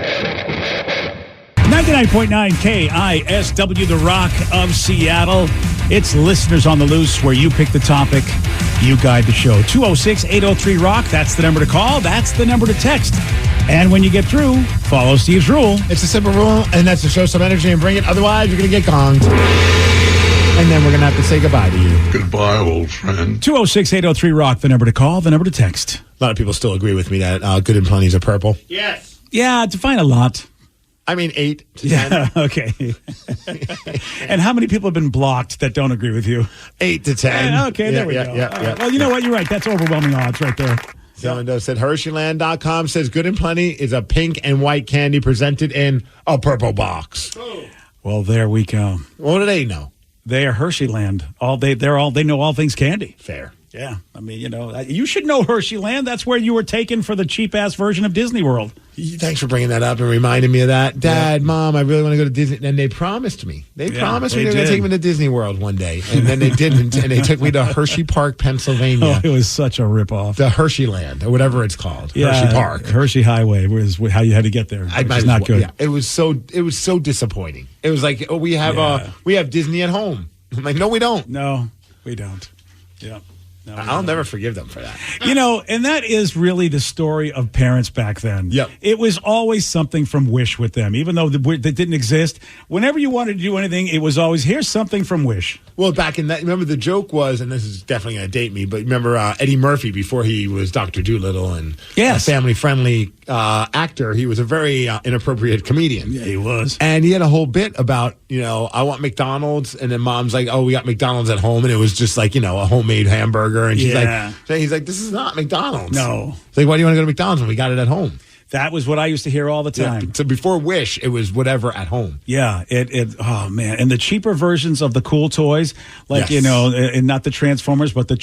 99.9 KISW, The Rock of Seattle. It's Listeners on the Loose, where you pick the topic, you guide the show. 206-803-ROCK. That's the number to call. That's the number to text. And when you get through, follow Steve's rule. It's a simple rule, and that's to show some energy and bring it. Otherwise, you're going to get gonged. And then we're going to have to say goodbye to you. Goodbye, old friend. 206-803-ROCK, the number to call, the number to text. A lot of people still agree with me that Good and Plenty's a purple. Yes. Yeah, define a lot. I mean, 8 to 10. Yeah, okay. And how many people have been blocked that don't agree with you? 8 to 10. Okay, there we go. Well, you know what? You're right. That's overwhelming odds right there. Someone said Hersheyland.com says Good and Plenty is a pink and white candy presented in a purple box. Well, there we go. What do they know? They are Hersheyland. They know all things candy. Fair. Yeah. I mean, you should know Hersheyland. That's where you were taken for the cheap ass version of Disney World. Thanks for bringing that up and reminding me of that. Dad, Mom, I really want to go to Disney. And they promised me. They promised me they were going to take me to Disney World one day. And then they didn't. And they took me to Hershey Park, Pennsylvania. Oh, it was such a ripoff. The Hersheyland, or whatever it's called. Yeah, Hershey Park. Hershey Highway was how you had to get there. It's not good. Yeah, it was so disappointing. It was like, we have Disney at home. I'm like, no, we don't. No, we don't. Yeah. No, I'll never forgive them for that. And that is really the story of parents back then. Yep. It was always something from Wish with them, even though that didn't exist. Whenever you wanted to do anything, it was always, here's something from Wish. Well, back in that, remember the joke was, and this is definitely going to date me, but remember Eddie Murphy before he was Dr. Dolittle and a family-friendly actor, he was a very inappropriate comedian. Yeah, he was. And he had a whole bit about, I want McDonald's, and then Mom's like, oh, we got McDonald's at home, and it was just like, a homemade hamburger, and she's he's like, this is not McDonald's. No. It's like, why do you want to go to McDonald's when we got it at home? That was what I used to hear all the time. Yeah. So before Wish, it was whatever at home. Yeah, oh man, and the cheaper versions of the cool toys, like and not the Transformers, but the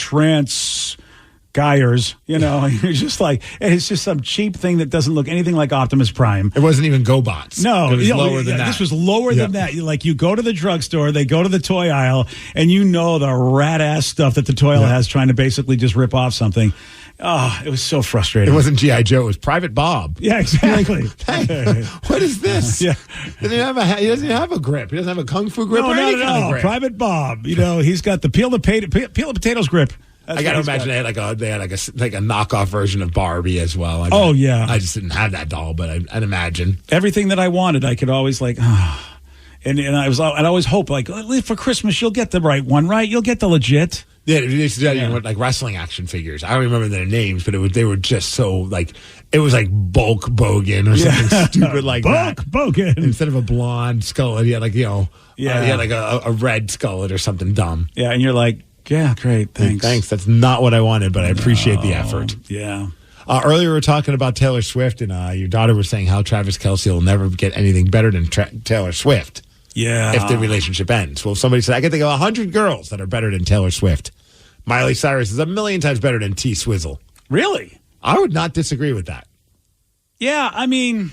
Guyers, you're just like, it's just some cheap thing that doesn't look anything like Optimus Prime. It wasn't even GoBots. No, it was lower than that. This was lower than that. Like, you go to the drugstore, they go to the toy aisle, and the rat ass stuff that the toy aisle has, trying to basically just rip off something. Oh, it was so frustrating. It wasn't G.I. Joe, it was Private Bob. Yeah, exactly. Like, hey, what is this? Yeah. He doesn't have a grip. He doesn't have a kung fu grip or any kind of grip. Private Bob. He's got the peel the potatoes grip. I got to imagine they had like a knockoff version of Barbie as well. I just didn't have that doll, but I'd imagine everything that I wanted, I could always and I'd always hope for Christmas you'll get the right one, right? You'll get the legit. Yeah, they used to do like wrestling action figures. I don't remember their names, but they were just so it was like Bulk Bogan or something stupid like Bulk that. Bogan. Instead of a blonde skullet, he had he had like a red skullet or something dumb. Yeah, and you're like, yeah, great, thanks. Thanks. That's not what I wanted, but I appreciate the effort. Yeah. Earlier we were talking about Taylor Swift, and your daughter was saying how Travis Kelce will never get anything better than Taylor Swift. Yeah. If the relationship ends. Well, somebody said, I can think of 100 girls that are better than Taylor Swift. Miley Cyrus is 1,000,000 times better than T-Swizzle. Really? I would not disagree with that. Yeah, I mean,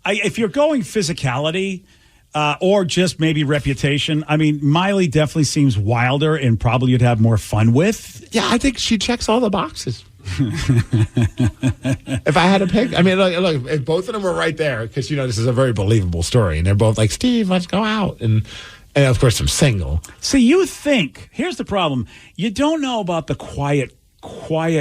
if you're going physicality or just maybe reputation, I mean, Miley definitely seems wilder and probably you'd have more fun with. Yeah, I think she checks all the boxes. If I had to pick, I mean, look, if both of them were right there, because, this is a very believable story, and they're both like, Steve, let's go out. And of course, I'm single. See, you think, here's the problem. You don't know about the quiet,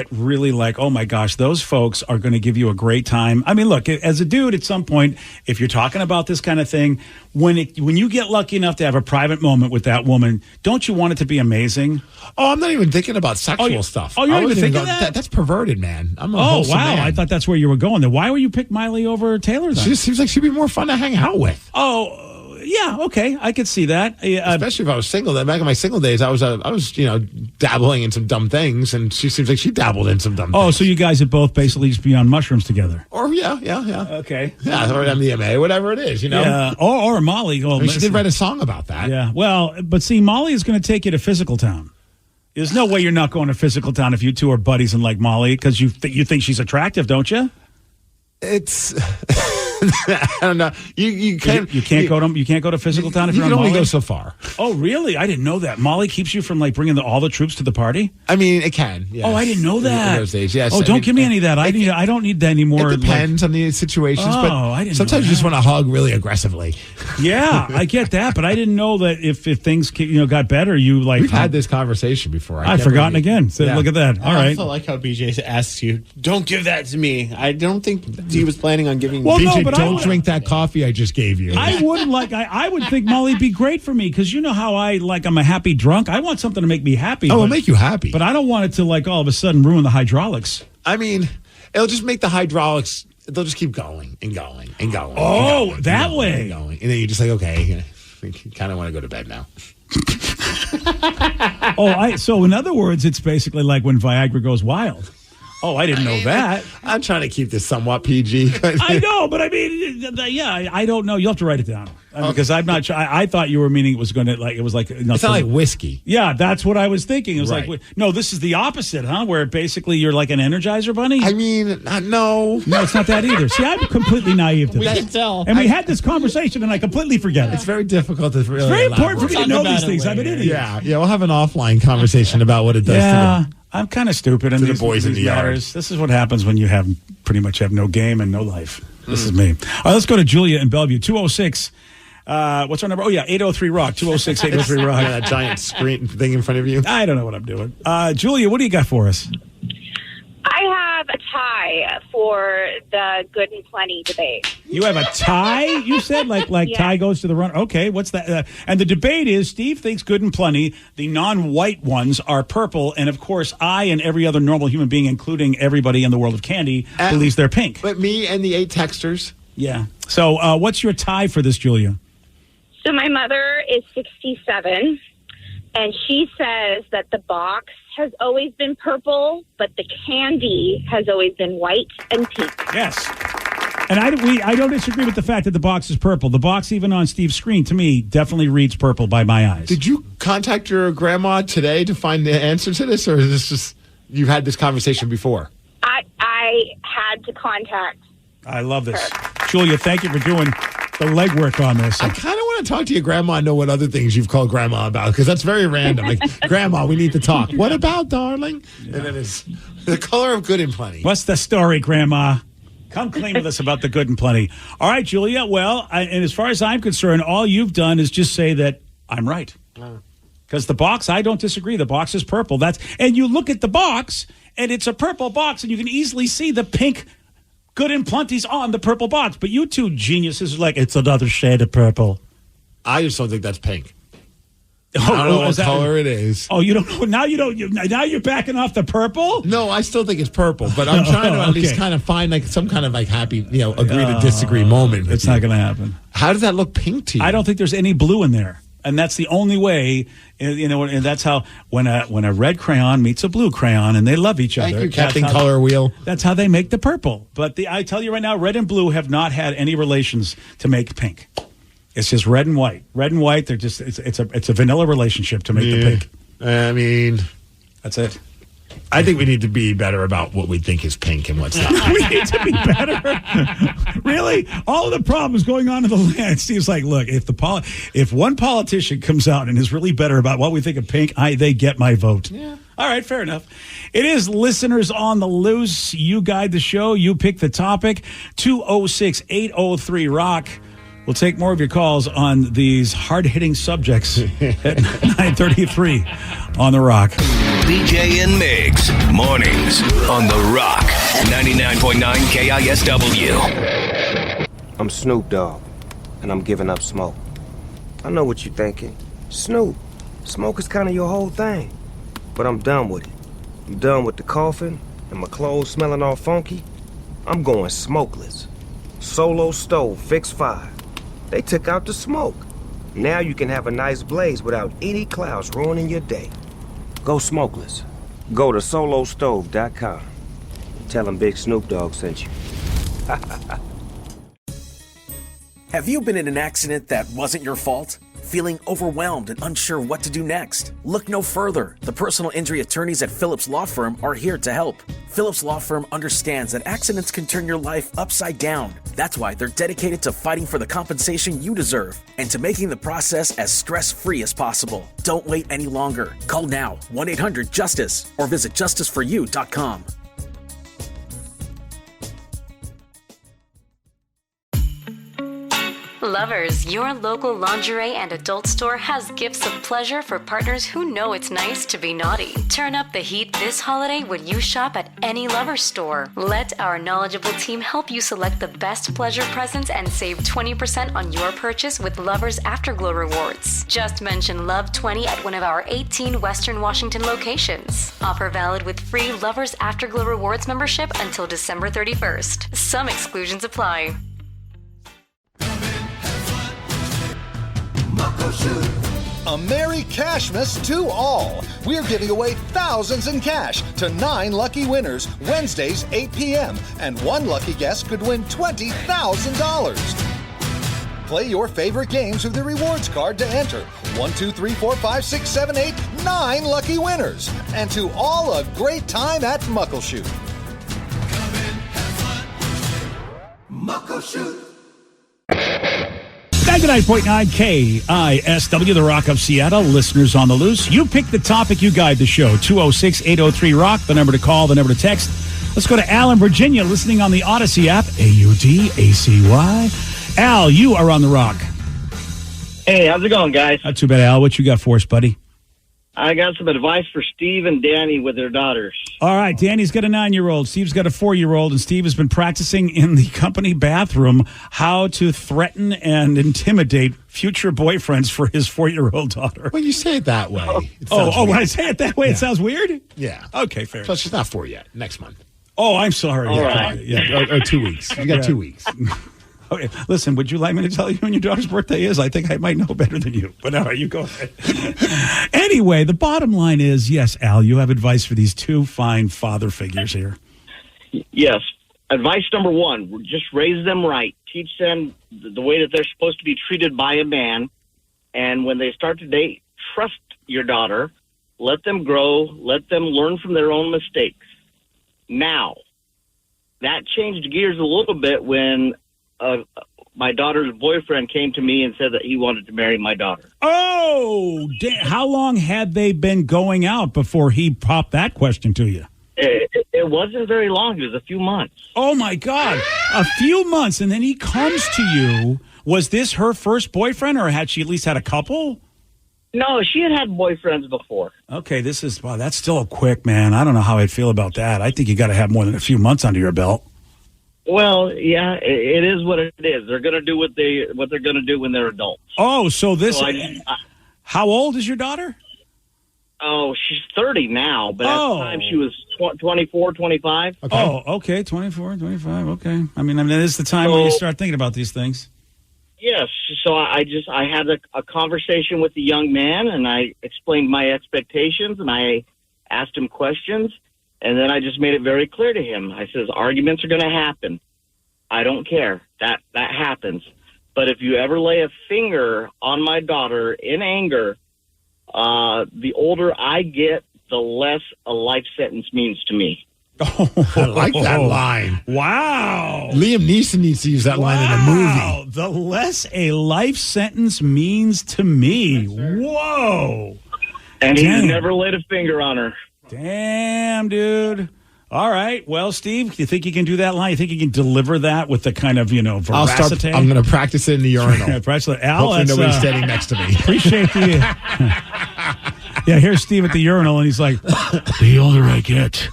really oh my gosh, those folks are going to give you a great time. I mean, look, as a dude, at some point, if you're talking about this kind of thing, when you get lucky enough to have a private moment with that woman, don't you want it to be amazing? Oh, I'm not even thinking about sexual stuff. Oh, you're not even thinking that? That's perverted, man. I'm a wow. wholesome man. I thought that's where you were going. Then why would you pick Miley over Taylor then? She just seems like she'd be more fun to hang out with. Oh, Yeah, okay, I could see that. Especially if I was single. Back in my single days, I was dabbling in some dumb things, and she seems like she dabbled in some dumb things. Oh, so you guys would both basically just be on mushrooms together? Or yeah. Okay. Yeah, or MDMA, whatever it is, Yeah, or Molly. Oh, she did write a song about that. Yeah, well, but see, Molly is going to take you to Physical Town. There's no way you're not going to Physical Town if you two are buddies and like Molly, because you think she's attractive, don't you? It's I don't know. You can't go to Physical Town if you you're can on only Molly? go so far. Oh, really? I didn't know that. Molly keeps you from like bringing all the troops to the party. I mean, it can. Yes. Oh, I didn't know that. In those days, yes. Oh, don't give me any of that. I don't need that anymore. It depends on the situations, but I didn't sometimes know you just want to hug really aggressively. Yeah, I get that, but I didn't know that if things got better, you like. We've had this conversation before. I've forgotten again. So look at that. All I right. also like how BJ asks you, "Don't give that to me." I don't think he was planning on giving. Well, BJ, no, but don't drink that coffee I just gave you. I wouldn't like. I would think Molly'd be great for me because you know how I'm a happy drunk. I want something to make me happy. It'll make you happy, but I don't want it to like all of a sudden ruin the hydraulics. I mean, it'll just make the hydraulics. They'll just keep going and going and going. Oh, and that going, way. and going, and then you're just like, okay, I kind of want to go to bed now. So in other words, it's basically like when Viagra goes wild. Oh, I didn't know that. I'm trying to keep this somewhat PG. I know, but I mean, yeah, I don't know. You'll have to write it down because I'm not sure. I thought you were meaning it was going to like it was like it's not like whiskey. Yeah, that's what I was thinking. It was Right. like no, this is the opposite, huh? Where basically you're like an Energizer bunny. I mean, no, it's not that either. See, I'm completely naive to We this. can tell. And we had this conversation, and I completely forget it. It's very difficult to really. It's very important for me to Talk know about these it things. I'm an later. idiot. Yeah, we'll have an offline conversation about what it does to I'm kind of stupid in to the these, boys in these the yard. matters. This is what happens when you pretty much have no game and no life. This is me. All right, let's go to Julia in Bellevue. 206. What's our number? Oh, yeah, 803 Rock. 206 803 Rock. that giant screen thing in front of you. I don't know what I'm doing. Julia, what do you got for us? I have a tie for the Good and Plenty debate. You have a tie? You said like Yeah. tie goes to the runner. Okay, what's that? And the debate is Steve thinks Good and Plenty. The non-white ones are purple, and of course, I and every other normal human being, including everybody in the world of candy, believes they're pink. But me and the 8 texters. Yeah. So, what's your tie for this, Julia? So my mother is 67, and she says that the box has always been purple, but the candy has always been white and pink. Yes. And I don't disagree with the fact that the box is purple. The box, even on Steve's screen, to me, definitely reads purple by my eyes. Did you contact your grandma today to find the answer to this, or is this just you've had this conversation before? I had to contact. I love this. Julia, thank you for doing the legwork on this. I kind of want to talk to your grandma and know what other things you've called grandma about, because that's very random. Like, Grandma, we need to talk. What about, darling? Yeah. And then it's the color of Good and Plenty. What's the story, Grandma? Come clean with us about the Good and Plenty. All right, Julia. Well, and as far as I'm concerned, all you've done is just say that I'm right. Because the box, I don't disagree. The box is purple. And you look at the box, and it's a purple box, and you can easily see the pink Good and Plenty's on the purple box. But you two geniuses are like, it's another shade of purple. I just don't think that's pink. Oh, I don't know what is that- color it is. Oh, you don't know? Now you don't. Now you're backing off the purple? No, I still think it's purple, but I'm trying to at least kind of find like some kind of like happy, agree to disagree moment. It's not going to happen. How does that look pink to you? I don't think there's any blue in there. And that's the only way, and that's how when a red crayon meets a blue crayon and they love each other. Thank you, Captain that's how- Color Wheel. That's how they make the purple. But I tell you right now, red and blue have not had any relations to make pink. It's just red and white. Red and white, they're just it's a vanilla relationship to make the pink. I mean, that's it. I think we need to be better about what we think is pink and what's not. We need to be better. Really? All of the problems going on in the land. Steve's like, look, if one politician comes out and is really better about what we think of pink, they get my vote. Yeah. All right, fair enough. It is Listeners on the Loose. You guide the show. You pick the topic. 206-803-ROCK. We'll take more of your calls on these hard-hitting subjects at 9:33 on The Rock. BJ and Migs, mornings on The Rock, 99.9 KISW. I'm Snoop Dogg, and I'm giving up smoke. I know what you're thinking. Snoop, smoke is kind of your whole thing. But I'm done with it. I'm done with the coughing and my clothes smelling all funky. I'm going smokeless. Solo stove, fix 5. They took out the smoke. Now you can have a nice blaze without any clouds ruining your day. Go smokeless. Go to solostove.com. Tell them Big Snoop Dogg sent you. Have you been in an accident that wasn't your fault? Feeling overwhelmed and unsure what to do next? Look no further. The personal injury attorneys at Phillips Law Firm are here to help. Phillips Law Firm understands that accidents can turn your life upside down. That's why they're dedicated to fighting for the compensation you deserve and to making the process as stress-free as possible. Don't wait any longer. Call now, 1-800-JUSTICE, or visit justiceforyou.com. Lovers, your local lingerie and adult store has gifts of pleasure for partners who know it's nice to be naughty. Turn up the heat this holiday when you shop at any Lovers store. Let our knowledgeable team help you select the best pleasure presents and save 20% on your purchase with Lovers Afterglow rewards. Just mention Love 20 at one of our 18 Western Washington locations. Offer valid with free Lovers Afterglow rewards membership until December 31st. Some exclusions apply. A Merry Cashmas to all. We're giving away thousands in cash to 9 lucky winners Wednesdays, 8 p.m. And one lucky guest could win $20,000. Play your favorite games with the rewards card to enter. 1, 2, 3, 4, 5, 6, 7, 8, 9 lucky winners. And to all a great time at Muckleshoot. Muckleshoot. 99.9 KISW, the Rock of Seattle. Listeners on the loose. You pick the topic, you guide the show. 206-803-ROCK, the number to call, the number to text. Let's go to Al in Virginia, listening on the Odyssey app. AUDACY. Al, you are on the Rock. Hey, how's it going, guys? Not too bad, Al. What you got for us, buddy? I got some advice for Steve and Danny with their daughters. All right, Danny's got a 9-year-old. Steve's got a 4-year-old, and Steve has been practicing in the company bathroom how to threaten and intimidate future boyfriends for his 4-year-old daughter. When you say it that way. When I say it that way, it sounds weird? Yeah. Okay, fair. Plus, she's not 4 yet. Next month. Oh, I'm sorry. All right. Yeah, or 2 weeks. You got 2 weeks. Okay, listen, would you like me to tell you when your daughter's birthday is? I think I might know better than you. But all right, you go ahead. Anyway, the bottom line is, yes, Al, you have advice for these two fine father figures here. Yes. Advice number 1, just raise them right. Teach them the way that they're supposed to be treated by a man. And when they start to date, trust your daughter. Let them grow. Let them learn from their own mistakes. Now, that changed gears a little bit when my daughter's boyfriend came to me and said that he wanted to marry my daughter. Oh, how long had they been going out before he popped that question to you? It wasn't very long. It was a few months. Oh, my God. A few months, and then he comes to you. Was this her first boyfriend, or had she at least had a couple? No, she had boyfriends before. Okay, that's still quick, man. I don't know how I'd feel about that. I think you got to have more than a few months under your belt. Well, yeah, it is what it is. They're going to do what they're going to do when they're adults. Oh, so how old is your daughter? Oh, she's 30 now, but at the time she was 24, 25. Okay. Oh, okay, 24, 25, okay. I mean, that is the time when you start thinking about these things. Yes, so I had a conversation with the young man, and I explained my expectations, and I asked him questions. And then I just made it very clear to him. I says, arguments are going to happen. I don't care. That happens. But if you ever lay a finger on my daughter in anger, the older I get, the less a life sentence means to me. Oh, I like that line. Wow. Liam Neeson needs to use that line in a movie. The less a life sentence means to me. Whoa. And he's never laid a finger on her. Damn, dude. All right. Well, Steve, you think you can do that line? You think you can deliver that with the kind of, veracity? I'm going to practice it in the urinal. Al, hopefully nobody's standing next to me. Appreciate the... Yeah, here's Steve at the urinal, and he's like, the older I get,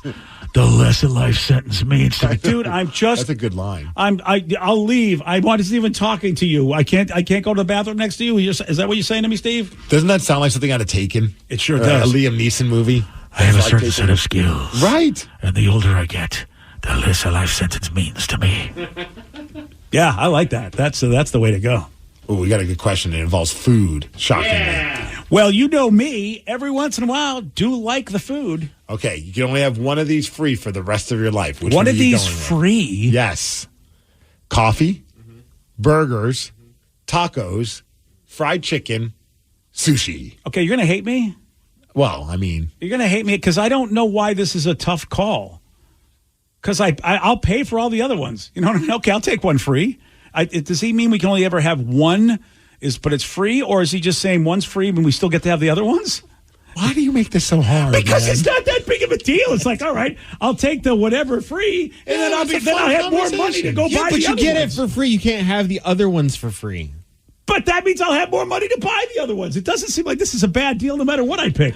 the less a life sentence means to me. Dude, That's a good line. I'll leave. I wasn't even talking to you. I can't go to the bathroom next to you. Is that what you're saying to me, Steve? Doesn't that sound like something out of Taken? It sure does. A Liam Neeson movie. I have a certain set of skills. Right. And the older I get, the less a life sentence means to me. Yeah, I like that. That's the way to go. Oh, we got a good question. It involves food. Shockingly. Well, you know me. Every once in a while, do like the food. Okay, you can only have one of these free for the rest of your life. Which One of are you these going with? free? Yes. Coffee, burgers, tacos, fried chicken, sushi. Okay, you're going to hate me? Well, I mean, You're going to hate me because I don't know why this is a tough call. Because I'll pay for all the other ones. You know what I mean? Okay, I'll take one free. Does he mean we can only ever have one, but it's free? Or is he just saying one's free and we still get to have the other ones? why do you make this so hard? Because man? it's not that big of a deal. It's like, all right, I'll take the whatever free, and then I'll have more money to go buy the other ones. But you get it for free. You can't have the other ones for free. But that means I'll have more money to buy the other ones. It doesn't seem like this is a bad deal no matter what I pick.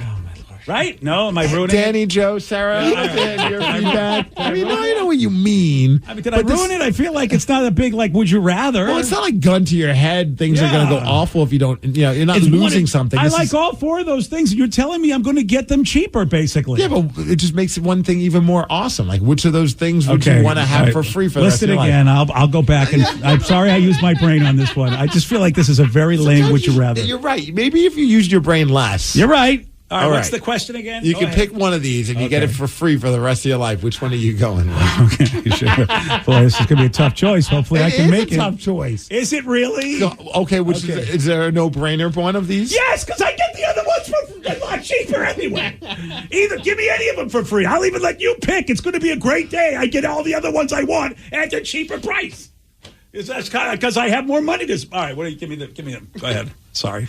Right? No? Am I ruining Danny, it? Joe, Sarah, your feedback. I mean, I know what you mean. I mean, did I ruin it? I feel like it's not a big, would you rather? Well, it's not like gun to your head. Things are going to go awful if you don't, you're not losing something. I like all four of those things. You're telling me I'm going to get them cheaper, basically. Yeah, but it just makes one thing even more awesome. Like, which of those things would you want to have for free for the rest of your life? Listen again. I'll go back. And I'm sorry I used my brain on this one. I just feel like this is a very lame would you rather. You're right. Maybe if you used your brain less. You're right. All right, All what's right. the question again? You Go can ahead. pick one of these and you get it for free for the rest of your life. Which one are you going with? Okay, you should. Boy, this is going to be a tough choice. Hopefully I can make a it. tough choice. Is it really? Okay, is there a no-brainer for one of these? Yes, because I get the other ones for a lot cheaper anyway. Either give me any of them for free. I'll even let you pick. It's going to be a great day. I get all the other ones I want at a cheaper price. That's kind of because I have more money to. All right, what do you give me? Give me them. Go ahead. Sorry.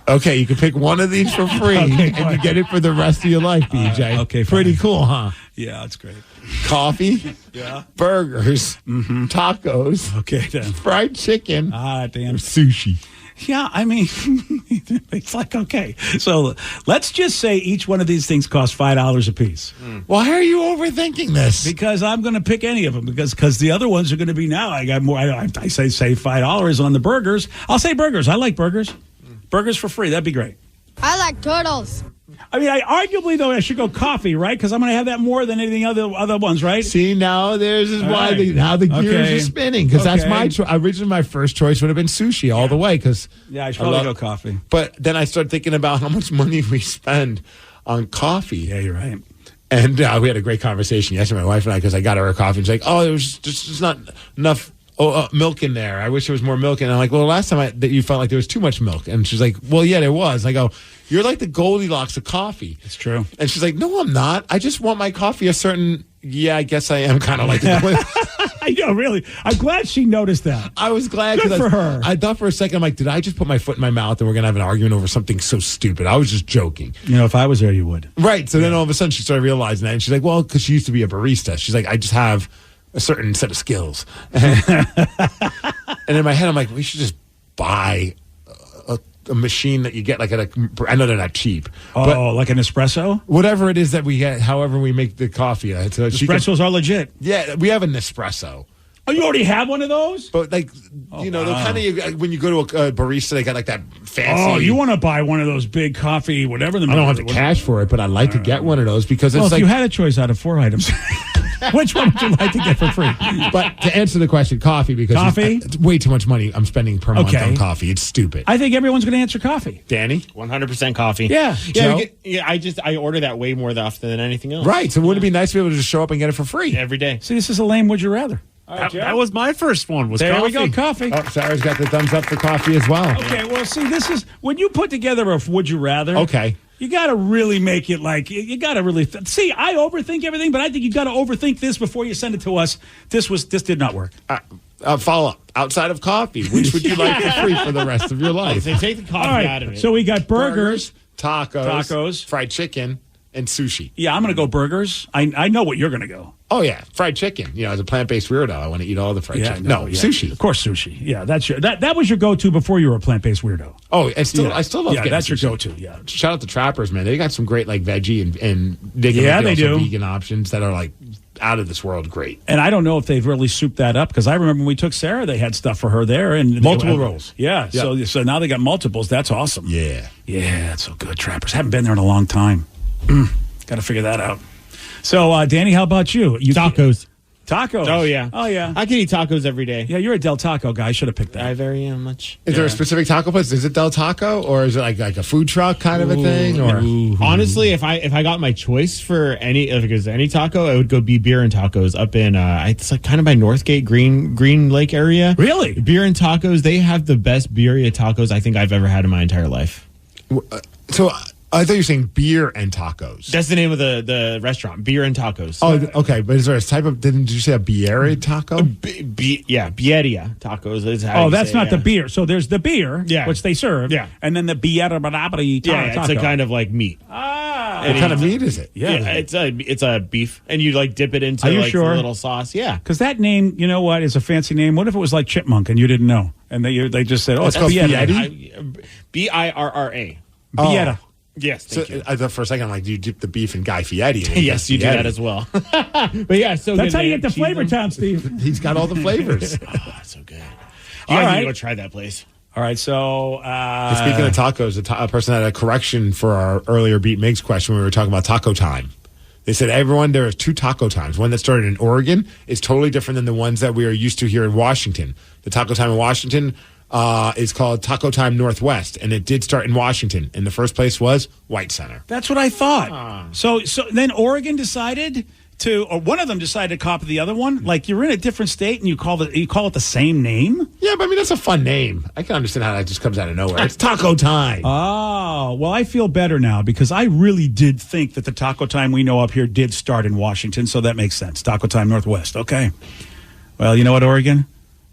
Okay, you can pick one of these for free, and you get it for the rest of your life, BJ. Okay, pretty cool, huh? Yeah, that's great. Coffee, Yeah. burgers, tacos, Okay, then. fried chicken, Damn. sushi. Yeah, I mean, it's like, okay. So let's just say each one of these things costs $5 a piece. Why are you overthinking this? Because I'm going to pick any of them because the other ones are going to be now. I got more. I say $5 on the burgers. I'll say burgers. I like burgers. Burgers for free. That'd be great. I like turtles. I mean, arguably, though, I should go coffee, right? Because I'm going to have that more than anything other ones, right? See, now there's why right. the gears Okay. are spinning. Because that's Okay. my originally my first choice would have been sushi all the way. Because Yeah, I should probably go coffee. But then I started thinking about how much money we spend on coffee. Yeah, you're right. And we had a great conversation yesterday, my wife and I, because I got her a coffee. And she's like, "Oh, there was just not enough." Milk in there. I wish there was more milk. And I'm like, well, last time that you felt like there was too much milk. And she's like, well, yeah, there was. I go, you're like the Goldilocks of coffee. It's true. And she's like, no, I'm not. I just want my coffee a certain. Yeah, I guess I am kind of like the Goldilocks. I know, really. I'm glad she noticed that. I was glad. Good 'cause for her. I thought for a second, I'm like, did I just put my foot in my mouth and we're going to have an argument over something so stupid? I was just joking. You know, if I was there, you would. Right. So then all of a sudden she started realizing that. And she's like, well, because she used to be a barista. She's like, I just have a certain set of skills. And in my head, I'm like, we should just buy a machine that you get like I know they're not cheap. Oh, like an espresso? Whatever it is that we get, however we make the coffee. So Espressos are legit. Yeah, we have an Nespresso. Oh, you already have one of those? But they're kind of when you go to a barista, they got like that fancy. Oh, you want to buy one of those big coffee, whatever the I don't have the cash for it, but I'd like to get one of those because well, it's if like you had a choice out of 4 items, which one would you like to get for free? But to answer the question, coffee, because Coffee? it's way too much money I'm spending per month Okay. on coffee. It's stupid. I think everyone's going to answer coffee. Danny? 100% coffee. Yeah. Joe? I order that way more often than anything else. Right. So wouldn't it be nice to be able to just show up and get it for free? Every day. See, this is a lame would you rather. That was my first one. Was There coffee. we go, coffee. Oh, Sarah's got the thumbs up for coffee as well. Okay, well, see, this is when you put together a would you rather. Okay. You got to really make it like you got to really see. I overthink everything, but I think you got to overthink this before you send it to us. This did not work. Follow up. Outside of coffee, which would you like for free for the rest of your life? They take the coffee All right, out of it. so we got burgers. Tacos, fried chicken, and sushi. Yeah, I'm going to go burgers. I know what you're going to go. Oh yeah, fried chicken. You know, as a plant-based weirdo, I want to eat all the fried chicken. No, yeah. sushi. Of course, sushi. Yeah, that's that was your go-to before you were a plant-based weirdo. Oh, I still love. Yeah, getting that's sushi. your go-to. Yeah. Shout out to Trappers, man. They got some great like veggie and they can make they also do. vegan options that are like out of this world great. And I don't know if they've really souped that up because I remember when we took Sarah, they had stuff for her there and Multiple rolls. Yeah, Yep. So now they got multiples. That's awesome. Yeah, that's so good. Trappers haven't been there in a long time. Got to figure that out. So, Danny, how about you? Tacos. Tacos. Oh, yeah. Oh, yeah. I can eat tacos every day. Yeah, you're a Del Taco guy. I should have picked that. I very much. Is there a specific taco place? Is it Del Taco, or is it like a food truck kind of a thing? Or Honestly, if I got my choice for any taco, it would go be Beer and Tacos up in it's like kind of by Northgate, Green Lake area. Really? Beer and Tacos, they have the best birria tacos I think I've ever had in my entire life. So I thought you were saying beer and tacos. That's the name of the restaurant, Beer and Tacos. Oh, okay. But is there a type of? Did you say a birria taco? Yeah, birria tacos. Is how Oh, you that's say it, not the beer. So there's the beer, which they serve. Yeah. And then the birria taco. Yeah, it's a kind of like meat. What kind of meat is it? Yeah, it's a beef, and you like dip it into Are you like sure? the little sauce. Yeah, Because that name, you know what, is a fancy name. What if it was like Chipmunk and you didn't know? And they just said, oh, it's called Bietta. Birra. Bietta. Yes, So thank you. I thought for a second, I'm like, do you dip the beef in Guy Fieri? Yes, you do that as well. But yeah, so That's good. how you get They to cheese Flavor them. Town, Steve. He's got all the flavors. So good. You All guys right. need to go try that place. All right, so Speaking of tacos, a person had a correction for our earlier Beat Migs question when we were talking about taco time. They said, everyone, there are 2 taco times. One that started in Oregon is totally different than the ones that we are used to here in Washington. The taco time in Washington is called Taco Time Northwest, and it did start in Washington. And the first place was White Center. that's what I thought. So then Oregon decided to, or one of them decided to copy the other one. Like you're in a different state and you call it the same name. Yeah, but I mean, that's a fun name. I can understand how that just comes out of nowhere. It's Taco Time. Oh, well, I feel better now because I really did think that the Taco Time we know up here did start in Washington, so that makes sense. Taco Time Northwest. Okay. Well, you know what, Oregon?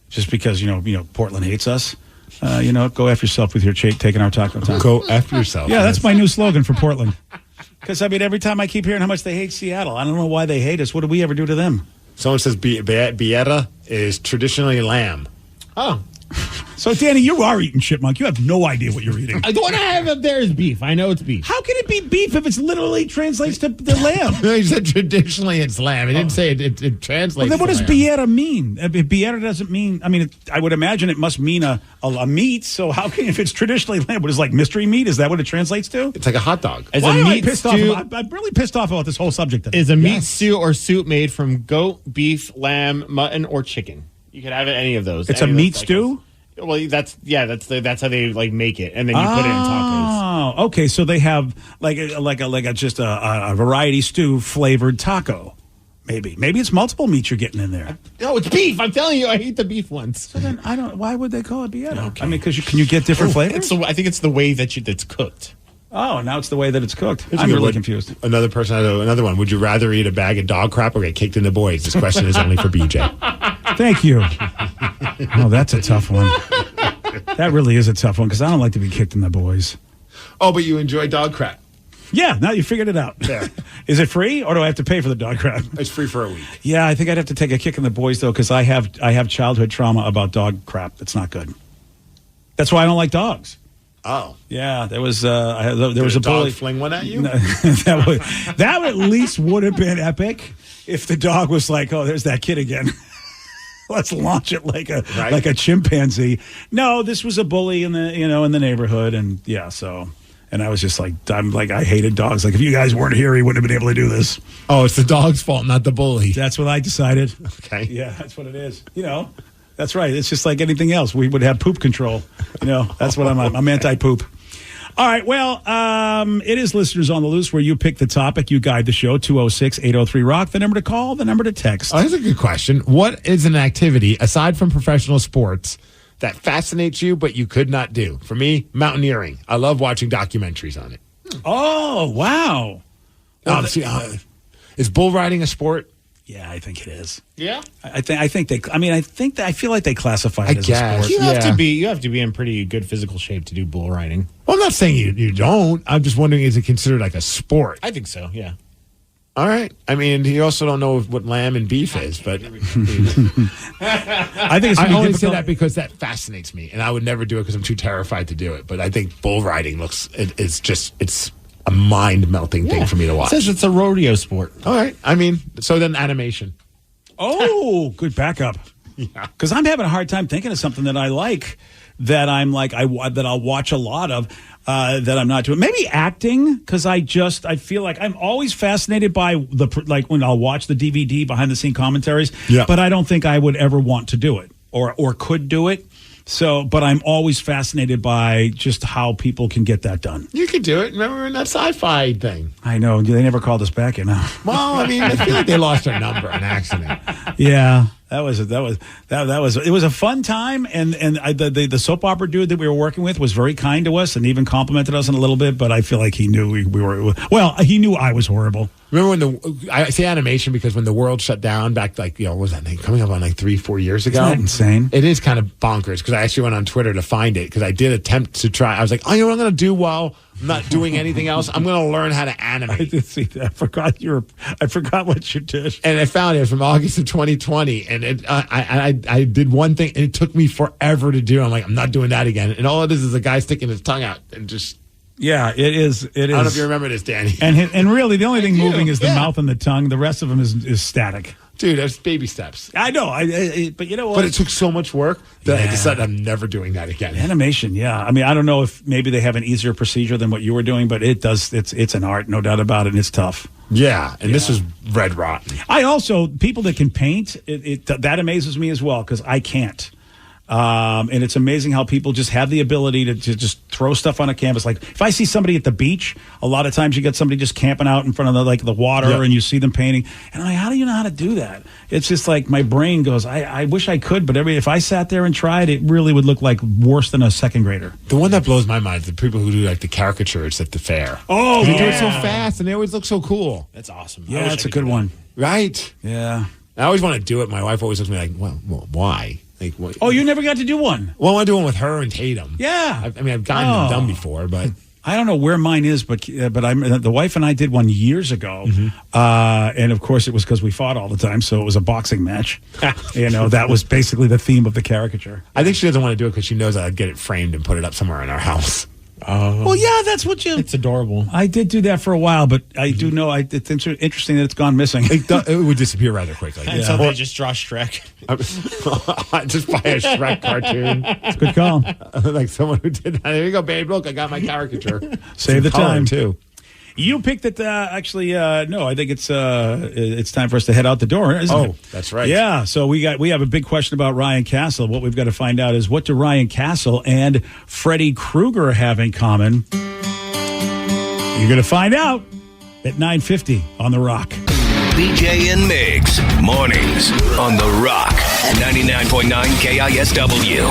Just because, you know, Portland hates us, go F yourself with your taking our Taco Time. Go F yourself. Yeah, that's my new slogan for Portland. Because, I mean, every time I keep hearing how much they hate Seattle, I don't know why they hate us. What did we ever do to them? Someone says Bietta is traditionally lamb. Oh. So, Danny, you are eating chipmunk. You have no idea what you're eating. The one I have up there is beef. I know it's beef. How can it be beef if it's literally translates to the lamb? No, he said traditionally it's lamb. He didn't say it translates. Well, then what does to lamb. Bietta mean? If Bietta doesn't mean, I mean, I would imagine it must mean a meat. So how can, if it's traditionally lamb, what is like mystery meat? Is that what it translates to? It's like a hot dog. As Why a am I meat pissed stew, off? I'm really pissed off about this whole subject. Today. is a meat stew or soup made from goat, beef, lamb, mutton, or chicken. You could have any of those. It's Any a of meat those stew? Well, that's how they like make it, and then you put it in tacos. Oh, okay. So they have just a variety stew flavored taco. Maybe it's multiple meats you're getting in there. No, it's beef. I'm telling you, I hate the beef ones. So then I don't. Why would they call it Bietta? Okay. I mean, because can you get different flavors? I think it's the way that's cooked. Oh, now it's the way that it's cooked. Here's a I'm good really one. confused. Another person had another one. Would you rather eat a bag of dog crap or get kicked in the boys? This question is only for BJ. Thank you. Oh, that's a tough one. That really is a tough one because I don't like to be kicked in the boys. Oh, but you enjoy dog crap. Yeah, now you figured it out. There. Is it free or do I have to pay for the dog crap? It's free for a week. Yeah, I think I'd have to take a kick in the boys though because I have childhood trauma about dog crap. That's not good. That's why I don't like dogs. Oh. Yeah, there was a dog bully. fling one at you? No, that at least would have been epic if the dog was like, "Oh, there's that kid again." Let's launch it like a chimpanzee. No, this was a bully in the neighborhood, and yeah, so. And I was just like, I hated dogs. Like, if you guys weren't here, he wouldn't have been able to do this. Oh, it's the dog's fault, not the bully. That's what I decided. Okay. Yeah, that's what it is. That's right. It's just like anything else. We would have poop control. That's what I'm. I'm anti-poop. All right. Well, it is Listeners on the Loose where you pick the topic. You guide the show, 206-803-ROCK. The number to call, the number to text. Oh, that's a good question. What is an activity, aside from professional sports, that fascinates you but you could not do? For me, mountaineering. I love watching documentaries on it. Oh, wow. Well, is bull riding a sport? Yeah, I think it is. Yeah, I feel like they classify it as a sport. You have to be in pretty good physical shape to do bull riding. Well, I'm not saying you don't. I'm just wondering, is it considered like a sport? I think so. Yeah. All right. I mean, you also don't know what lamb and beef is, but I think it's I only difficult. say that because that fascinates me, and I would never do it because I'm too terrified to do it. But I think bull riding it's a mind-melting thing for me to watch. It says it's a rodeo sport. All right. I mean, so then animation. Oh, good backup. Yeah. Because I'm having a hard time thinking of something that I like that I'm like that I'll watch a lot of that I'm not doing. Maybe acting, because I feel like I'm always fascinated by when I'll watch the DVD behind the scene commentaries. Yeah. But I don't think I would ever want to do it or could do it. So, but I'm always fascinated by just how people can get that done. You could do it. Remember in that sci-fi thing? I know. They never called us back, you know. Well, I mean, I feel like they lost their number on accident. Yeah. It was a fun time, and the soap opera dude that we were working with was very kind to us and even complimented us in a little bit. But I feel like he knew we were. Well, he knew I was horrible. Remember when I say animation because when the world shut down back what was that thing coming up on 3-4 years ago? Isn't that insane? It is kind of bonkers because I actually went on Twitter to find it because I did attempt to try. I was like, oh, you know what I'm going to do while I'm not doing anything else? I'm going to learn how to animate. I did see that. I forgot what you did. And I found it from August of 2020, and I did one thing, and it took me forever to do. I'm like, I'm not doing that again. And all it is a guy sticking his tongue out and just. Yeah, it is. I don't know if you remember this, Danny. And really, the only thing moving is the mouth and the tongue. The rest of them is static. Dude, that's baby steps. I know. But you know what? But it took so much work that I decided I'm never doing that again. Animation, yeah. I mean, I don't know if maybe they have an easier procedure than what you were doing, but it does. It's an art, no doubt about it. And it's tough. Yeah, and this is red rotten. I also people that can paint that amazes me as well because I can't. And it's amazing how people just have the ability to just throw stuff on a canvas. Like if I see somebody at the beach, a lot of times you get somebody just camping out in front of the water and you see them painting. And I'm like, how do you know how to do that? It's just like my brain goes, I wish I could, but if I sat there and tried, it really would look like worse than a second grader. The one that blows my mind is the people who do like the caricatures at the fair. Oh, they do it so fast and they always look so cool. That's awesome. Yeah, that's a good one. Right? Yeah. I always want to do it. My wife always looks at me like, well why? Like, oh, you never got to do one? Well, I want to do one with her and Tatum. Yeah. I mean, I've gotten them done before, but... I don't know where mine is, but the wife and I did one years ago, and of course it was because we fought all the time, so it was a boxing match. That was basically the theme of the caricature. I think she doesn't want to do it because she knows I'd get it framed and put it up somewhere in our house. Well, yeah, that's what you... It's adorable. I did do that for a while, but I do know it's interesting that it's gone missing. It would disappear rather quickly. And so they just draw Shrek. Just buy a Shrek cartoon. It's a good call. Like someone who did that. There you go, babe. Look, I got my caricature. Save the time, too. You picked it. No, I think it's time for us to head out the door, isn't it? Oh, that's right. Yeah. So we have a big question about Ryan Castle. What we've got to find out is what do Ryan Castle and Freddy Krueger have in common? You're going to find out at 9:50 on The Rock. BJ and Migs, mornings on The Rock, 99.9 KISW.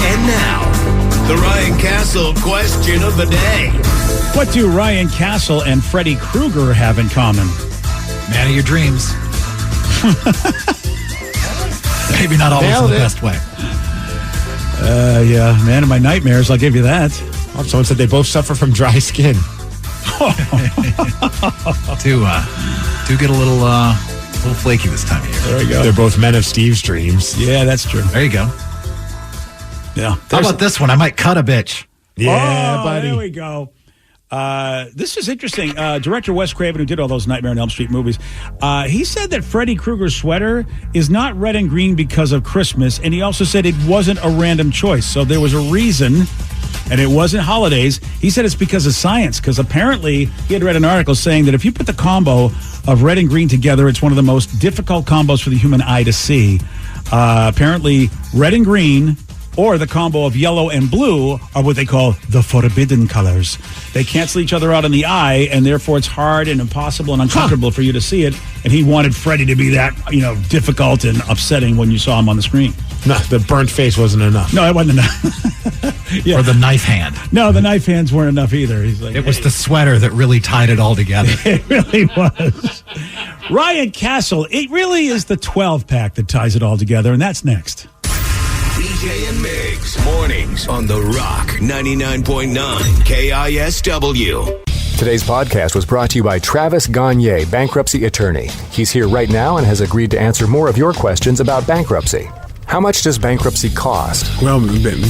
And now, the Ryan Castle question of the day. What do Ryan Castle and Freddy Krueger have in common? Man of your dreams. Maybe not always in the best way. Yeah, man of my nightmares, I'll give you that. Oh, someone said they both suffer from dry skin. Do get a little flaky this time of year. There we go. They're both men of Steve's dreams. Yeah, that's true. There you go. Yeah. How about this one? I might cut a bitch. Yeah, buddy. There we go. This is interesting. Director Wes Craven, who did all those Nightmare on Elm Street movies, he said that Freddy Krueger's sweater is not red and green because of Christmas, and he also said it wasn't a random choice. So there was a reason, and it wasn't holidays. He said it's because of science, because apparently he had read an article saying that if you put the combo of red and green together, it's one of the most difficult combos for the human eye to see. Apparently, red and green or the combo of yellow and blue are what they call the forbidden colors. They cancel each other out in the eye, and therefore it's hard and impossible and uncomfortable for you to see it. And he wanted Freddy to be that, difficult and upsetting when you saw him on the screen. No, the burnt face wasn't enough. No, it wasn't enough. Or the knife hand. No, the knife hands weren't enough either. He's like, it was the sweater that really tied it all together. It really was. Ryan Castle, it really is the 12-pack that ties it all together, and that's next. BJ and Migs, mornings on The Rock, 99.9 KISW. Today's podcast was brought to you by Travis Gagne, bankruptcy attorney. He's here right now and has agreed to answer more of your questions about bankruptcy. How much does bankruptcy cost? Well,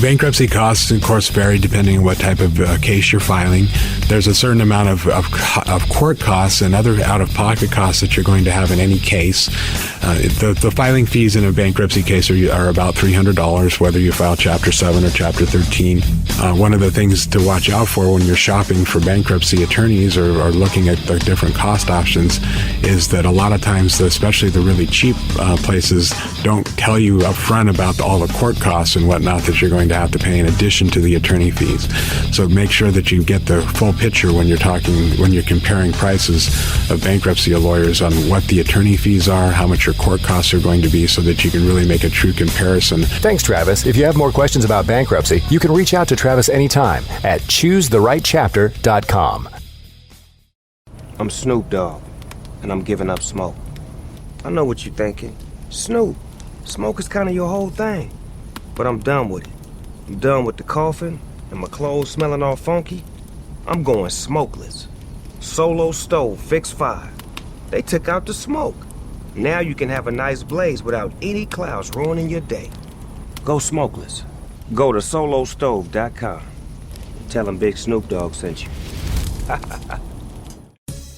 bankruptcy costs, of course, vary depending on what type of case you're filing. There's a certain amount of court costs and other out-of-pocket costs that you're going to have in any case. The filing fees in a bankruptcy case are about $300, whether you file Chapter 7 or Chapter 13. One of the things to watch out for when you're shopping for bankruptcy attorneys or looking at the different cost options is that a lot of times, especially the really cheap places, don't tell you up front about all the court costs and whatnot that you're going to have to pay in addition to the attorney fees. So make sure that you get the full picture when you're comparing prices of bankruptcy lawyers on what the attorney fees are, how much your court costs are going to be, so that you can really make a true comparison. Thanks, Travis. If you have more questions about bankruptcy, you can reach out to Travis anytime at choosetherightchapter.com. I'm Snoop Dogg, and I'm giving up smoke. I know what you're thinking. Snoop, smoke is kind of your whole thing. But I'm done with it. I'm done with the coughing and my clothes smelling all funky. I'm going smokeless. Solo stove, fix 5. They took out the smoke. Now you can have a nice blaze without any clouds ruining your day. Go smokeless. Go to solostove.com. Tell them Big Snoop Dogg sent you.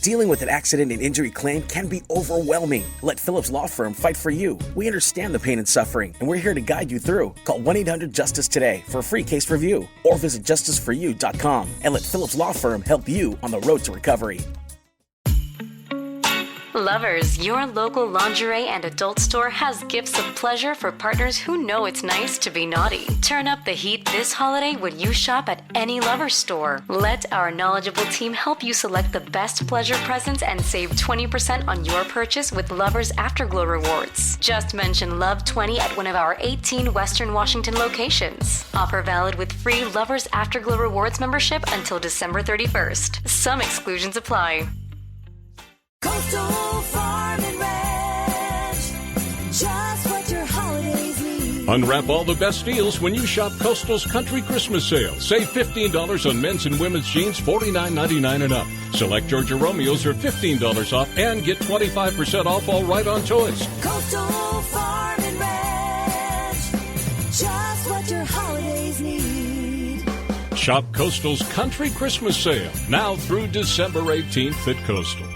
Dealing with an accident and injury claim can be overwhelming. Let Phillips Law Firm fight for you. We understand the pain and suffering, and we're here to guide you through. Call 1-800-JUSTICE today for a free case review, or visit justiceforyou.com and let Phillips Law Firm help you on the road to recovery. Lovers, your local lingerie and adult store has gifts of pleasure for partners who know it's nice to be naughty. Turn up the heat this holiday when you shop at any Lovers store. Let our knowledgeable team help you select the best pleasure presents and save 20% on your purchase with Lovers Afterglow rewards. Just mention Love 20 at one of our 18 Western Washington locations. Offer valid with free Lovers Afterglow rewards membership until December 31st. Some exclusions apply. Coastal Farm and Ranch, just what your holidays need. Unwrap all the best deals when you shop Coastal's Country Christmas Sale. Save $15 on men's and women's jeans, $49.99 and up. Select Georgia Romeos are $15 off and get 25% off all right-on toys. Coastal Farm and Ranch, just what your holidays need. Shop Coastal's Country Christmas Sale now through December 18th at Coastal.